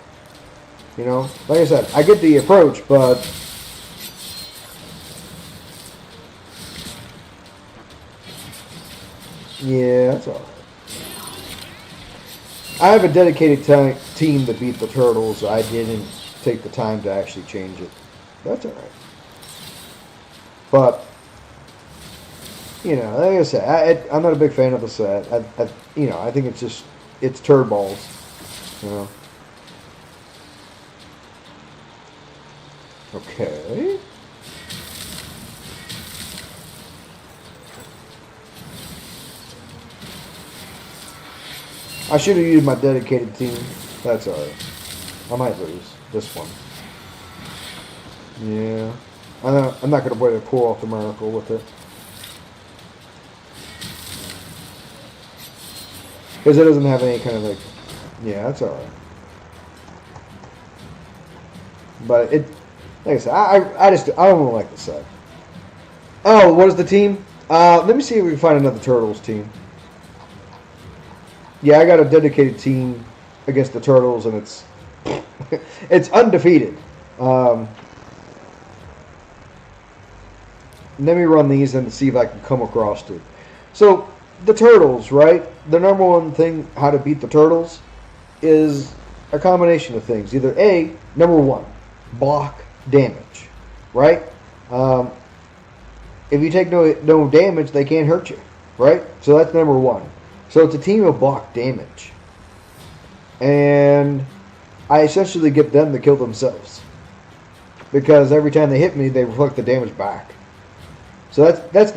like I said, I get the approach, but yeah, that's all right. I have a dedicated team that beat the Turtles. I didn't take the time to actually change it. That's all right. But, like I said, I'm not a big fan of the set. I think it's turd balls. Okay. I should have used my dedicated team. That's alright. I might lose this one. Yeah. I'm not going to wait to pull off the miracle with it. Because it doesn't have any kind of yeah, that's alright. But like I said, I don't really like the set. Oh, what is the team? Let me see if we can find another Turtles team. Yeah, I got a dedicated team against the Turtles, and it's it's undefeated. Let me run these and see if I can come across it. So, the Turtles, right? The number one thing how to beat the Turtles is a combination of things. Either A, number one, block damage, right? If you take no damage, they can't hurt you, right? So that's number one. So it's a team of block damage. And I essentially get them to kill themselves. Because every time they hit me, they reflect the damage back. So that's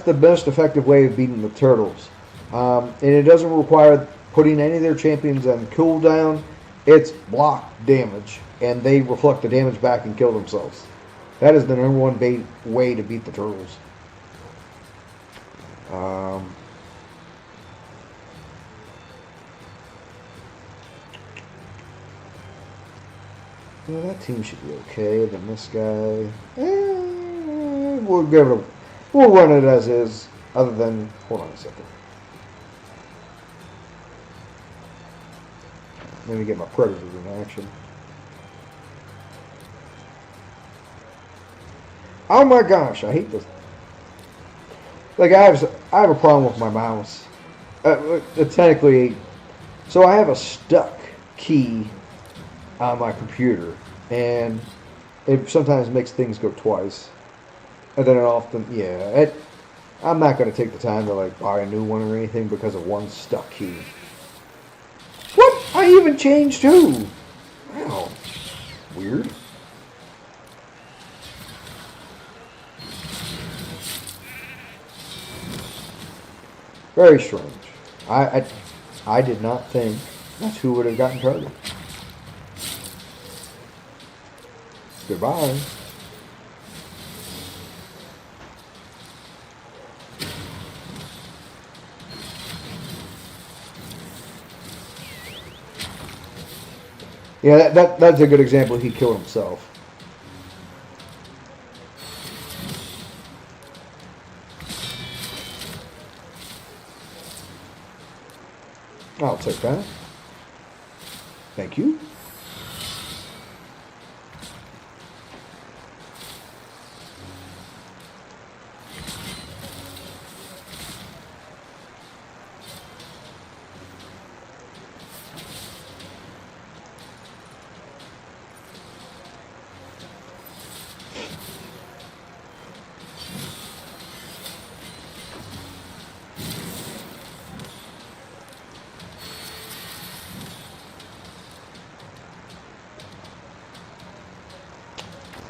the most effective way of beating the Turtles. And it doesn't require putting any of their champions on cooldown. It's block damage. And they reflect the damage back and kill themselves. That is the number one way to beat the Turtles. Yeah, that team should be okay. Then this guy, we'll run it as is. Other than, hold on a second. Let me get my Predators in action. Oh my gosh, I hate this. Like I have a problem with my mouse. Technically, so I have a stuck key on my computer, and it sometimes makes things go twice, and then it often, I'm not going to take the time to buy a new one or anything because of one stuck key. What? I even changed too. Wow, weird. Very strange. I did not think that's who would have gotten targeted. Goodbye. Yeah, that's a good example. He killed himself. I'll take that. Thank you.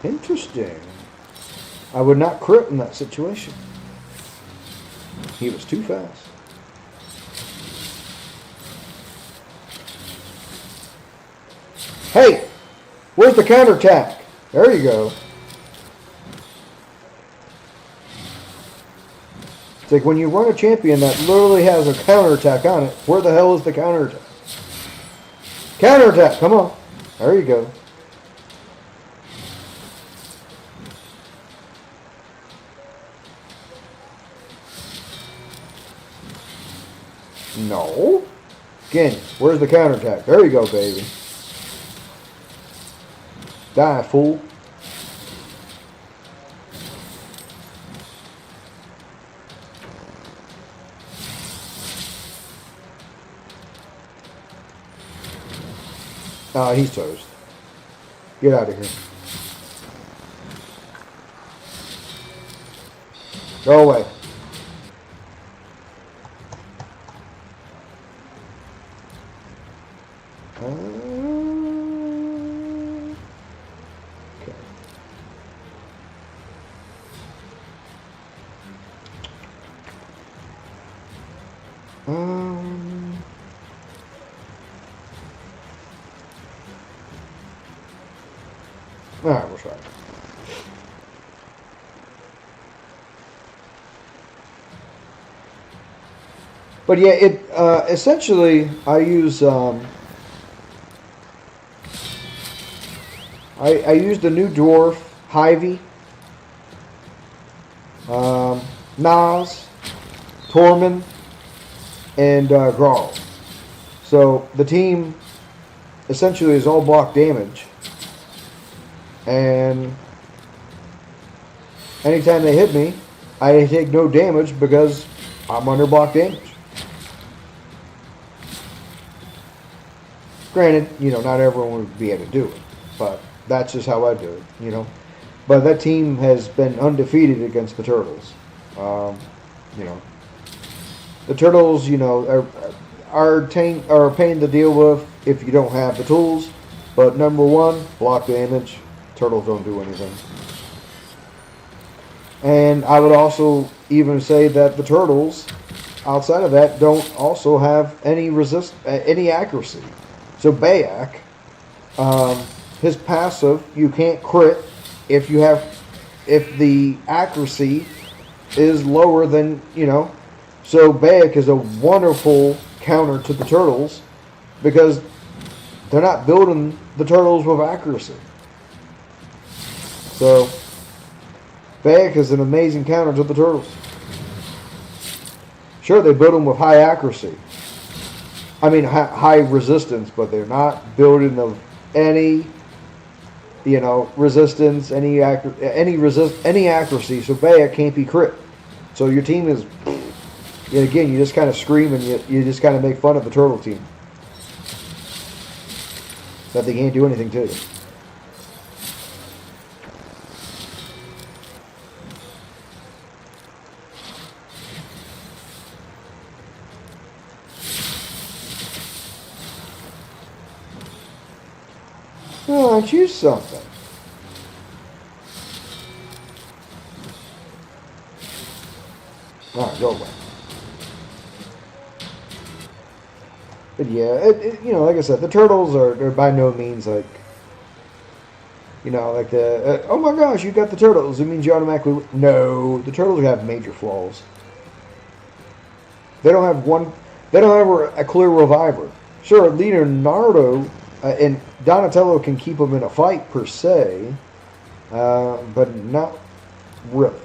Interesting. I would not crit in that situation. He was too fast. Hey! Where's the counterattack? There you go. It's like when you run a champion that literally has a counterattack on it, where the hell is the counterattack? Counterattack! Come on. There you go. No. Again, where's the counterattack? There you go, baby. Die, fool. Ah, he's toast. Get out of here. Go away. Okay. All right, we'll try it. But yeah, it essentially I use I used the new dwarf Hyvie, Nas, Tormund, and Grawl. So the team essentially is all block damage, and anytime they hit me, I take no damage because I'm under block damage. Granted, you know, not everyone would be able to do it, but that's just how I do it, you know. But that team has been undefeated against the Turtles. You know, the Turtles, you know, are a pain to deal with if you don't have the tools. But number one, block damage. Turtles don't do anything. And I would also even say that the Turtles, outside of that, don't also have any accuracy. So Bayak, his passive, you can't crit if the accuracy is lower than, you know. So Bayak is a wonderful counter to the Turtles because they're not building the Turtles with accuracy. So Bayak is an amazing counter to the Turtles. Sure, they build them with high accuracy. I mean, high resistance, but they're not building of any, you know, resistance, any accuracy. So Bayak can't be crit. So your team is, again, you just kind of scream and you just kind of make fun of the Turtle team that they can't do anything to you. Oh, aren't you something? Alright, go away. But yeah, you know, like I said, the Turtles are by no means like, you know, like the, oh my gosh, you got the Turtles. It means you automatically, no, the Turtles have major flaws. They don't have a clear reviver. Sure, Leonardo and Donatello can keep them in a fight per se, but not really.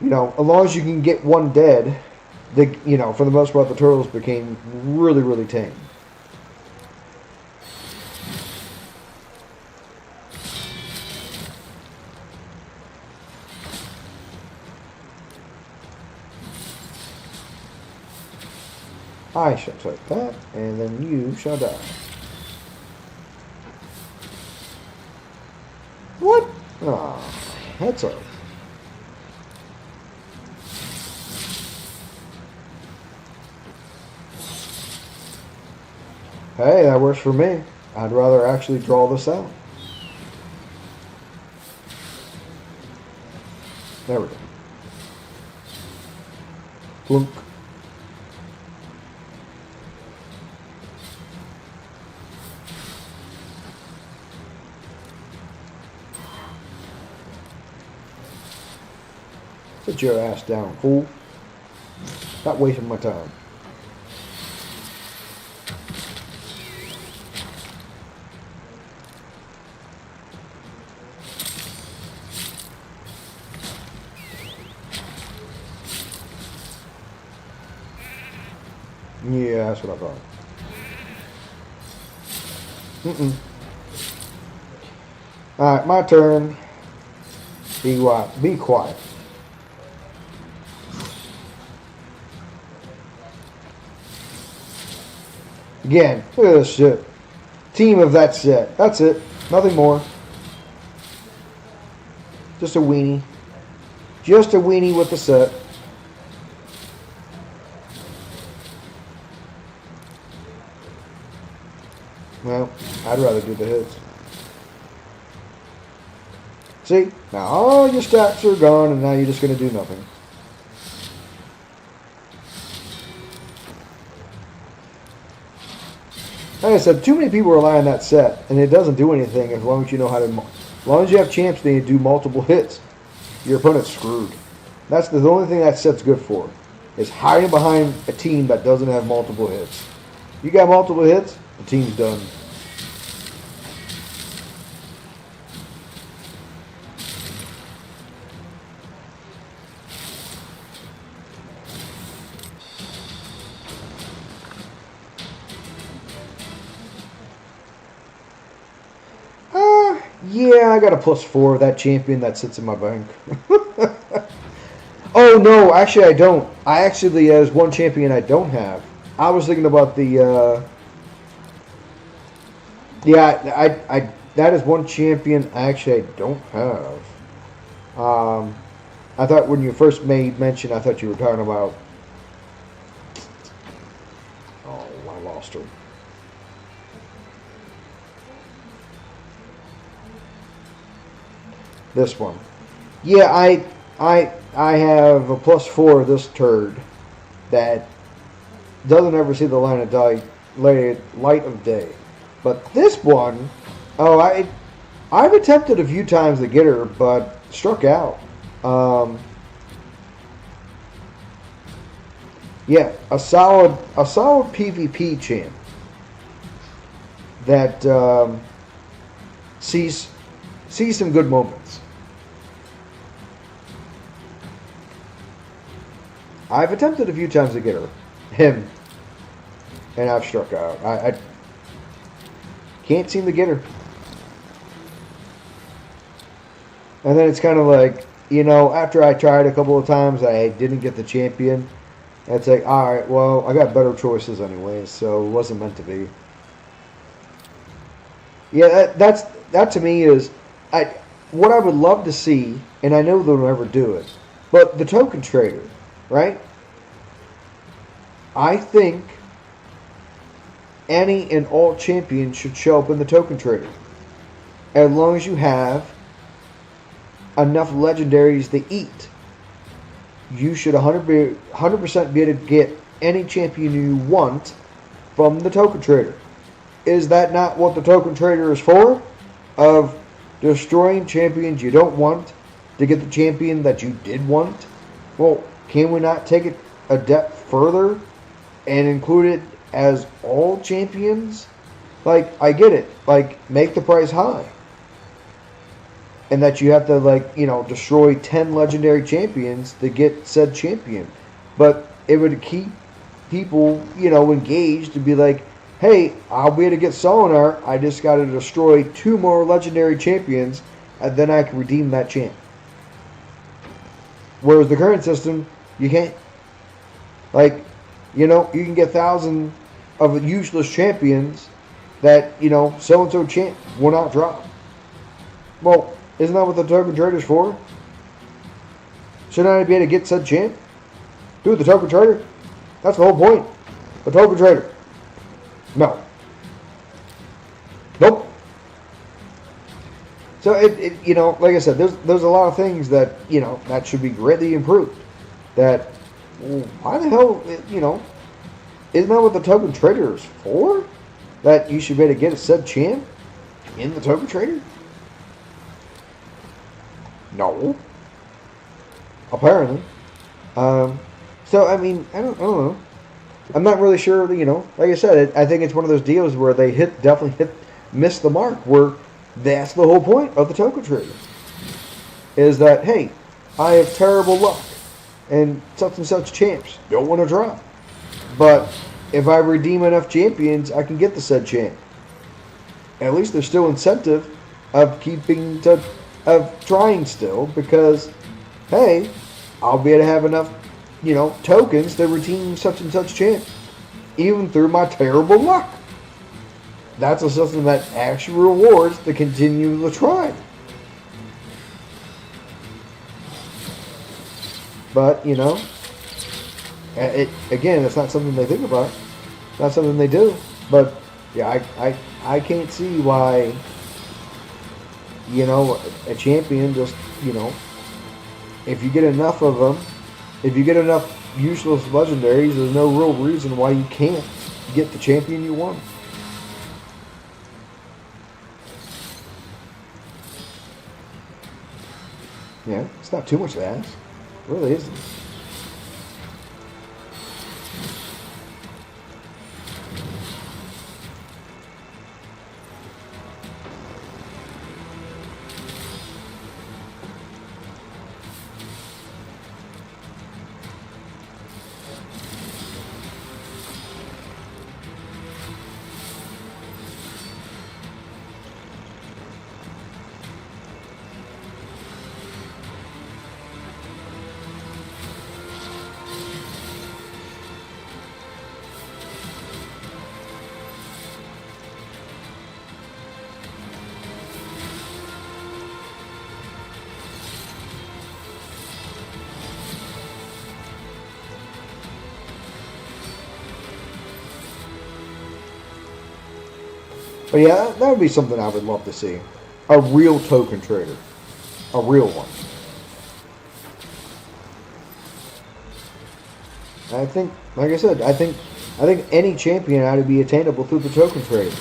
You know, as long as you can get one dead, for the most part, the turtles became really, really tame. I shall take that, and then you shall die. What? Ah, that's all. Hey, that works for me. I'd rather actually draw this out. There we go. Plunk. Sit your ass down, fool. Not wasting my time. Yeah, that's what I thought. Alright, my turn. Be quiet. Be quiet. Again, look at this shit. Team of that set. That's it. Nothing more. Just a weenie. Just a weenie with the set. Well, I'd rather do the hits. See? Now all your stats are gone and now you're just going to do nothing. Like I said, too many people rely on that set, and it doesn't do anything as long as you know how to. As long as you have champs, then you do multiple hits. Your opponent's screwed. That's the only thing that set's good for, is hiding behind a team that doesn't have multiple hits. You got multiple hits, the team's done. Yeah, I got a +4 of that champion that sits in my bank. Oh, no, actually I don't. I actually, there's one champion I don't have. I was thinking about the, yeah, I that is one champion actually I don't have. I thought when you first made mention, I thought you were talking about, oh, I lost her. This one. Yeah, I have a +4 of this turd that doesn't ever see the light of day. But this one, oh, I've attempted a few times to get her, but struck out. Yeah, a solid PvP champ that sees some good moments. I've attempted a few times to get him, and I've struck out. I can't seem to get her. And then it's kind of like, after I tried a couple of times, I didn't get the champion. And it's like, all right, well, I got better choices anyway, so it wasn't meant to be. Yeah, that to me is what I would love to see, and I know they'll never do it, but the token trader, right? I think any and all champions should show up in the token trader. As long as you have enough legendaries to eat, you should 100% be able to get any champion you want from the token trader. Is that not what the token trader is for? Of destroying champions you don't want to get the champion that you did want? Well, can we not take it a step further and include it as all champions? Like, I get it. Like, make the price high. and that you have to, like, destroy 10 legendary champions to get said champion. But it would keep people, engaged to be like, hey, I'll be able to get Solinar. I just got to destroy 2 more legendary champions, and then I can redeem that champ. Whereas the current system, you can't. Like, you can get thousands of useless champions that, so-and-so champ will not drop. Well, isn't that what the token trader's for? Shouldn't I be able to get said champ? Dude, the token trader? That's the whole point. The token trader. No. Nope. So like I said, there's a lot of things that that should be greatly improved. That, why the hell, isn't that what the token trader is for? That you should be able to get a said champ in the token trader? No. Apparently. So I mean, I don't know. I'm not really sure. Like I said, I think it's one of those deals where they definitely miss the mark. Where that's the whole point of the token trader. Is that, hey, I have terrible luck, and such champs don't want to drop, but if I redeem enough champions, I can get the said champ. At least there's still incentive of trying still, because, hey, I'll be able to have enough, tokens to redeem such and such champ, even through my terrible luck. That's a system that actually rewards to continue the try. But, it's not something they think about. Not something they do. But, yeah, I can't see why, a champion just, if you get enough of them, if you get enough useless legendaries, there's no real reason why you can't get the champion you want. Yeah, it's not too much to ask. It really isn't. But yeah, that would be something I would love to see. A real token trader. A real one. I think, like I said, I think any champion ought to be attainable through the token trader.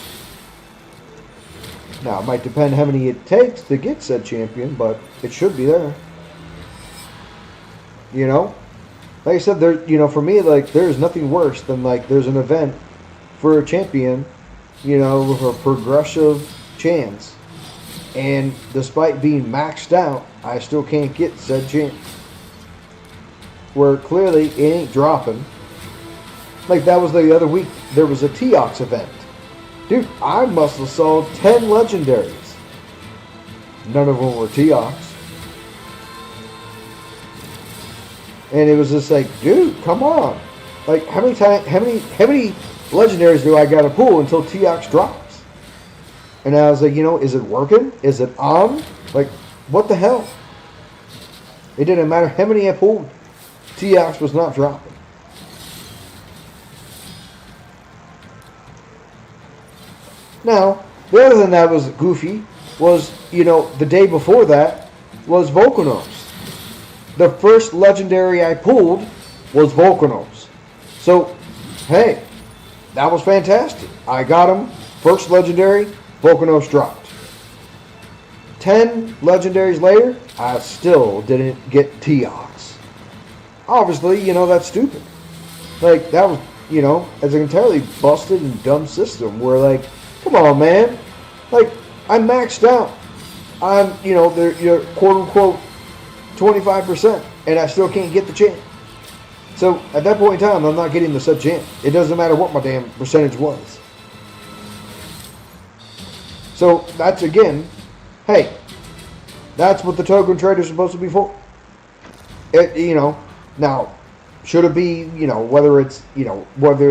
Now, it might depend how many it takes to get said champion, but it should be there. Like I said, for me, like, there's nothing worse than, like, there's an event for a champion, with a progressive chance, and despite being maxed out, I still can't get said champ. Where clearly it ain't dropping. Like, that was the other week, there was a Teox event. Dude, I must have sold 10 legendaries. None of them were Teox. And it was just like, dude, come on. Like, how many legendaries do I gotta pull until Teox drops? And I was like, is it working? Is it on? Like, what the hell? It didn't matter how many I pulled. Teox was not dropping. Now, the other thing that was goofy was, the day before that was Volcanos. The first legendary I pulled was Volcanos. So, hey, that was fantastic. I got him. First legendary, Volcanos dropped. 10 legendaries later, I still didn't get Teox. Obviously, that's stupid. Like, that was, it's an entirely busted and dumb system where, like, come on, man. Like, I maxed out. I'm, you're quote unquote 25%, and I still can't get the champ. So at that point in time, I'm not getting the sub champ. It doesn't matter what my damn percentage was. So that's again, hey, that's what the token trader is supposed to be for. Now, should it be, whether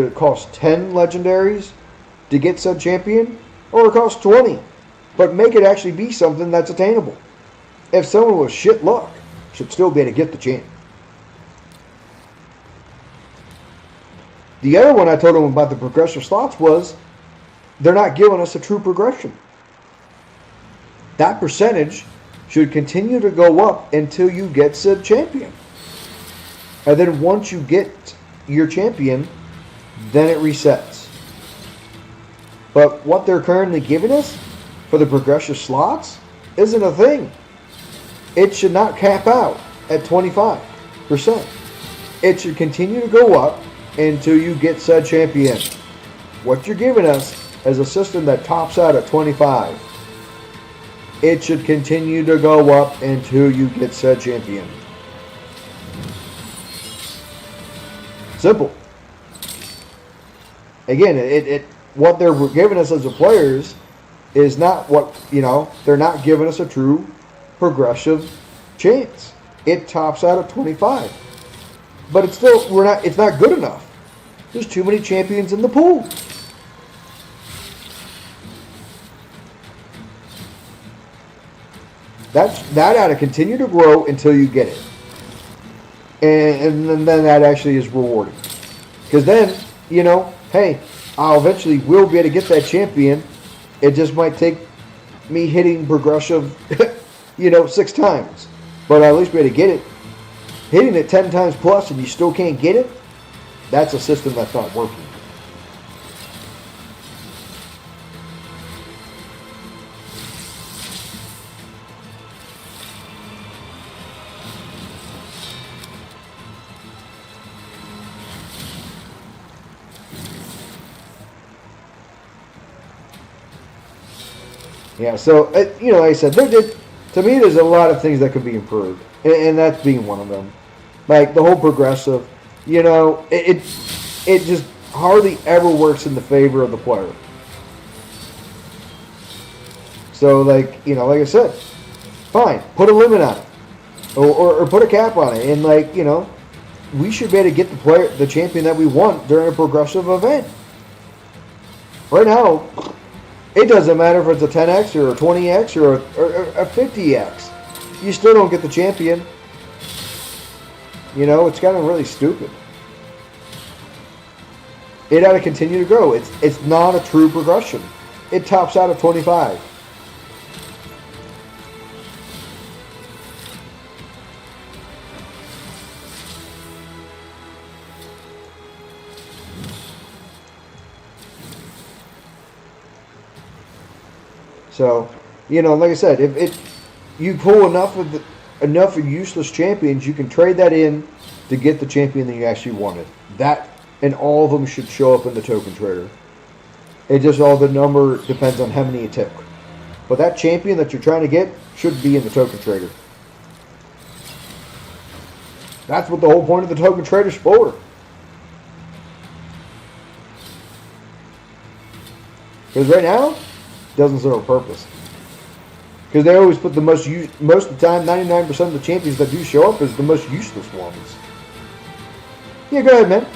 it costs 10 legendaries to get sub champion, or it costs 20, but make it actually be something that's attainable. If someone with shit luck should still be able to get the champ. The other one I told them about the progressive slots was they're not giving us a true progression. That percentage should continue to go up until you get sub champion. And then once you get your champion, then it resets. But what they're currently giving us for the progressive slots isn't a thing. It should not cap out at 25%. It should continue to go up until you get said champion. What you're giving us is a system that tops out at 25. It should continue to go up until you get said champion. Simple. Again, what they're giving us as a players is not what, they're not giving us a true progressive chance. It tops out at 25. But it's not good enough. There's too many champions in the pool. That ought to continue to grow until you get it. And then that actually is rewarding. Because then, hey, I'll eventually will be able to get that champion. It just might take me hitting progressive, 6 times. But I'll at least be able to get it. Hitting it 10 times plus and you still can't get it, that's a system that's not working. Yeah, so, like I said, to me, there's a lot of things that could be improved, and that's being one of them. Like, the whole progressive, it just hardly ever works in the favor of the player. So, like I said, fine, put a limit on it, or put a cap on it, and, we should be able to get the champion that we want during a progressive event. Right now, it doesn't matter if it's a 10x or a 20x or a 50x. You still don't get the champion. It's kind of really stupid. It ought to continue to grow. It's not a true progression. It tops out at 25. So, like I said, if you pull enough of useless champions, you can trade that in to get the champion that you actually wanted. That and all of them should show up in the token trader. It just all the number depends on how many you took. But that champion that you're trying to get should be in the token trader. That's what the whole point of the token trader is for. Because right now, doesn't serve a purpose. Because they always put most of the time, 99% of the champions that do show up is the most useless ones. Yeah, go ahead, man.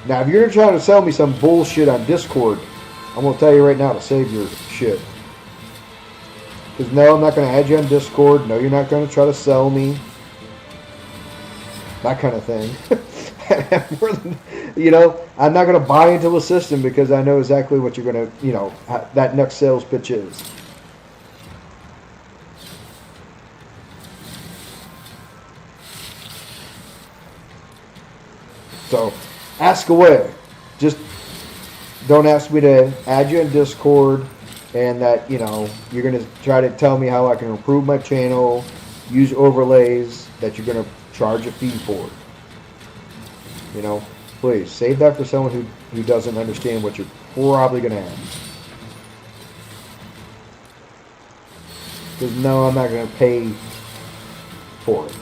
Now, if you're going to try to sell me some bullshit on Discord, I'm going to tell you right now to save your shit. Because no, I'm not going to add you on Discord. No, you're not going to try to sell me. That kind of thing. I'm not going to buy into the system because I know exactly what you're going to, that next sales pitch is. So, ask away. Just don't ask me to add you in Discord and that, you're going to try to tell me how I can improve my channel, use overlays that you're going to charge a fee for. Please, save that for someone who doesn't understand what you're probably going to have. Because no, I'm not going to pay for it.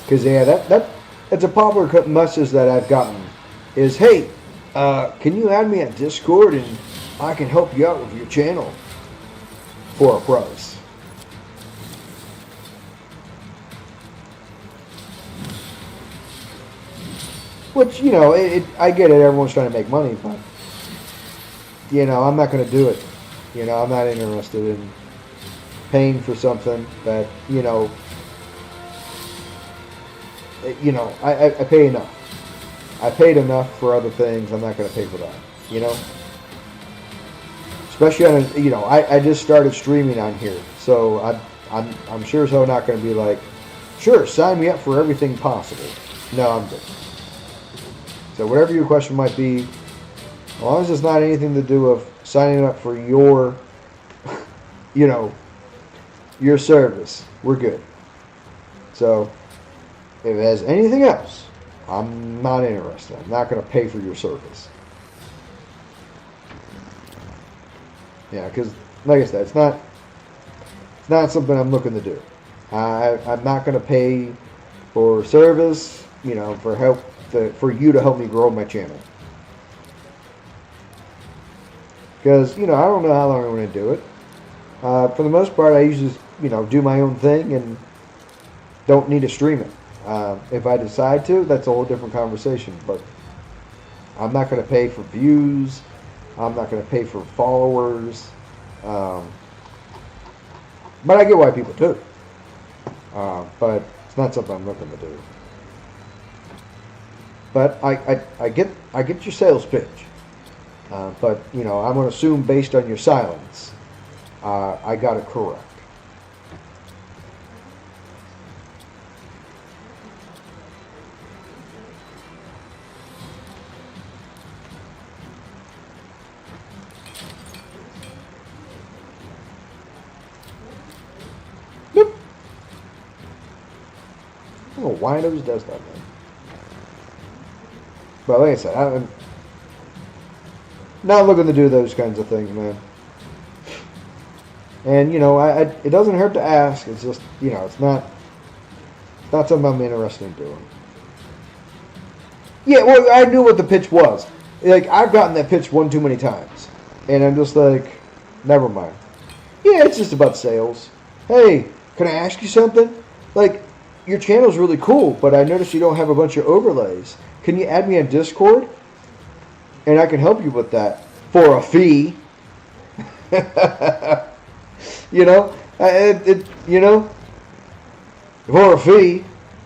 Because yeah, that's a popular message that I've gotten. Is hey, can you add me at Discord and I can help you out with your channel for a price. Which you know, I get it. Everyone's trying to make money, but you know, I'm not going to do it. You know, I'm not interested in paying for something that you know. I pay enough. I paid enough for other things. I'm not going to pay for that. You know? Especially on, you know, I just started streaming on here. So I'm sure as hell not going to be like, sure, sign me up for everything possible. No, I'm good. So whatever your question might be, as long as it's not anything to do with signing up for your, you know, your service, we're good. So if it has anything else, I'm not interested. I'm not going to pay for your service. Yeah, because like I said, it's not something I'm looking to do. I'm not going to pay for service, you know, for help for you to help me grow my channel. Because you know, I don't know how long I'm going to do it. For the most part, I usually you know do my own thing and don't need to stream it. If I decide to, that's a whole different conversation. But I'm not going to pay for views. I'm not going to pay for followers. But I get why people do. But it's not something I'm looking to do. But I get your sales pitch. But you know, I'm going to assume based on your silence, I got it correct. I don't know why those does that, man. But like I said, I'm not looking to do those kinds of things, man. And you know, it doesn't hurt to ask. It's just you know, it's not something I'm interested in doing. Yeah, well, I knew what the pitch was. Like I've gotten that pitch one too many times, and I'm just like, never mind. Yeah, it's just about sales. Hey, can I ask you something? Like, your channel's really cool, but I noticed you don't have a bunch of overlays. Can you add me on Discord? And I can help you with that for a fee. You know, you know, for a fee.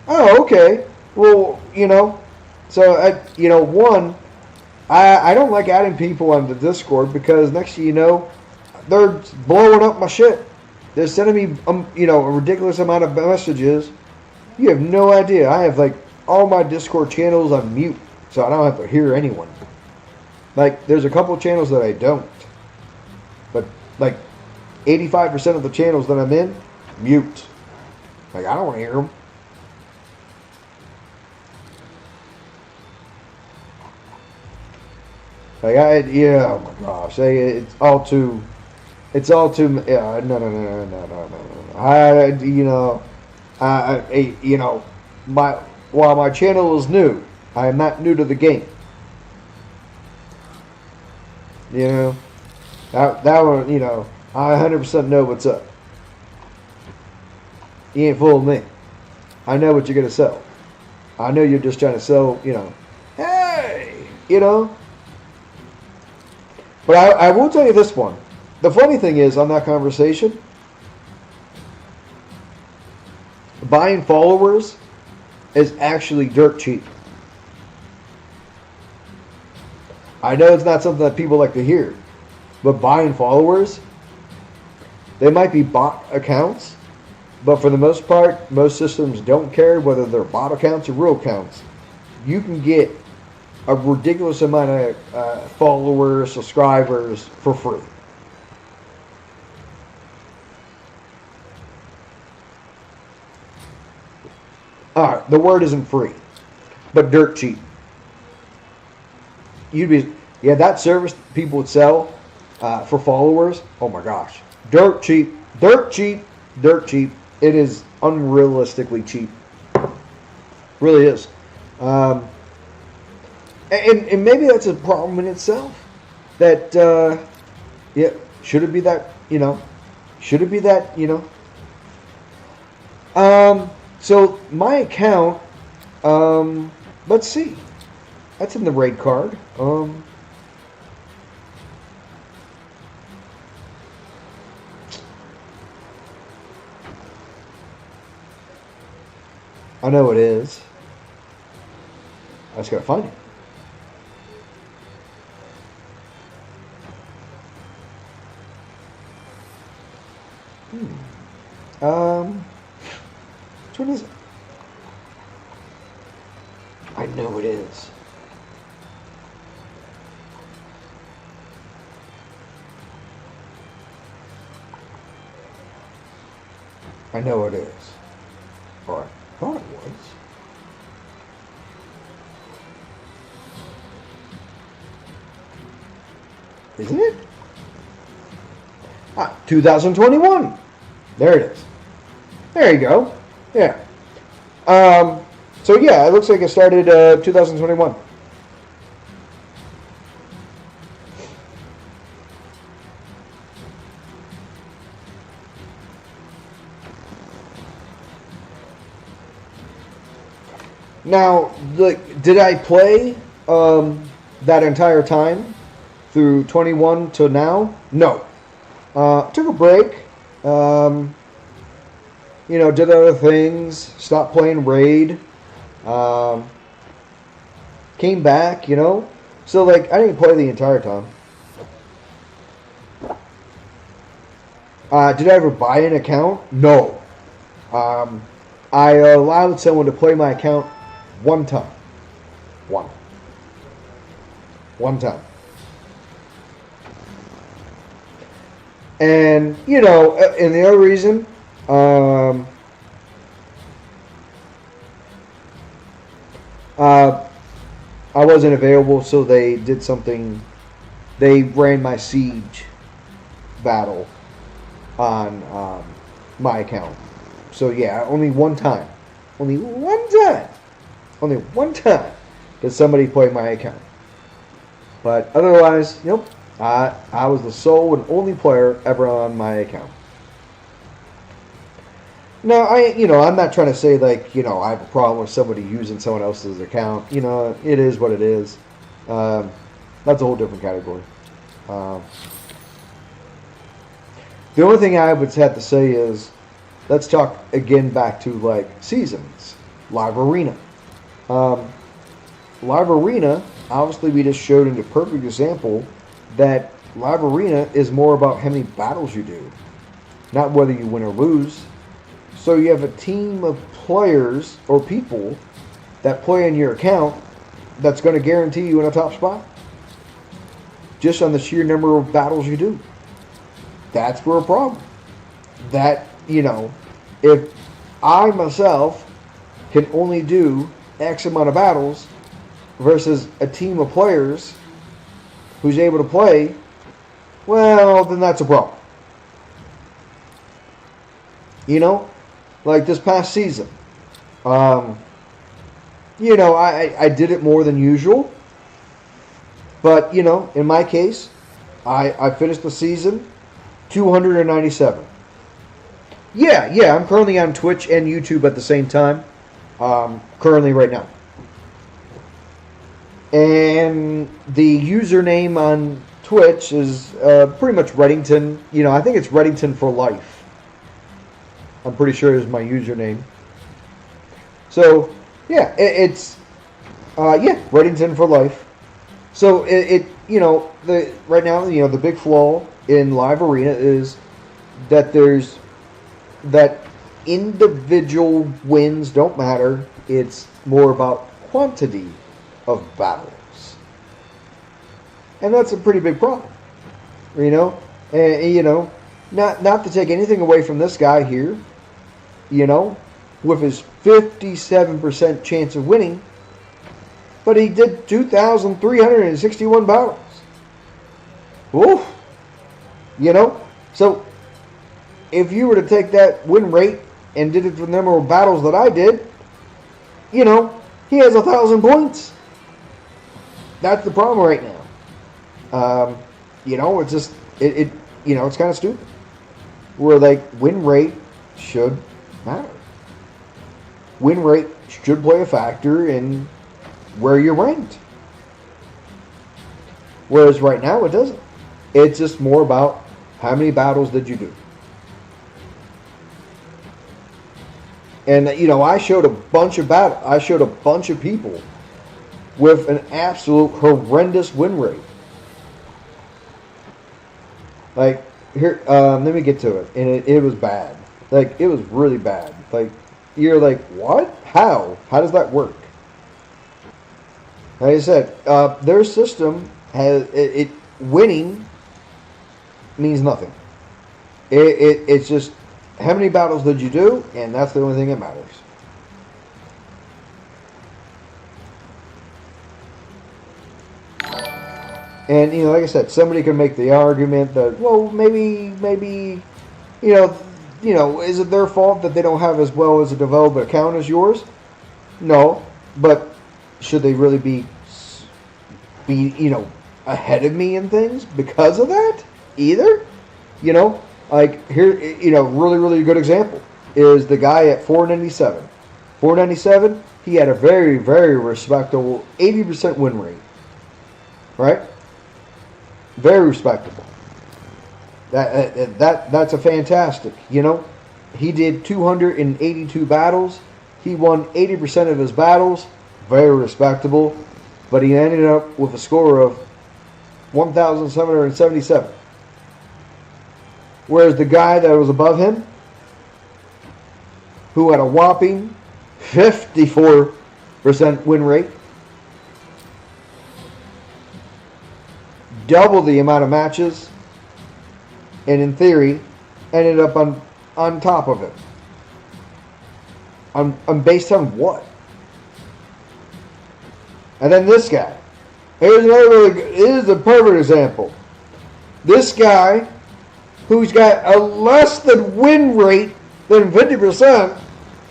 Oh, okay. Well, you know, so you know, one, I don't like adding people on the Discord because next thing you know, they're blowing up my shit. They're sending me, you know, a ridiculous amount of messages. You have no idea. I have like all my Discord channels on mute, so I don't have to hear anyone. Like, there's a couple channels that I don't, but like 85% of the channels that I'm in, mute. Like, I don't want to hear them. Like oh my gosh, it's all too, yeah, no. You know. You know, while my channel is new, I am not new to the game. You know, that one, you know, I 100% know what's up. You ain't fooling me. I know what you're gonna sell. I know you're just trying to sell, you know, hey, you know. But I will tell you this one. The funny thing is, on that conversation, buying followers is actually dirt cheap. I know it's not something that people like to hear, but buying followers, they might be bot accounts, But for the most part, most systems don't care whether they're bot accounts or real accounts. You can get a ridiculous amount of followers, subscribers for free. Alright, the word isn't free, but dirt cheap. That service people would sell for followers, oh my gosh. Dirt cheap, dirt cheap, dirt cheap. It is unrealistically cheap. Really is. And maybe that's a problem in itself. That, should it be that, should it be that, so my account, let's see. That's in the raid card. I know it is. I just gotta find it. Which one is it? I know it is. I know it is. Or I thought it was. Isn't it? 2021. There it is. There you go. Yeah. So yeah, it looks like it started 2021. Now, did I play that entire time through 21 to now? No. Took a break. Did other things. Stopped playing Raid. Came back, So, I didn't play the entire time. Did I ever buy an account? No. I allowed someone to play my account one time. One time. And, and the other reason, I wasn't available, so they did something. They ran my Siege battle on my account. So yeah, only one time. Only one time did somebody play my account. But otherwise, nope. I was the sole and only player ever on my account. Now, I'm not trying to say I have a problem with somebody using someone else's account. It is what it is. That's a whole different category. The only thing I would have to say is, let's talk again back to seasons, Live Arena. Live Arena, obviously, we just showed in a perfect example that Live Arena is more about how many battles you do, not whether you win or lose. So you have a team of players or people that play in your account that's going to guarantee you in a top spot just on the sheer number of battles you do. That's where a problem. That, if I myself can only do X amount of battles versus a team of players who's able to play, well, then that's a problem. Like this past season, I did it more than usual. But, in my case, I finished the season 297. Yeah, I'm currently on Twitch and YouTube at the same time. Currently right now. And the username on Twitch is pretty much Reddington. I think it's Reddington for life. I'm pretty sure is my username. So, yeah, it's Reddington for life. So right now, the big flaw in Live Arena is that individual wins don't matter. It's more about quantity of battles. And that's a pretty big problem. You know? And, you know, not to take anything away from this guy here, you know, with his 57% chance of winning, but he did 2,361 battles. Oof. You know? So, if you were to take that win rate and did it for the number of battles that I did, you know, he has 1,000 points. That's the problem right now. You know, it's just, you know, it's kind of stupid. Where, like, win rate should matter. Win rate should play a factor in where you're ranked. Whereas right now it doesn't. It's just more about how many battles did you do. And, you know, I showed a bunch of people with an absolute horrendous win rate. Like, here, let me get to it. And it was bad. Like, it was really bad. Like, you're like, what? How? How does that work? Like I said, their system has, winning means nothing. It's just, how many battles did you do? And that's the only thing that matters. And, you know, like I said, somebody can make the argument that, well, maybe, you know, is it their fault that they don't have as well as a developed account as yours? No, but should they really be, you know, ahead of me in things because of that? Either? You know, like here, you know, really good example is the guy at 497. 497, he had a very respectable 80% win rate. Right? Very respectable. That's a fantastic. You know, he did 282 battles. He won 80% of his battles. Very respectable. But he ended up with a score of 1,777. Whereas the guy that was above him, who had a whopping 54% win rate, double the amount of matches, and in theory, ended up on top of it. On based on what? And then this guy. Here's another really good. Here's a perfect example. This guy, who's got a less than win rate than 50%,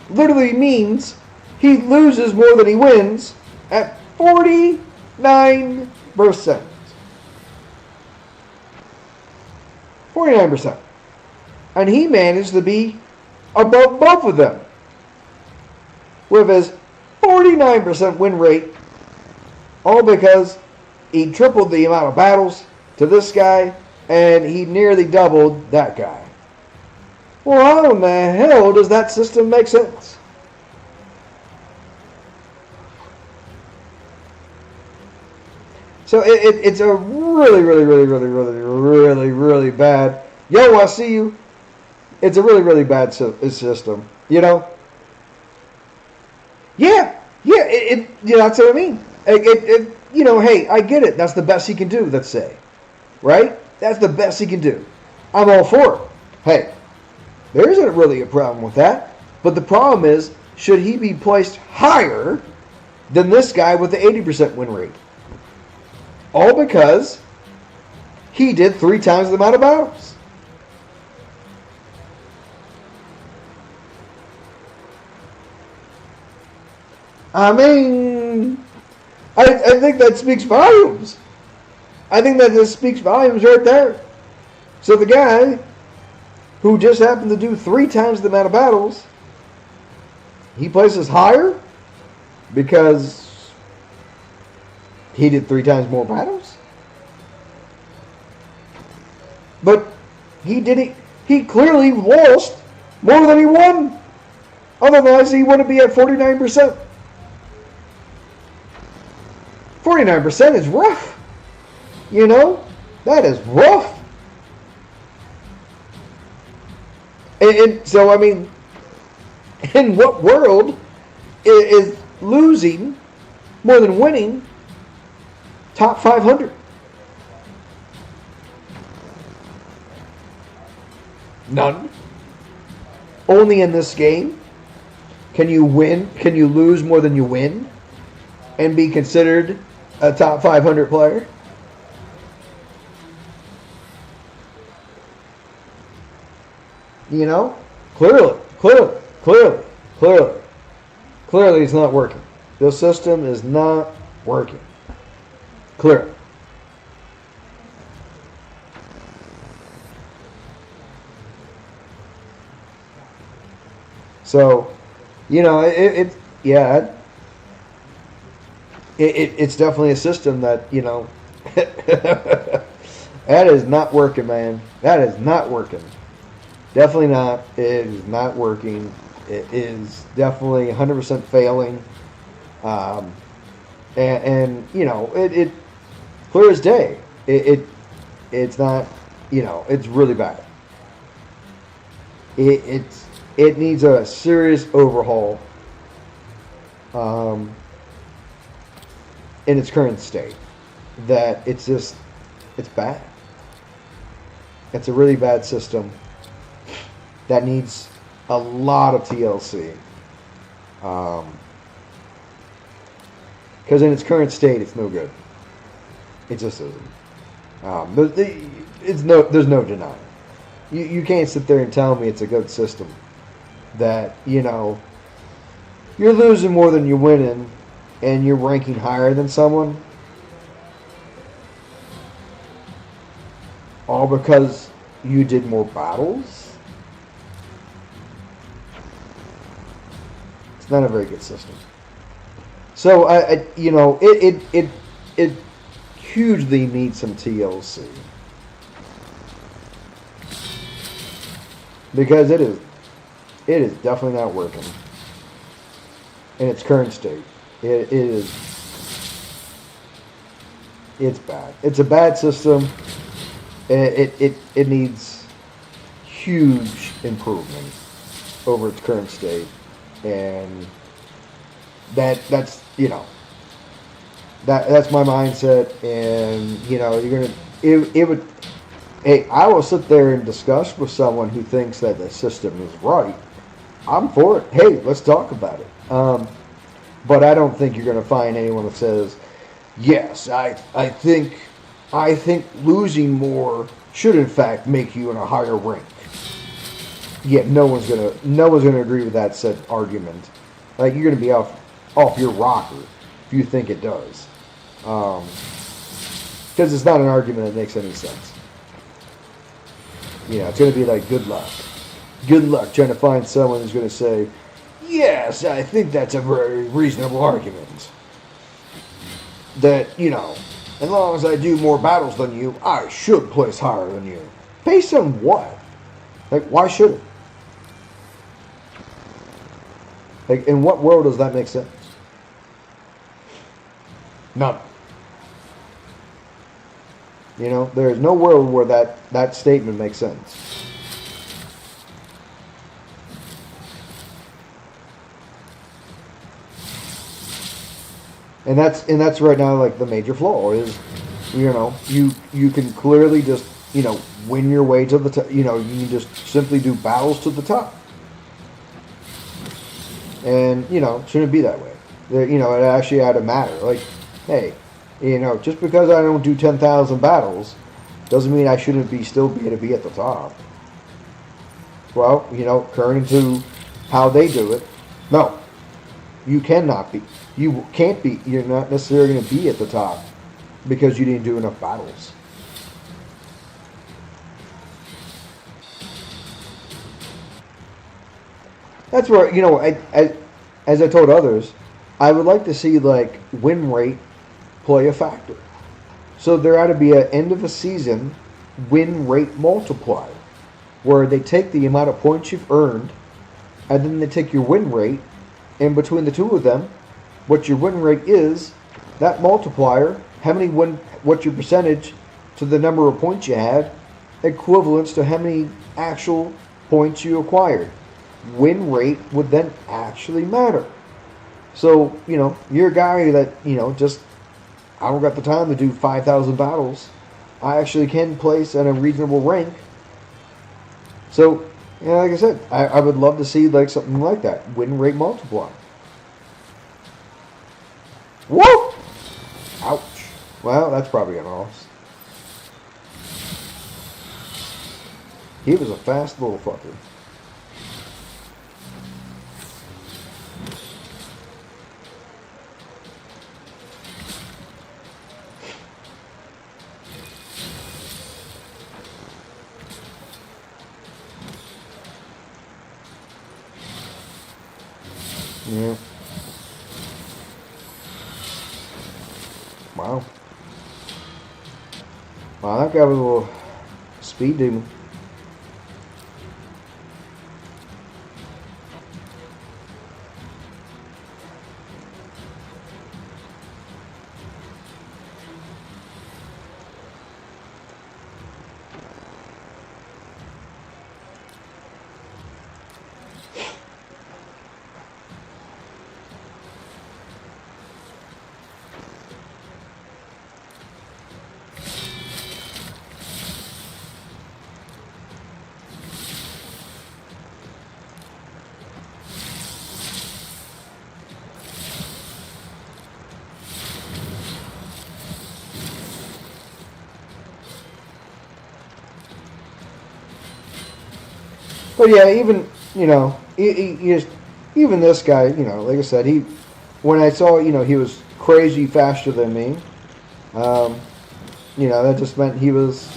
literally means he loses more than he wins at 49%. 49%. And he managed to be above both of them with his 49% win rate, all because he tripled the amount of battles to this guy and he nearly doubled that guy. Well, how in the hell does that system make sense? So it's a really bad. Yo, I see you. It's a really bad system. You know. Yeah. You know, that's what I mean. You know, hey, I get it. That's the best he can do. Let's say, right? That's the best he can do. I'm all for it. Hey, there isn't really a problem with that. But the problem is, should he be placed higher than this guy with the 80% win rate? All because he did 3 times the amount of battles. I mean, I think that speaks volumes. I think that just speaks volumes right there. So the guy who just happened to do 3 times the amount of battles, he places higher because he did 3 times more battles. But he clearly lost more than he won. Otherwise, he wouldn't be at 49%. 49% is rough. You know? That is rough. And so, I mean, In what world is losing more than winning top 500? None. Only in this game can you win, can you lose more than you win and be considered a top 500 player? You know? Clearly it's not working. This system is not working. Clearly. So, you know, it's definitely a system that, you know, that is not working, man. That is not working. Definitely not. It is not working. It is definitely 100% failing. And you know, it clear as day. It's not, you know, it's really bad. It needs a serious overhaul in its current state. That it's bad. It's a really bad system that needs a lot of TLC. Because in its current state, it's no good. It just isn't. There's no denying. You can't sit there and tell me it's a good system. That, you know, you're losing more than you're winning, and you're ranking higher than someone, all because you did more battles. It's not a very good system. So you know, it hugely needs some TLC because it is definitely not working in its current state. It's bad. It's a bad system. It needs huge improvement over its current state, and that's you know, that's my mindset. And you know, it would. Hey, I will sit there and discuss with someone who thinks that the system is right. I'm for it. Hey, let's talk about it. But I don't think you're going to find anyone that says, yes, I think losing more should in fact make you in a higher rank. Yet no one's gonna agree with that said argument. Like, you're gonna be off your rocker if you think it does, because it's not an argument that makes any sense. You know, it's gonna be like good luck trying to find someone who's gonna say, yes, I think that's a very reasonable argument. That, you know, as long as I do more battles than you, I should place higher than you. Based on what? Like, why should it? Like, in what world does that make sense? None. You know, there is no world where that statement makes sense. And that's right now, like, the major flaw is, you know, you can clearly just, you know, win your way to the top. You know, you can just simply do battles to the top. And, you know, shouldn't be that way. You know, it actually ought to matter. Like, hey, you know, just because I don't do 10,000 battles doesn't mean I shouldn't still be able to be at the top. Well, you know, according to how they do it, no, you cannot be. You can't be. You're not necessarily going to be at the top because you didn't do enough battles. That's where, you know, as I told others, I would like to see, like, win rate play a factor. So there ought to be an end of a season win rate multiplier where they take the amount of points you've earned and then they take your win rate, and between the two of them, what your win rate is, that multiplier, what's your percentage to the number of points you had, equivalents to how many actual points you acquired. win rate would then actually matter. So, you're a guy that, just, I don't got the time to do 5,000 battles. I actually can place at a reasonable rank. So, like I said, I would love to see like something like that. Win rate multiplier. Whoa! Ouch. Well, that's probably an loss. He was a fast little fucker. Yeah. Wow. Wow, that guy was a little speed demon. But yeah, even even this guy, like I said, when I saw, he was crazy faster than me. That just meant he was,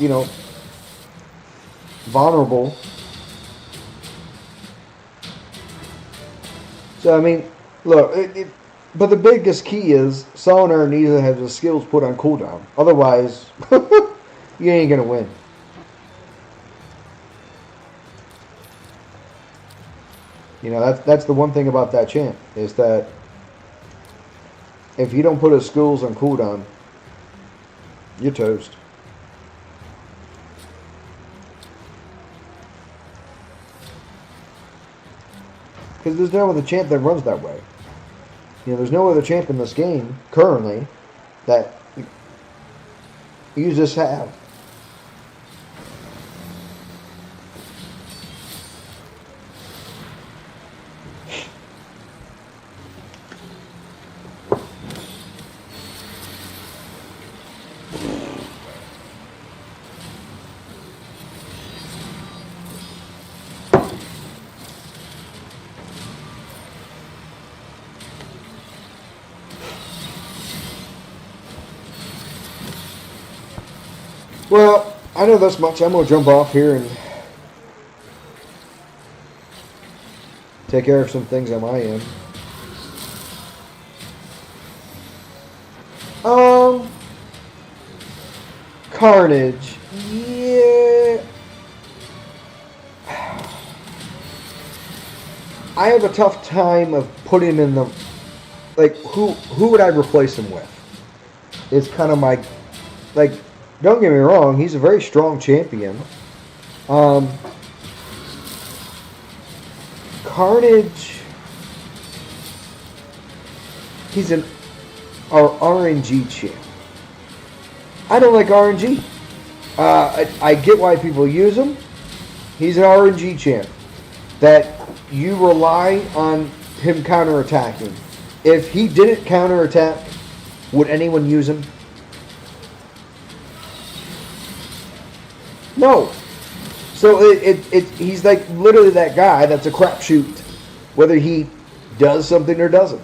vulnerable. So I mean, look, but the biggest key is Soloner needs to have his skills put on cooldown. Otherwise, you ain't gonna win. That's the one thing about that champ, is that if you don't put his skills on cooldown, you're toast. Because there's no other champ that runs that way. There's no other champ in this game currently that you just have. Well, I know this much. I'm going to jump off here and take care of some things on my end. Carnage. Yeah. I have a tough time of putting in the... Like, who would I replace him with? It's kind of my... Like... Don't get me wrong, he's a very strong champion. Carnage, he's an RNG champ. I don't like RNG. I get why people use him. He's an RNG champ that you rely on him counterattacking. If he didn't counterattack, would anyone use him? No. So he's like literally that guy that's a crapshoot, whether he does something or doesn't.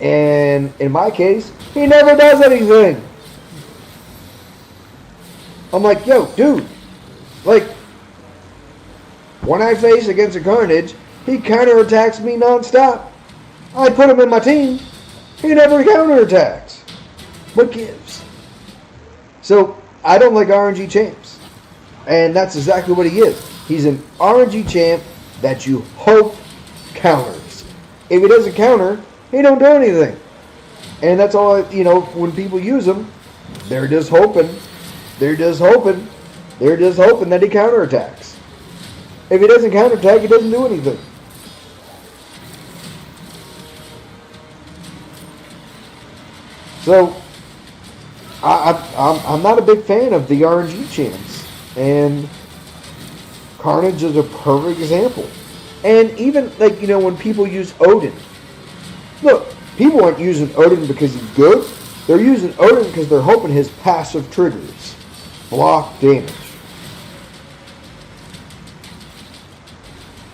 And in my case, he never does anything. I'm like, yo, dude, like, when I face against a Carnage, he counterattacks me nonstop. I put him in my team. He never counterattacks. What gives? So I don't like RNG champs. And that's exactly what he is. He's an RNG champ that you hope counters. If he doesn't counter, he don't do anything. And that's all, when people use him, they're just hoping. They're just hoping that he counterattacks. If he doesn't counterattack, he doesn't do anything. So, I'm not a big fan of the RNG champs. And Carnage is a perfect example. And even, like, when people use Odin. Look, people aren't using Odin because he's good. They're using Odin because they're hoping his passive triggers block damage.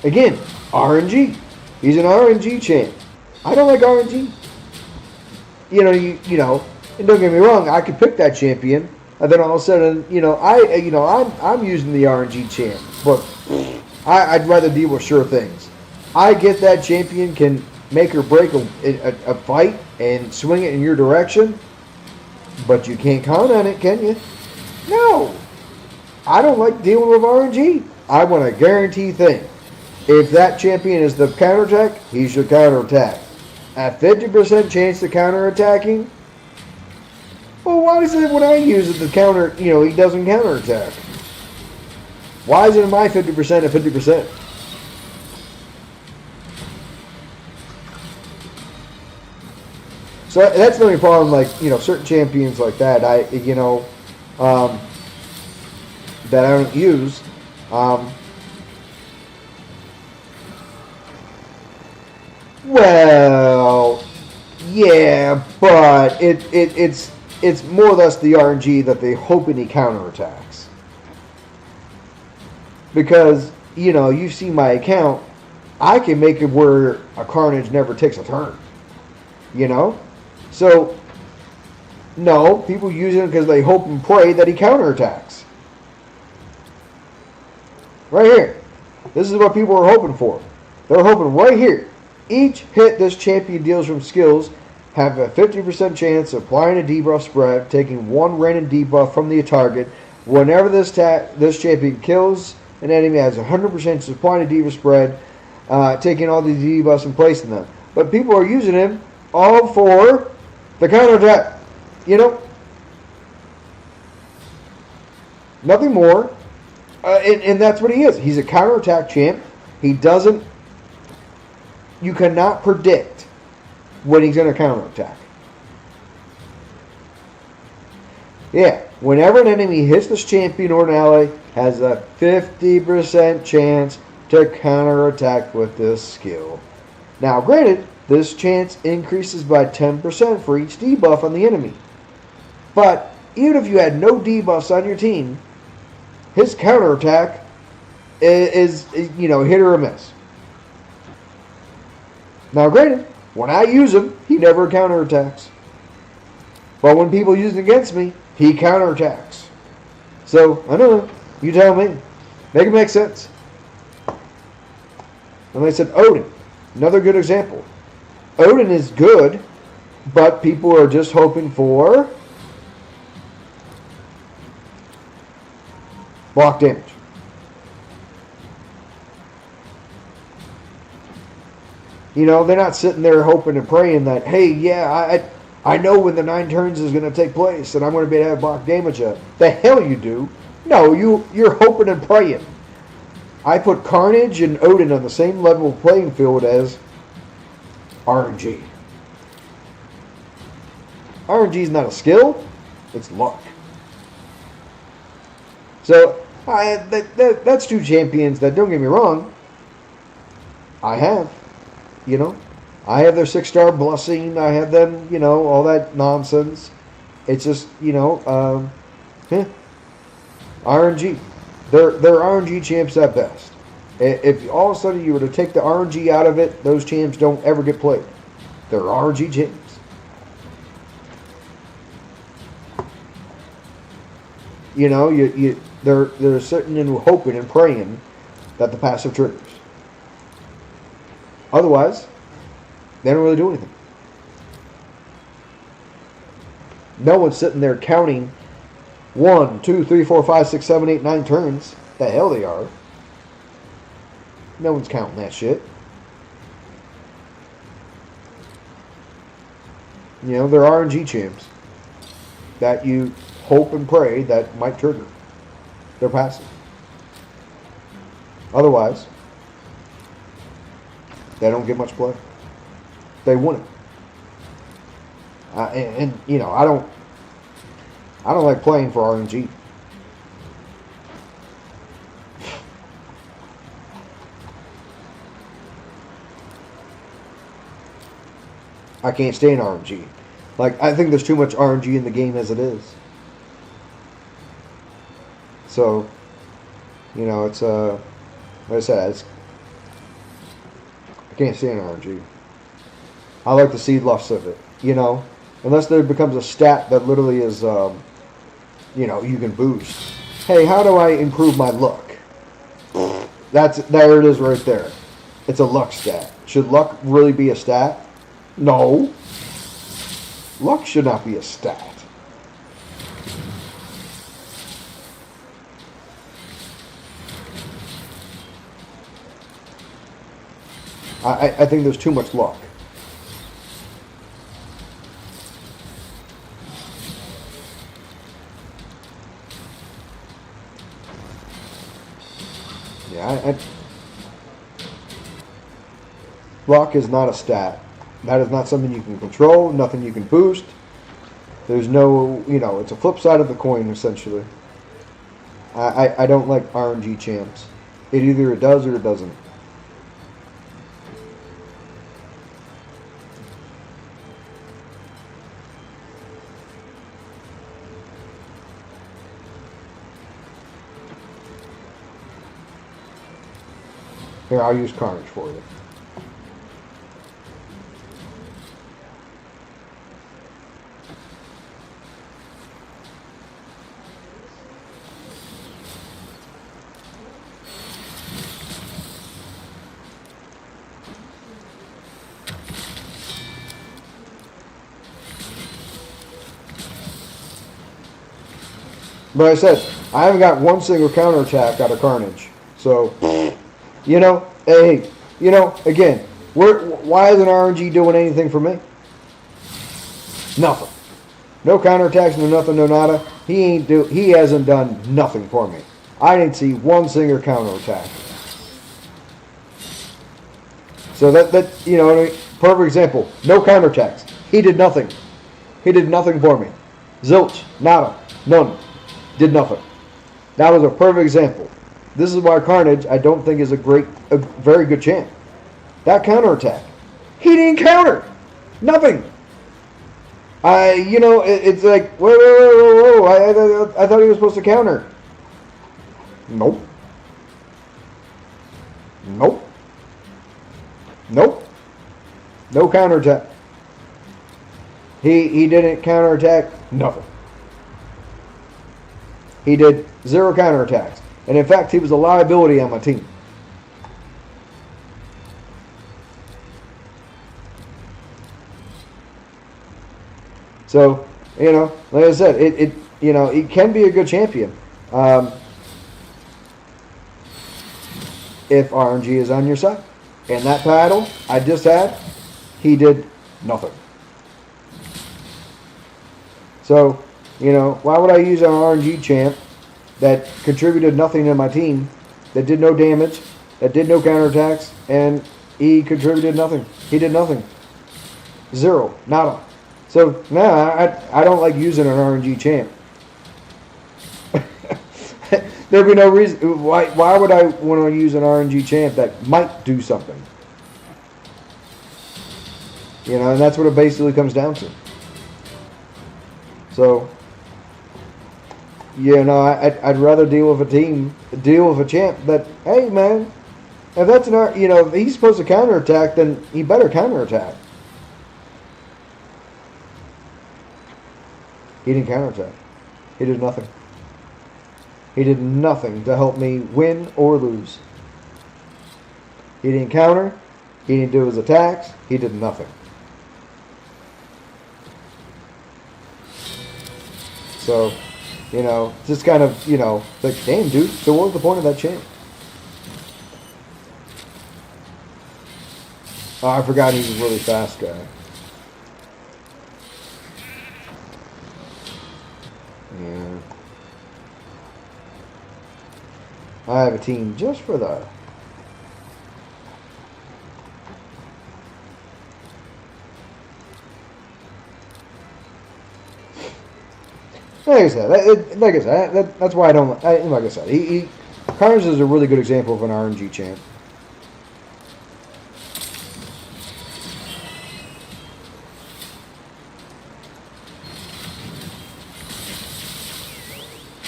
Again, RNG. He's an RNG champ. I don't like RNG. And don't get me wrong, I could pick that champion, and then all of a sudden, I'm using the RNG champ, but I'd rather deal with sure things. I get that champion can make or break a fight and swing it in your direction, but you can't count on it, can you? No. I don't like dealing with RNG. I want a guarantee thing. If that champion is the counterattack, he should counterattack. At 50% chance of counterattacking, well, why is it when I use it the counter, he doesn't counterattack? Why is it in my 50% at 50%? So that's the only problem, like, certain champions like that, that I don't use. Well, yeah, but it's more or less the RNG that they hoping he counterattacks. Because, you see my account, I can make it where a Carnage never takes a turn. So, no, people use it because they hope and pray that he counterattacks. Right here. This is what people are hoping for. They're hoping right here. Each hit this champion deals from skills have a 50% chance of applying a debuff spread, taking one random debuff from the target. Whenever this champion kills an enemy, has a 100% chance of applying a debuff spread, taking all these debuffs and placing them. But people are using him all for the counterattack. Nothing more. And that's what he is. He's a counterattack champ. He doesn't. You cannot predict when he's going to counterattack. Yeah, whenever an enemy hits this champion or an ally, has a 50% chance to counterattack with this skill. Now, granted, this chance increases by 10% for each debuff on the enemy. But even if you had no debuffs on your team, his counterattack is hit or a miss. Now, granted, when I use him, he never counterattacks. But when people use it against me, he counterattacks. So, I don't know. You tell me. Make it make sense. And like I said, Odin. Another good example. Odin is good, but people are just hoping for block damage. They're not sitting there hoping and praying that, hey, yeah, I know when the 9 turns is going to take place and I'm going to be able to have block damage. The hell you do. No, you're hoping and praying. I put Carnage and Odin on the same level of playing field as RNG. RNG is not a skill, it's luck. So, that's two champions that, don't get me wrong, I have. I have their 6-star blessing. I have them, all that nonsense. It's just, RNG. They're RNG champs at best. If all of a sudden you were to take the RNG out of it, those champs don't ever get played. They're RNG champs. They're sitting and hoping and praying that the passive triggers. Otherwise, they don't really do anything. No one's sitting there counting 1, 2, 3, 4, 5, 6, 7, 8, 9 turns. The hell they are. No one's counting that shit. They're RNG champs that you hope and pray that might trigger. They're passive. Otherwise, they don't get much play. They wouldn't. And you know, I don't like playing for RNG. I can't stand RNG. Like, I think there's too much RNG in the game as it is. So, you know, it's like I said, I can't stand RNG. I like the seed loss of it, you know, unless there becomes a stat that literally is, you know, you can boost. Hey, how do I improve my luck? There it is right there. It's a luck stat. Should luck really be a stat? No. Luck should not be a stat. I think there's too much luck. Yeah, luck is not a stat. That is not something you can control, nothing you can boost. There's no, you know, it's a flip side of the coin, essentially. I don't like RNG champs. It either it does or it doesn't. Here, I'll use Carnage for you. But I said, I haven't got one single counterattack out of Carnage. So, you know, hey, you know, again, why isn't RNG doing anything for me? Nothing. No counterattacks, no nothing, no nada. He hasn't done nothing for me. I didn't see one single counterattack. So that you know, perfect example. No counterattacks. He did nothing. He did nothing for me. Zilch, nada, none. Did nothing. That was a perfect example. This is why Carnage, I don't think, is a very good champ. That counterattack. He didn't counter. Nothing. You know, it's like, whoa. I thought he was supposed to counter. Nope. Nope. Nope. No counterattack. He didn't counterattack. Nothing. He did 0 counterattacks. And in fact, he was a liability on my team. So, you know, like I said, it you know, it can be a good champion. If RNG is on your side. And that battle I just had, he did nothing. So, you know, why would I use an RNG champ that contributed nothing to my team, that did no damage, that did no counterattacks, and he contributed nothing? He did nothing. 0. Nada. So, now I don't like using an RNG champ. There'd be no reason. Why would I want to use an RNG champ that might do something? You know, and that's what it basically comes down to. So, you know, I'd rather deal with a champ that, hey man, if that's an, you know, if he's supposed to counterattack, then he better counterattack. He didn't counterattack. He did nothing. He did nothing to help me win or lose. He didn't counter. He didn't do his attacks. He did nothing. So, you know, just kind of, you know, like, damn, dude, so what was the point of that champ? Oh, I forgot he was a really fast guy. Yeah. I have a team just for the Like I said, that's why I don't. Like I said, Carnage is a really good example of an RNG champ.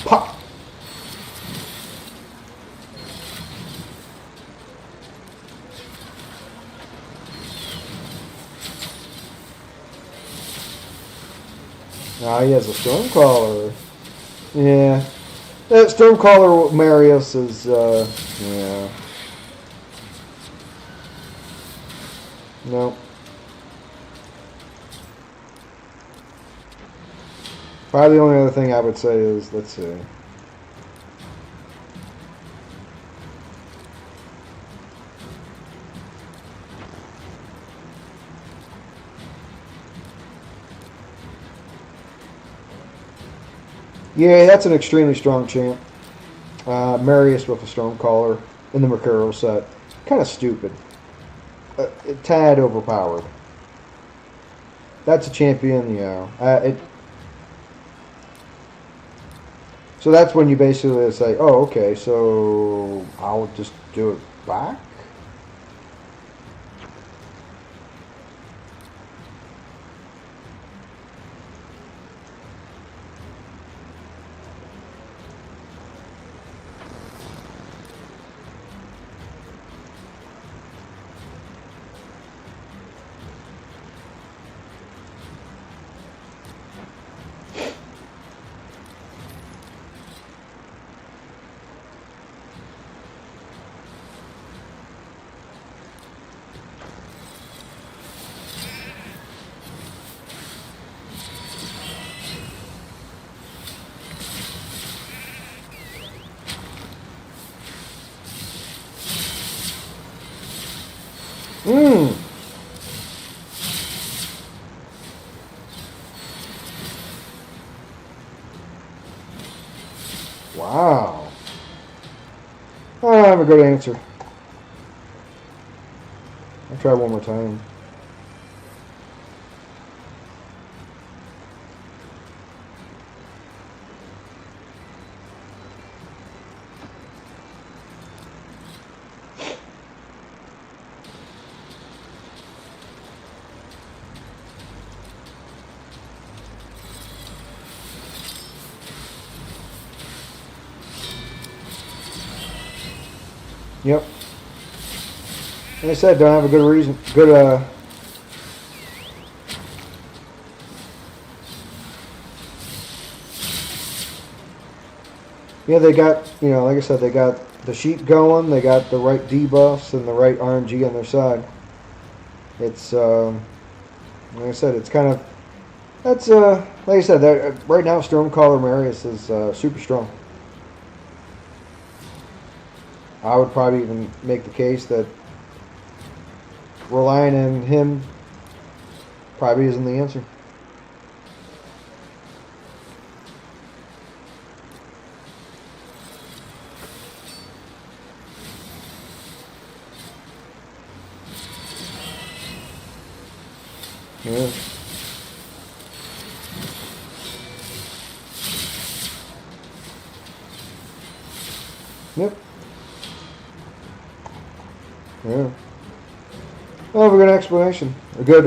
Pop. Now he has a Stormcaller. Yeah. That Stormcaller Marius is, yeah. No. Probably the only other thing I would say is, let's see. Yeah, that's an extremely strong champ. Marius with a Stormcaller in the Mercurial set. Kind of stupid. A tad overpowered. That's a champion, yeah. So that's when you basically say, oh, okay, so I'll just do it back? Mmm. Wow. I don't have a good answer. I'll try one more time. Yep. Like I said, don't have a good reason. Yeah, they got, like I said, they got the sheep going. They got the right debuffs and the right RNG on their side. It's, like I said, it's kind of, that's, like I said, right now Stormcaller Marius is super strong. I would probably even make the case that relying on him probably isn't the answer. Yeah. Yep. Yeah. Well, have a good explanation. A good,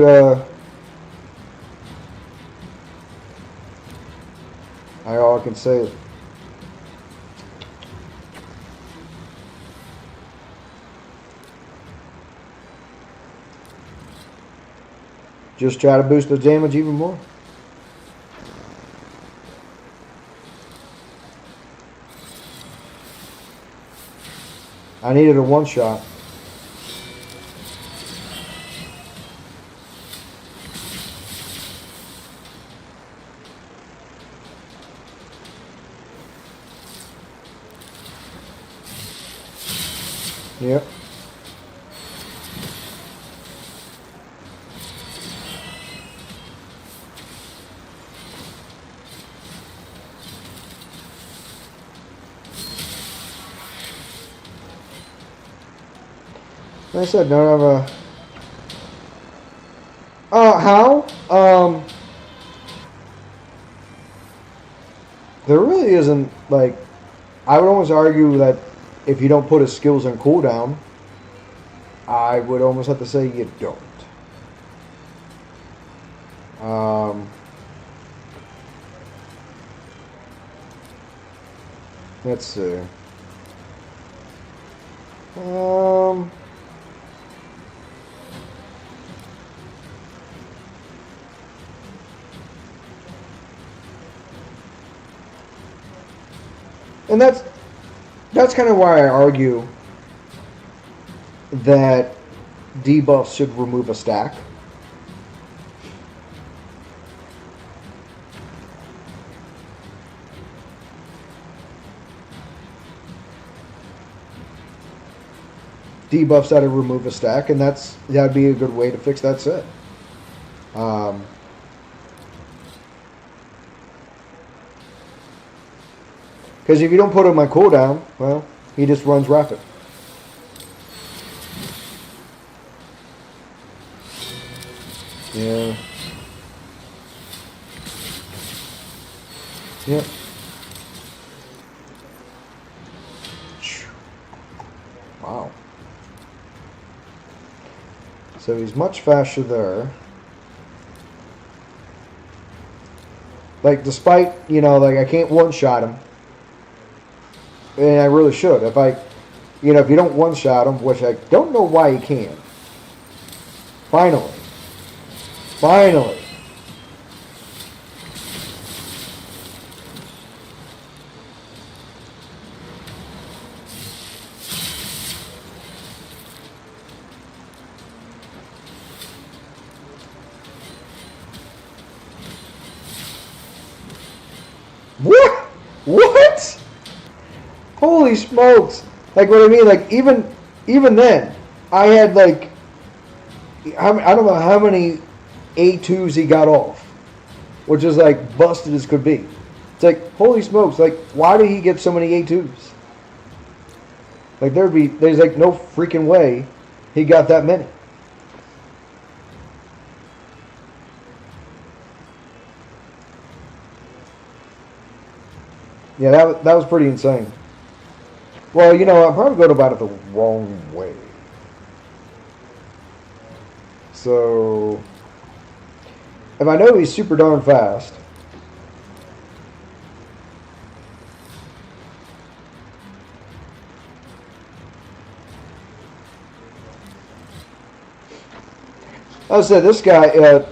all I can say is, just try to boost the damage even more. I needed a one shot. Yep. Like I said, don't have a. How? there really isn't, like, I would almost argue that if you don't put his skills on cooldown, I would almost have to say you don't. Let's see. And that's kind of why I argue that debuffs should remove a stack. Debuffs that would remove a stack, and that'd be a good way to fix that set. Because if you don't put him on cooldown, well, he just runs rapid. Yeah. Yep. Wow. So he's much faster there. Like, despite, you know, like, I can't one-shot him. And I really should. If if you don't one-shot him, which I don't know why you can't. Finally. What? Holy smokes! Like, what I mean, like, even then, I had, like, I don't know how many A2s he got off, which is, like, busted as could be. It's like, holy smokes, like, why did he get so many A2s? Like, there's, like, no freaking way he got that many. Yeah, that was pretty insane. Well, you know, I probably go about it the wrong way. So, if I know he's super darn fast, I would say this guy,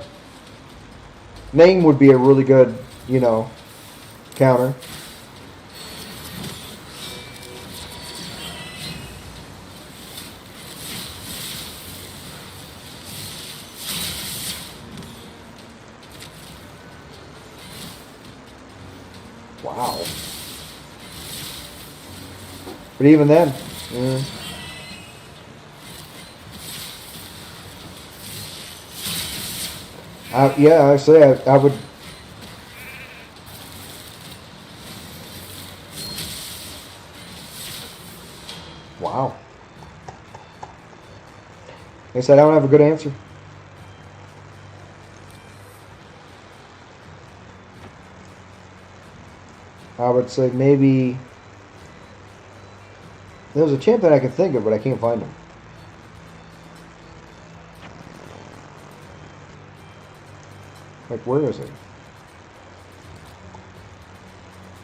Name would be a really good, you know, counter. Wow. But even then, I say I would. Wow. Like I said, I don't have a good answer. I would say maybe there's a champion I can think of, but I can't find him. Like, where is he?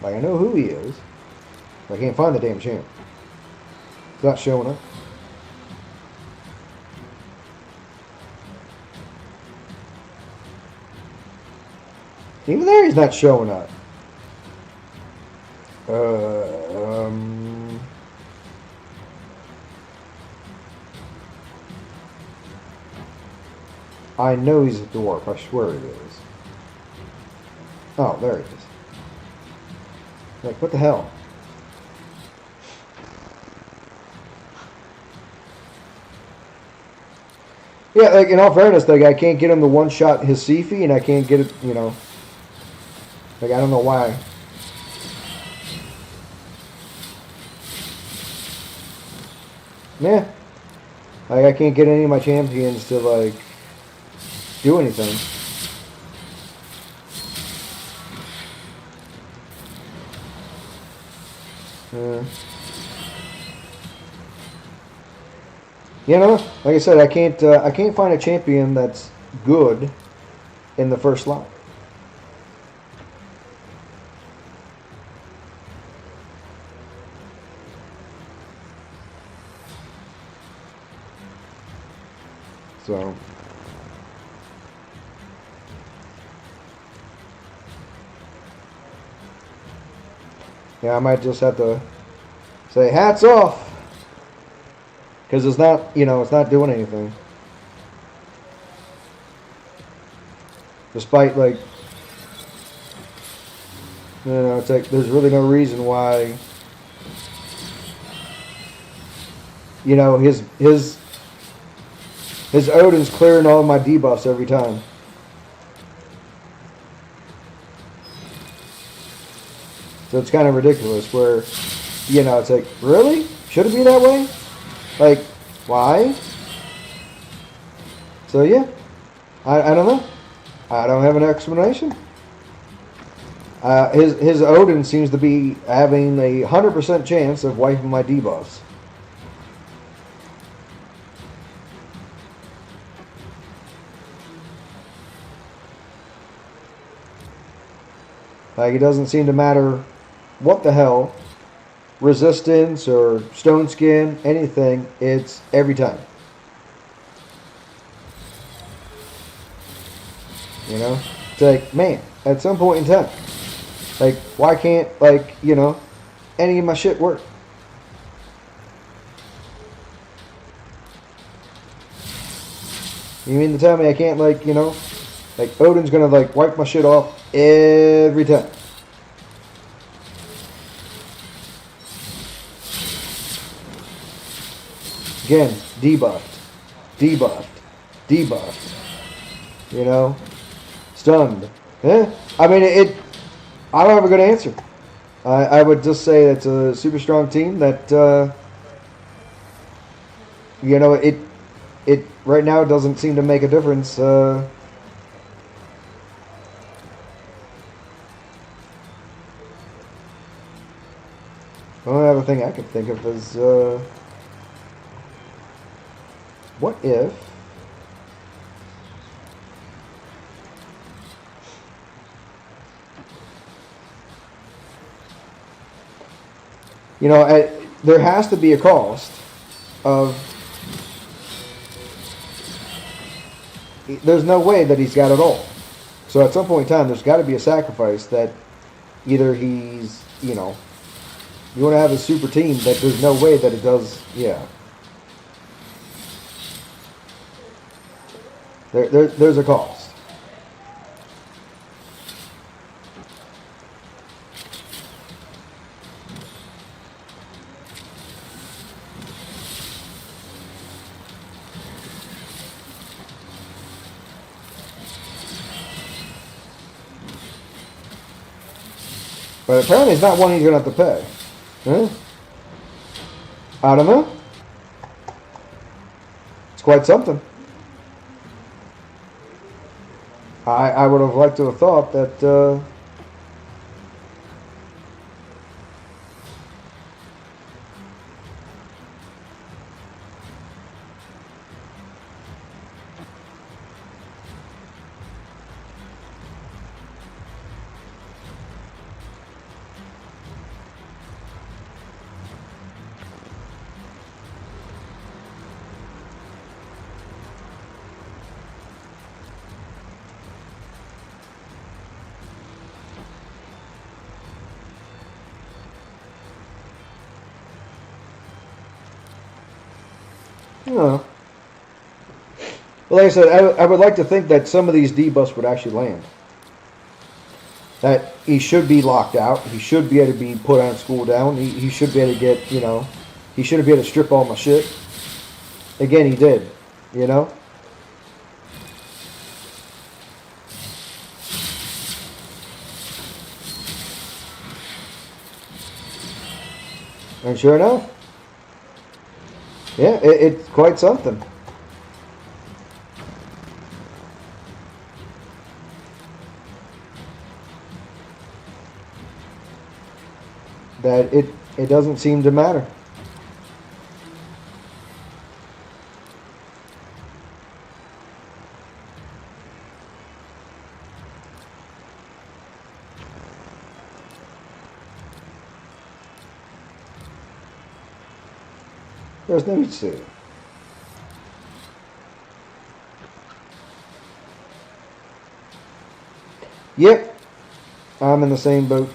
Like, I know who he is, but I can't find the damn champ. It's not showing up. Even there, he's not showing up. I know he's a dwarf. I swear it is. Oh, there he is. Like, what the hell? Yeah, like, in all fairness, like, I can't get him to one-shot his Sifi, and I can't get it, you know. Like, I don't know why. Yeah. Like, I can't get any of my champions to, like, do anything. Uh, you know, like I said, I can't find a champion that's good in the first slot. So, yeah, I might just have to say hats off because it's not, it's not doing anything. Despite it's like there's really no reason why. His Odin's clearing all my debuffs every time. So it's kind of ridiculous where, it's like, really? Should it be that way? Like, why? So yeah, I don't know. I don't have an explanation. His Odin seems to be having a 100% chance of wiping my debuffs. Like, it doesn't seem to matter what the hell, resistance or stone skin, anything, it's every time. It's like, man, at some point in time, like, why can't, any of my shit work? You mean to tell me I can't, Odin's gonna, wipe my shit off every time? Again, debuffed, stunned. I mean, I don't have a good answer. I would just say it's a super strong team that, it right now doesn't seem to make a difference. The only other thing I could think of is, what if there has to be a cost of. There's no way that he's got it all. So at some point in time, there's got to be a sacrifice that either he's, you want to have a super team that there's no way that it does, yeah. There's a cost. But apparently it's not one he's going to have to pay. Huh? I don't know. It's quite something. I would have liked to have thought that Well, like I said, I would like to think that some of these debuffs would actually land. That he should be locked out. He should be able to be put on school down. He should be able to get, he shouldn't be able to strip all my shit. Again, he did, And sure enough, yeah, it's quite something. That It doesn't seem to matter. There's no need to. Yep, I'm in the same boat.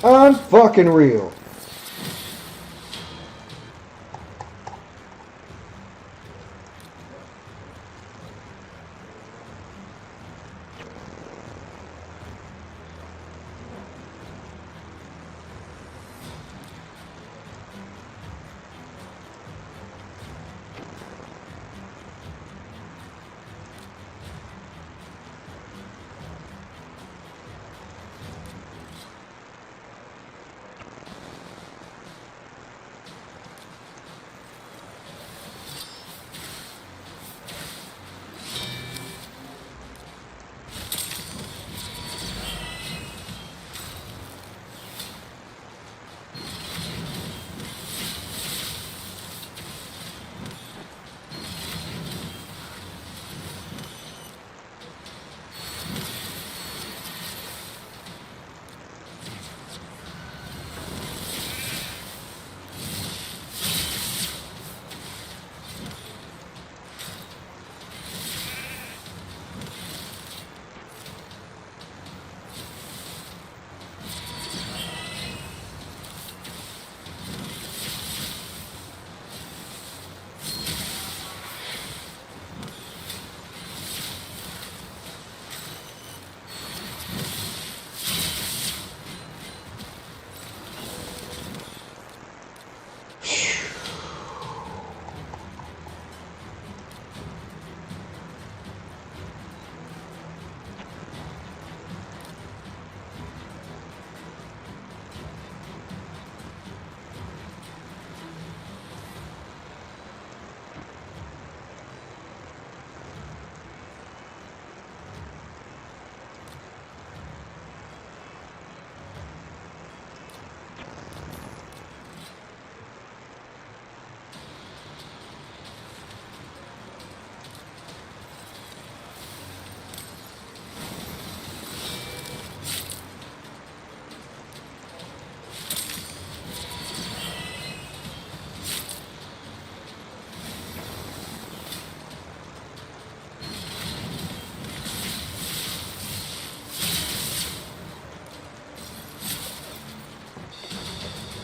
Unfucking real.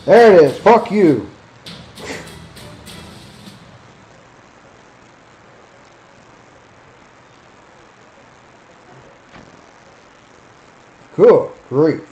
There it is. Fuck you. Good grief.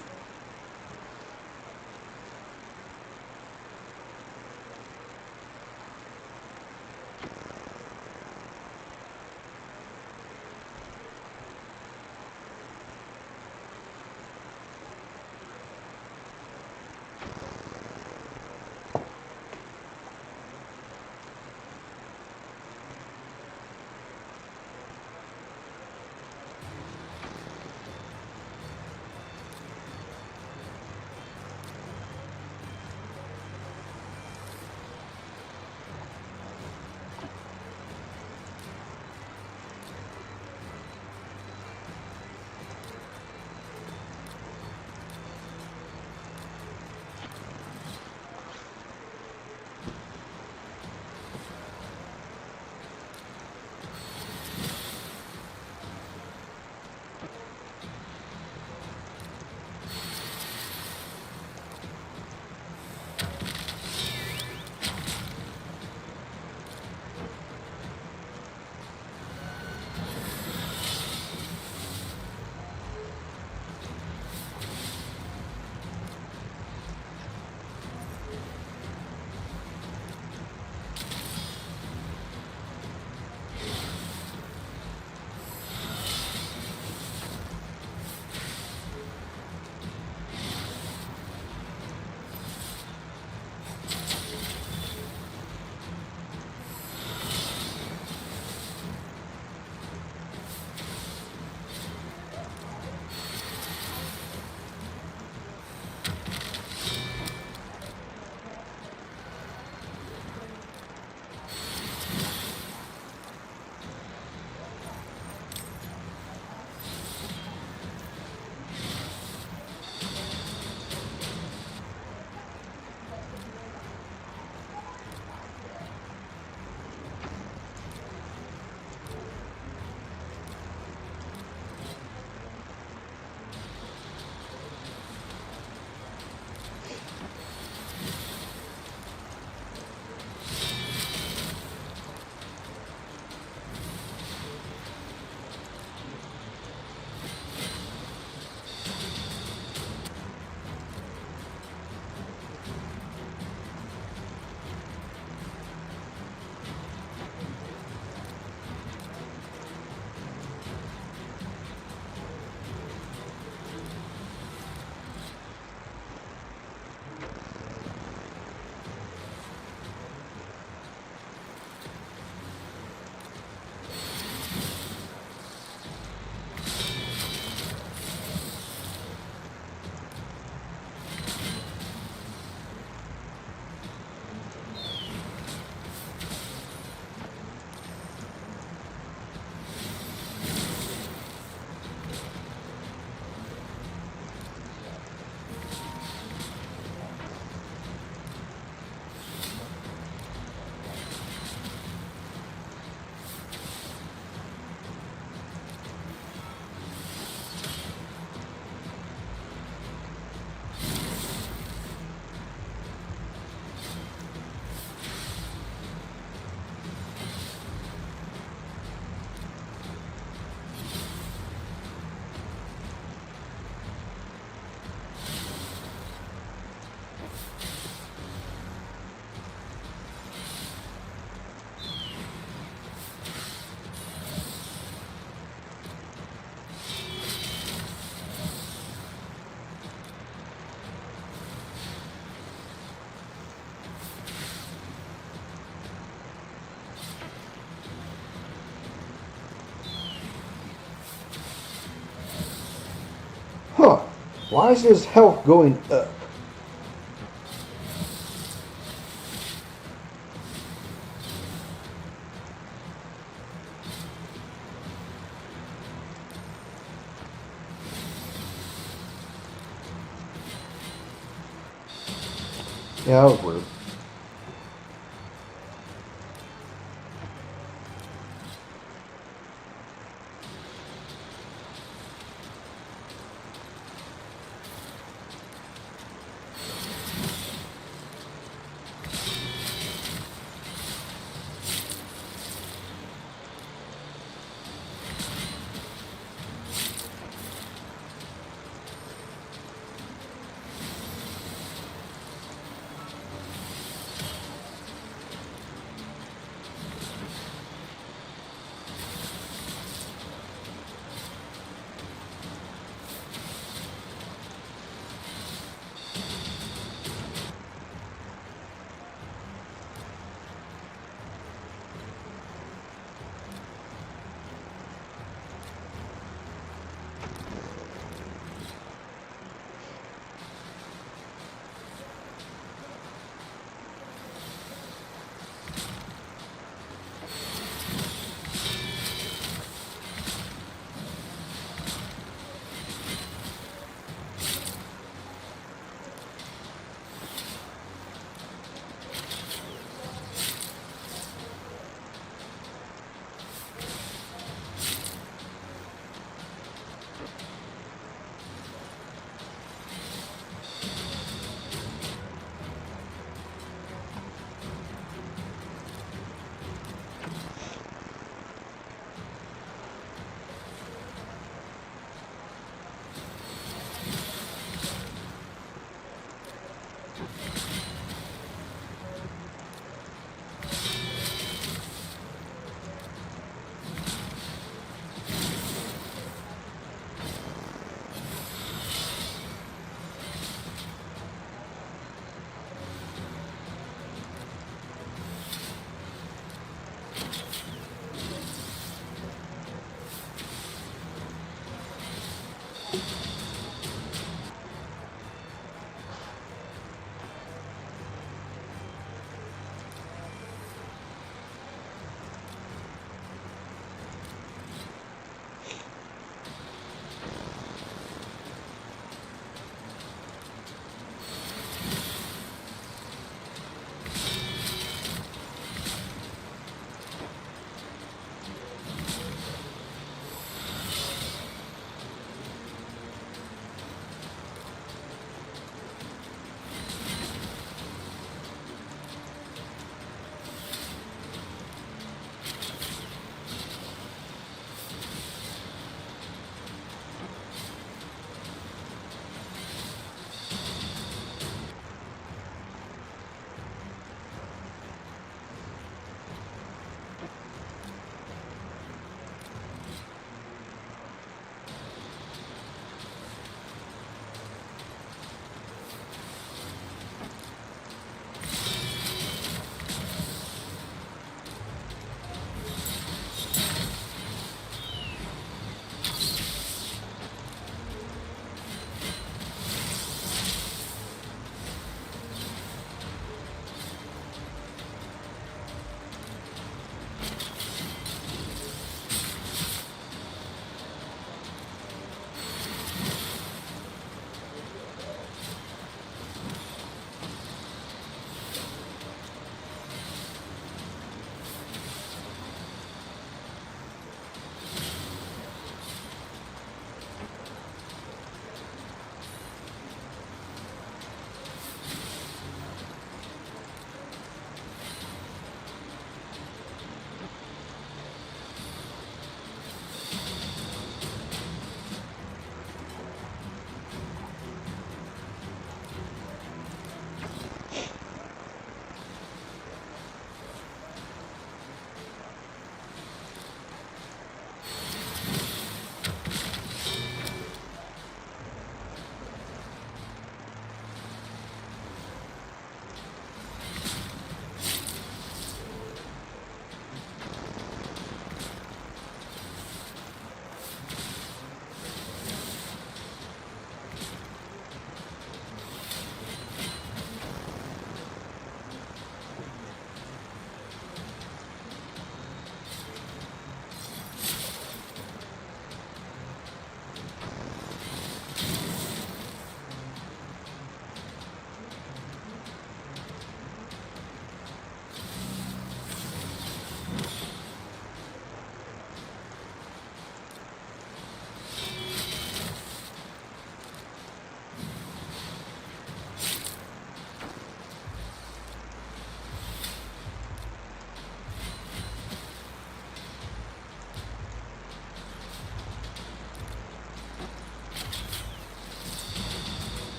Huh. Why is his health going up? Yeah, that was weird.